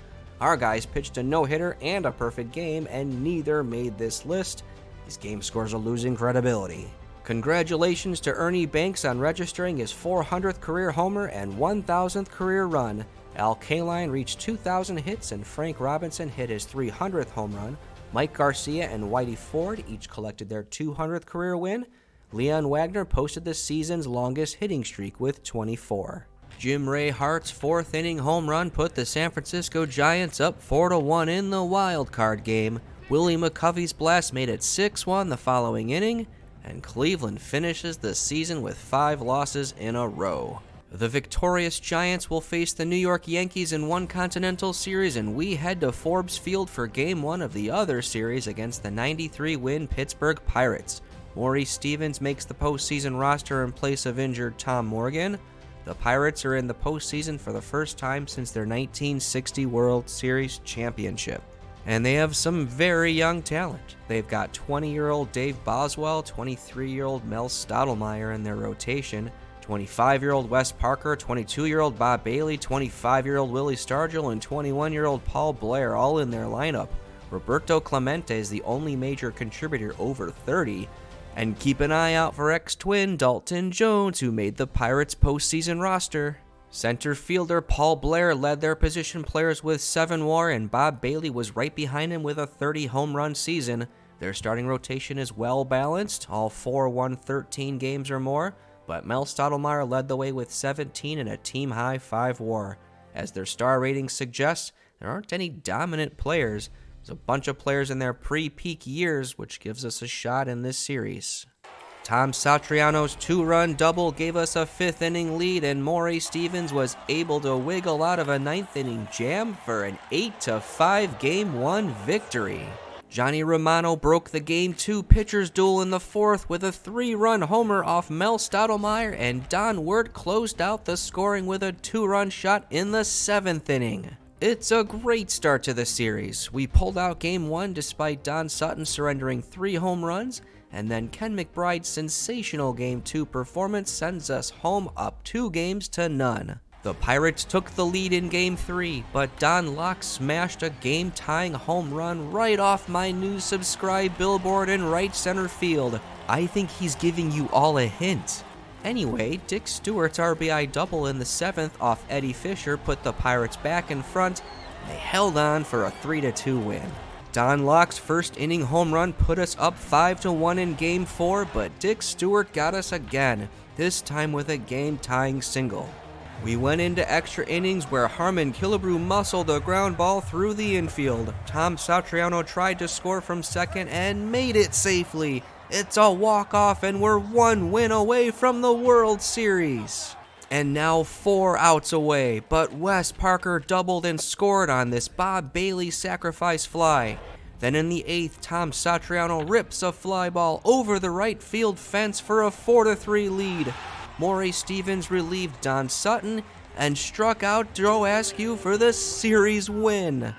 Our guys pitched a no-hitter and a perfect game, and neither made this list. These game scores are losing credibility. Congratulations to Ernie Banks on registering his 400th career homer and 1,000th career run. Al Kaline reached 2,000 hits, and Frank Robinson hit his 300th home run. Mike Garcia and Whitey Ford each collected their 200th career win. Leon Wagner posted the season's longest hitting streak with 24. Jim Ray Hart's 4th-inning home run put the San Francisco Giants up 4-1 in the wild card game. Willie McCovey's blast made it 6-1 the following inning, and Cleveland finishes the season with 5 losses in a row. The victorious Giants will face the New York Yankees in one Continental Series, and we head to Forbes Field for Game 1 of the other series against the 93-win Pittsburgh Pirates. Maurice Stevens makes the postseason roster in place of injured Tom Morgan. The Pirates are in the postseason for the first time since their 1960 World Series championship. And they have some very young talent. They've got 20-year-old Dave Boswell, 23-year-old Mel Stottlemyre in their rotation, 25-year-old Wes Parker, 22-year-old Bob Bailey, 25-year-old Willie Stargell, and 21-year-old Paul Blair all in their lineup. Roberto Clemente is the only major contributor over 30. And keep an eye out for ex-twin Dalton Jones, who made the Pirates' postseason roster. Center fielder Paul Blair led their position players with 7 WAR, and Bob Bailey was right behind him with a 30-home run season. Their starting rotation is well-balanced, all 4 won 13 games or more, but Mel Stottlemyre led the way with 17 and a team-high 5 WAR. As their star ratings suggest, there aren't any dominant players. There's a bunch of players in their pre-peak years, which gives us a shot in this series. Tom Satriano's 2-run double gave us a 5th inning lead, and Maury Stevens was able to wiggle out of a 9th inning jam for an 8-5 Game 1 victory. Johnny Romano broke the Game 2 pitchers duel in the 4th with a 3-run homer off Mel Stottlemyre, and Don Wirt closed out the scoring with a 2-run shot in the 7th inning. It's a great start to the series. We pulled out Game 1 despite Don Sutton surrendering 3 home runs, and then Ken McBride's sensational Game 2 performance sends us home up 2-0. The Pirates took the lead in Game 3, but Don Locke smashed a game-tying home run right off my new subscribe billboard in right center field. I think he's giving you all a hint. Anyway, Dick Stewart's RBI double in the 7th off Eddie Fisher put the Pirates back in front, and they held on for a 3-2 win. Don Locke's first inning home run put us up 5-1 in Game 4, but Dick Stewart got us again, this time with a game-tying single. We went into extra innings where Harmon Killebrew muscled a ground ball through the infield. Tom Satriano tried to score from second and made it safely. It's a walk-off, and we're 1 win away from the World Series. And now 4 outs away, but Wes Parker doubled and scored on this Bob Bailey sacrifice fly. Then in the 8th, Tom Satriano rips a fly ball over the right field fence for a 4-3 lead. Maury Stevens relieved Don Sutton and struck out Joe Askew for the series win.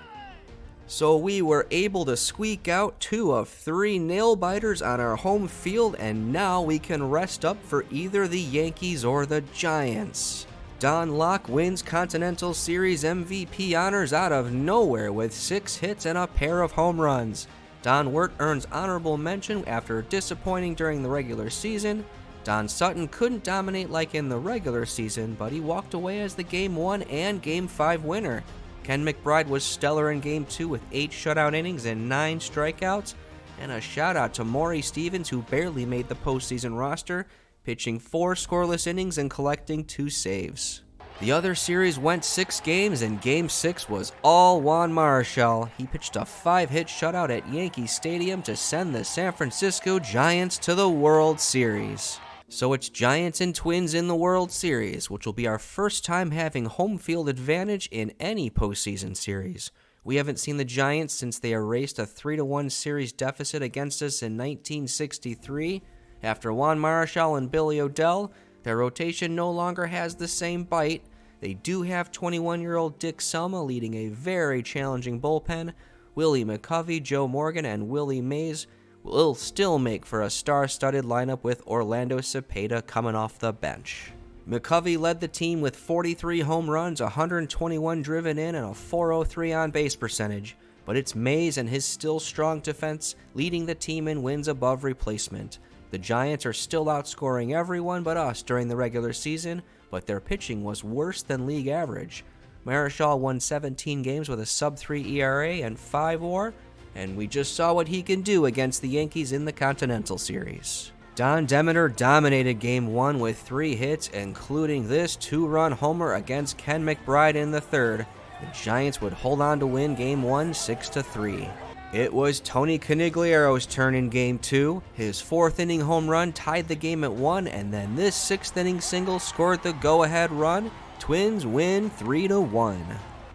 So we were able to squeak out 2 of 3 nail-biters on our home field, and now we can rest up for either the Yankees or the Giants. Don Locke wins Continental Series MVP honors out of nowhere with 6 hits and a pair of home runs. Don Wirt earns honorable mention after disappointing during the regular season. Don Sutton couldn't dominate like in the regular season, but he walked away as the Game 1 and Game 5 winner. Ken McBride was stellar in Game 2 with 8 shutout innings and 9 strikeouts, and a shout out to Maury Stevens, who barely made the postseason roster, pitching 4 scoreless innings and collecting 2 saves. The other series went 6 games, and Game 6 was all Juan Marichal. He pitched a 5-hit shutout at Yankee Stadium to send the San Francisco Giants to the World Series. So it's Giants and Twins in the World Series, which will be our first time having home field advantage in any postseason series. We haven't seen the Giants since they erased a 3-1 series deficit against us in 1963. After Juan Marichal and Billy O'Dell, their rotation no longer has the same bite. They do have 21-year-old Dick Selma leading a very challenging bullpen. Willie McCovey, Joe Morgan, and Willie Mays will still make for a star-studded lineup with Orlando Cepeda coming off the bench. McCovey led the team with 43 home runs, 121 driven in, and a .403 on-base percentage, but it's Mays and his still strong defense leading the team in wins above replacement. The Giants are still outscoring everyone but us during the regular season, but their pitching was worse than league average. Marichal won 17 games with a sub-3 ERA and 5 WAR, and we just saw what he can do against the Yankees in the Continental Series. Don Demeter dominated Game 1 with 3 hits, including this 2-run homer against Ken McBride in the 3rd. The Giants would hold on to win Game 1 6-3. It was Tony Conigliero's turn in Game 2. His 4th inning home run tied the game at 1, and then this 6th inning single scored the go-ahead run. Twins win 3-1.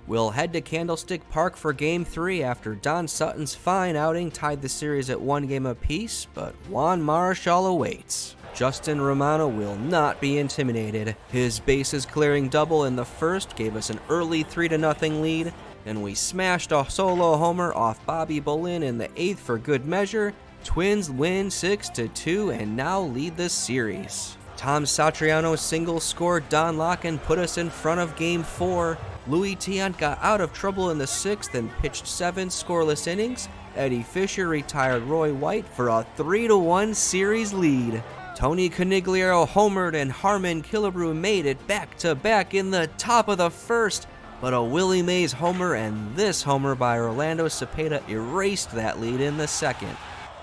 We'll head to Candlestick Park for Game 3 after Don Sutton's fine outing tied the series at 1 game apiece, but Juan Marichal awaits. Justin Romano will not be intimidated. His bases-clearing double in the 1st gave us an early 3-0 lead, and we smashed a solo homer off Bobby Bolin in the 8th for good measure. Twins win 6-2 and now lead the series. Tom Satriano's single scored Don Locke and put us in front of Game 4. Louis Tiant got out of trouble in the 6th and pitched 7 scoreless innings. Eddie Fisher retired Roy White for a 3-1 series lead. Tony Conigliero homered and Harmon Killebrew made it back-to-back in the top of the 1st, but a Willie Mays homer and this homer by Orlando Cepeda erased that lead in the 2nd.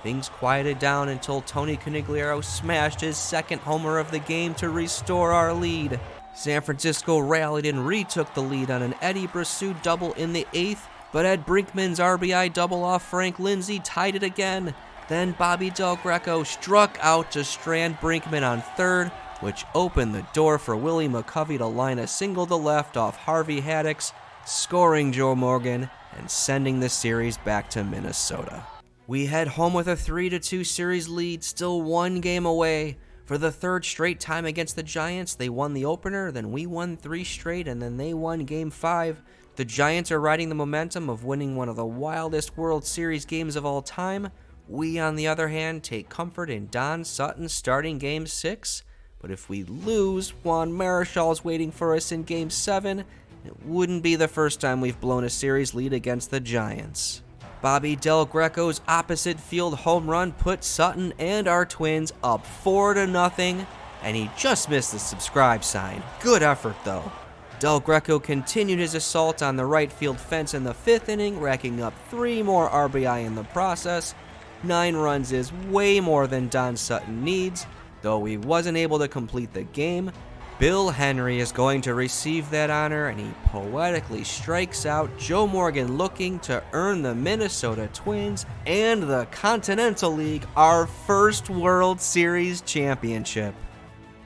Things quieted down until Tony Conigliero smashed his 2nd homer of the game to restore our lead. San Francisco rallied and retook the lead on an Eddie Brasseau double in the 8th, but Ed Brinkman's RBI double off Frank Lindsay tied it again. Then Bobby Del Greco struck out to strand Brinkman on third, which opened the door for Willie McCovey to line a single to left off Harvey Haddix, scoring Joe Morgan and sending the series back to Minnesota. We head home with a 3-2 series lead, still one game away. For the third straight time against the Giants, they won the opener, then we won 3 straight, and then they won Game 5. The Giants are riding the momentum of winning one of the wildest World Series games of all time. We, on the other hand, take comfort in Don Sutton starting Game 6. But if we lose, Juan Marichal's waiting for us in Game 7. It wouldn't be the first time we've blown a series lead against the Giants. Bobby Del Greco's opposite field home run put Sutton and our Twins up 4-0, and he just missed the subscribe sign. Good effort, though. Del Greco continued his assault on the right field fence in the 5th inning, racking up 3 more RBI in the process. 9 runs is way more than Don Sutton needs, though he wasn't able to complete the game. Bill Henry is going to receive that honor, and he poetically strikes out Joe Morgan, looking to earn the Minnesota Twins and the Continental League our first World Series championship.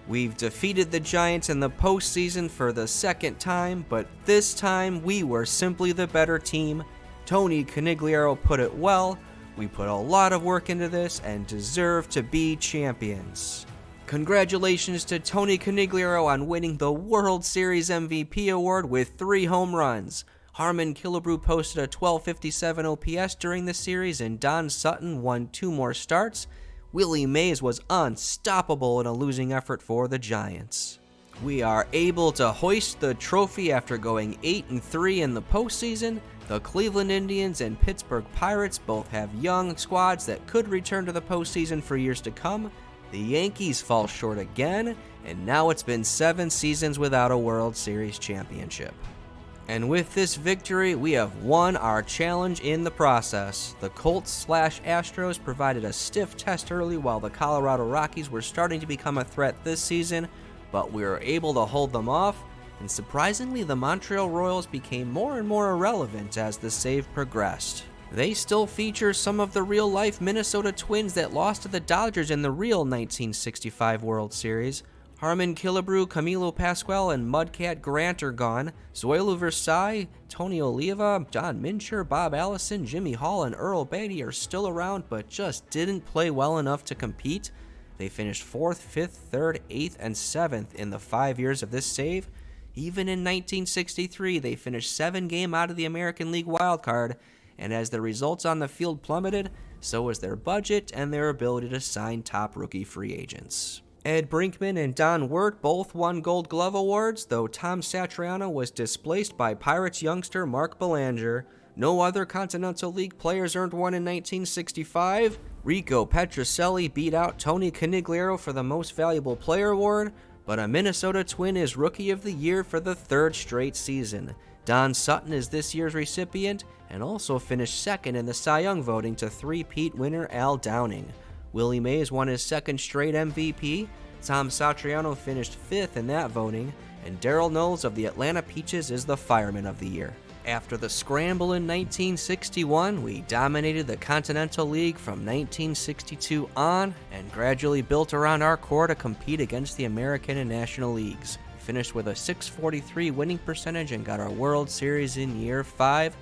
We've defeated the Giants in the postseason for the 2nd time, but this time we were simply the better team. Tony Conigliaro put it well. We put a lot of work into this and deserve to be champions. Congratulations to Tony Conigliaro on winning the World Series MVP award with 3 home runs. Harmon Killebrew posted a .1257 OPS during the series, and Don Sutton won 2 more starts. Willie Mays was unstoppable in a losing effort for the Giants. We are able to hoist the trophy after going 8-3 in the postseason. The Cleveland Indians and Pittsburgh Pirates both have young squads that could return to the postseason for years to come. The Yankees fall short again, and now it's been 7 seasons without a World Series championship. And with this victory, we have won our challenge in the process. The Colts/Astros provided a stiff test early while the Colorado Rockies were starting to become a threat this season, but we were able to hold them off, and surprisingly, the Montreal Royals became more and more irrelevant as the save progressed. They still feature some of the real-life Minnesota Twins that lost to the Dodgers in the real 1965 World Series. Harmon Killebrew, Camilo Pascual, and Mudcat Grant are gone. Zoilo Versailles, Tony Oliva, John Mincher, Bob Allison, Jimmy Hall, and Earl Beatty are still around but just didn't play well enough to compete. They finished 4th, 5th, 3rd, 8th, and 7th in the 5 years of this save. Even in 1963, they finished 7 games out of the American League wildcard, and as the results on the field plummeted, so was their budget and their ability to sign top rookie free agents. Ed Brinkman and Don Wirt both won Gold Glove awards, though Tom Satriano was displaced by Pirates youngster Mark Belanger. No other Continental League players earned one in 1965. Rico Petrocelli beat out Tony Conigliaro for the Most Valuable Player award, but a Minnesota Twin is Rookie of the Year for the 3rd straight season. Don Sutton is this year's recipient and also finished 2nd in the Cy Young voting to 3-peat winner Al Downing. Willie Mays won his 2nd straight MVP. Tom Satriano finished 5th in that voting, and Darryl Knowles of the Atlanta Peaches is the Fireman of the Year. After the scramble in 1961, we dominated the Continental League from 1962 on and gradually built around our core to compete against the American and National Leagues. We finished with a .643 winning percentage and got our World Series in year 5,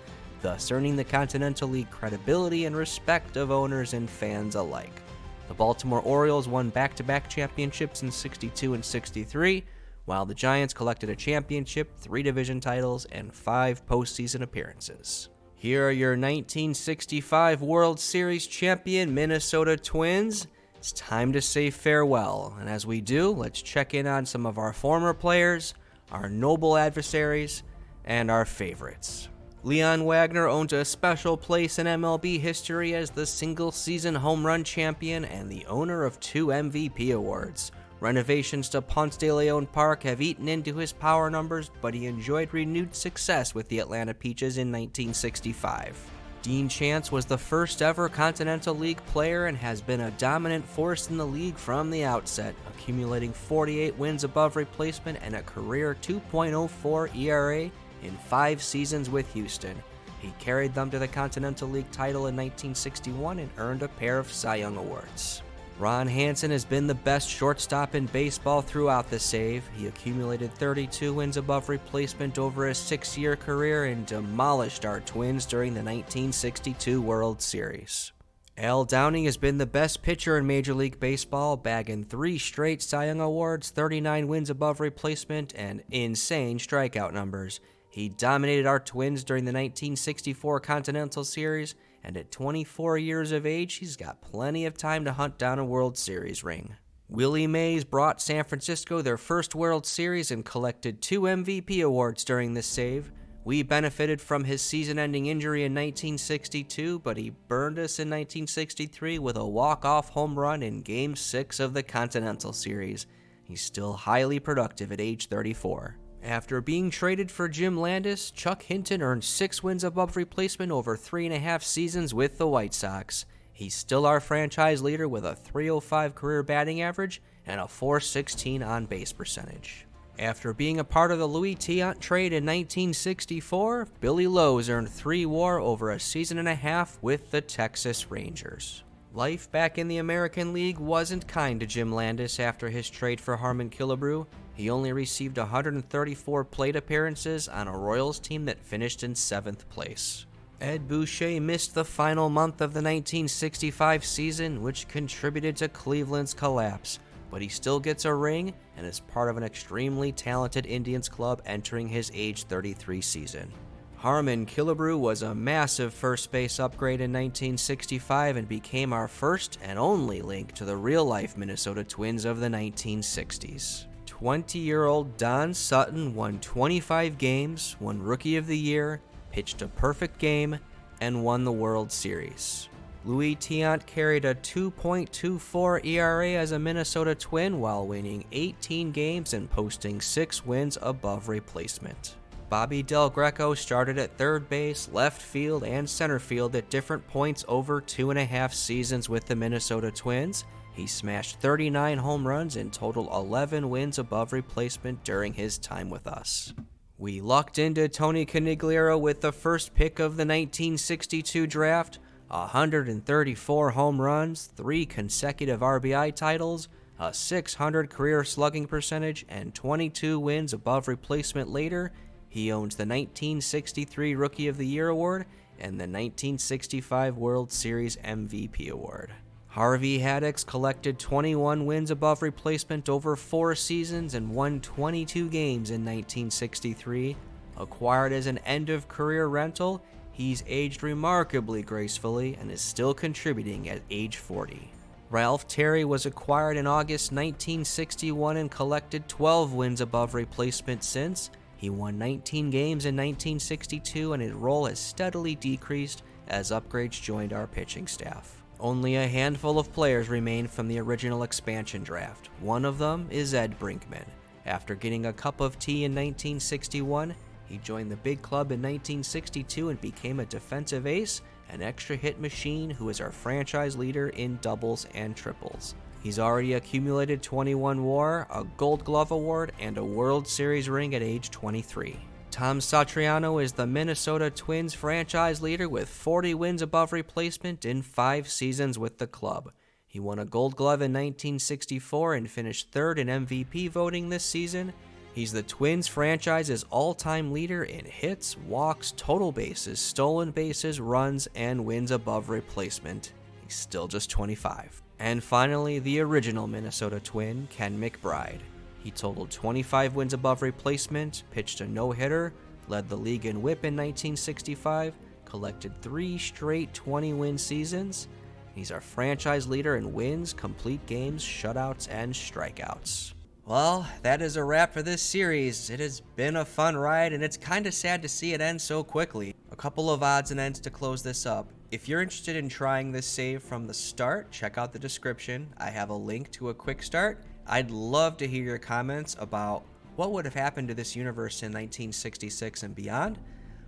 thus earning the Continental League credibility and respect of owners and fans alike. The Baltimore Orioles won back-to-back championships in '62 and '63, while the Giants collected a championship, 3 division titles, and 5 postseason appearances. Here are your 1965 World Series champion Minnesota Twins. It's time to say farewell, and as we do, let's check in on some of our former players, our noble adversaries, and our favorites. Leon Wagner owns a special place in MLB history as the single-season home run champion and the owner of 2 MVP awards. Renovations to Ponce de Leon Park have eaten into his power numbers, but he enjoyed renewed success with the Atlanta Peaches in 1965. Dean Chance was the first ever Continental League player and has been a dominant force in the league from the outset, accumulating 48 wins above replacement and a career 2.04 ERA in 5 seasons with Houston. He carried them to the Continental League title in 1961 and earned a pair of Cy Young awards. Ron Hansen has been the best shortstop in baseball throughout the save. He accumulated 32 wins above replacement over a 6-year career and demolished our Twins during the 1962 World Series. Al Downing has been the best pitcher in Major League Baseball, bagging 3 straight Cy Young awards, 39 wins above replacement, and insane strikeout numbers. He dominated our Twins during the 1964 Continental Series, and at 24 years of age, he's got plenty of time to hunt down a World Series ring. Willie Mays brought San Francisco their first World Series and collected 2 MVP awards during this save. We benefited from his season-ending injury in 1962, but he burned us in 1963 with a walk-off home run in Game 6 of the Continental Series. He's still highly productive at age 34. After being traded for Jim Landis, Chuck Hinton earned 6 wins above replacement over 3.5 seasons with the White Sox. He's still our franchise leader with a .305 career batting average and a .416 on-base percentage. After being a part of the Louis Tiant trade in 1964, Billy Lowe's earned 3 WAR over a season and a half with the Texas Rangers. Life back in the American League wasn't kind to Jim Landis after his trade for Harmon Killebrew. He only received 134 plate appearances on a Royals team that finished in 7th place. Ed Boucher missed the final month of the 1965 season, which contributed to Cleveland's collapse, but he still gets a ring and is part of an extremely talented Indians club entering his age 33 season. Harmon Killebrew was a massive first base upgrade in 1965 and became our first and only link to the real-life Minnesota Twins of the 1960s. 20-year-old Don Sutton won 25 games, won Rookie of the Year, pitched a perfect game, and won the World Series. Louis Tiant carried a 2.24 ERA as a Minnesota Twin while winning 18 games and posting 6 wins above replacement. Bobby Del Greco started at third base, left field, and center field at different points over 2.5 seasons with the Minnesota Twins. He smashed 39 home runs and totaled 11 wins above replacement during his time with us. We lucked into Tony Conigliaro with the first pick of the 1962 draft, 134 home runs, 3 consecutive RBI titles, a .600 career slugging percentage, and 22 wins above replacement later. He owns the 1963 Rookie of the Year award and the 1965 World Series MVP award. Harvey Haddix collected 21 wins above replacement over 4 seasons and won 22 games in 1963. Acquired as an end-of-career rental, he's aged remarkably gracefully and is still contributing at age 40. Ralph Terry was acquired in August 1961 and collected 12 wins above replacement since. He won 19 games in 1962 and his role has steadily decreased as upgrades joined our pitching staff. Only a handful of players remain from the original expansion draft. One of them is Ed Brinkman. After getting a cup of tea in 1961, he joined the big club in 1962 and became a defensive ace, an extra hit machine who is our franchise leader in doubles and triples. He's already accumulated 21 WAR, a Gold Glove award, and a World Series ring at age 23. Tom Satriano is the Minnesota Twins franchise leader with 40 wins above replacement in 5 seasons with the club. He won a Gold Glove in 1964 and finished 3rd in MVP voting this season. He's the Twins franchise's all-time leader in hits, walks, total bases, stolen bases, runs, and wins above replacement. He's still just 25. And finally, the original Minnesota Twin, Ken McBride. He totaled 25 wins above replacement, pitched a no-hitter, led the league in WHIP in 1965, collected 3 straight 20-win seasons. He's our franchise leader in wins, complete games, shutouts, and strikeouts. Well, that is a wrap for this series. It has been a fun ride, and it's kind of sad to see it end so quickly. A couple of odds and ends to close this up. If you're interested in trying this save from the start, check out the description. I have a link to a quick start. I'd love to hear your comments about what would have happened to this universe in 1966 and beyond.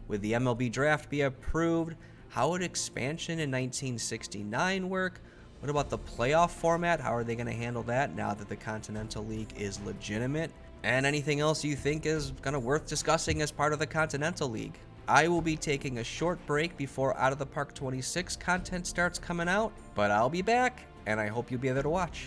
Would the MLB draft be approved? How would expansion in 1969 work? What about the playoff format? How are they going to handle that now that the Continental League is legitimate? And anything else you think is kind of worth discussing as part of the Continental League? I will be taking a short break before Out of the Park 26 content starts coming out, but I'll be back, and I hope you'll be there to watch.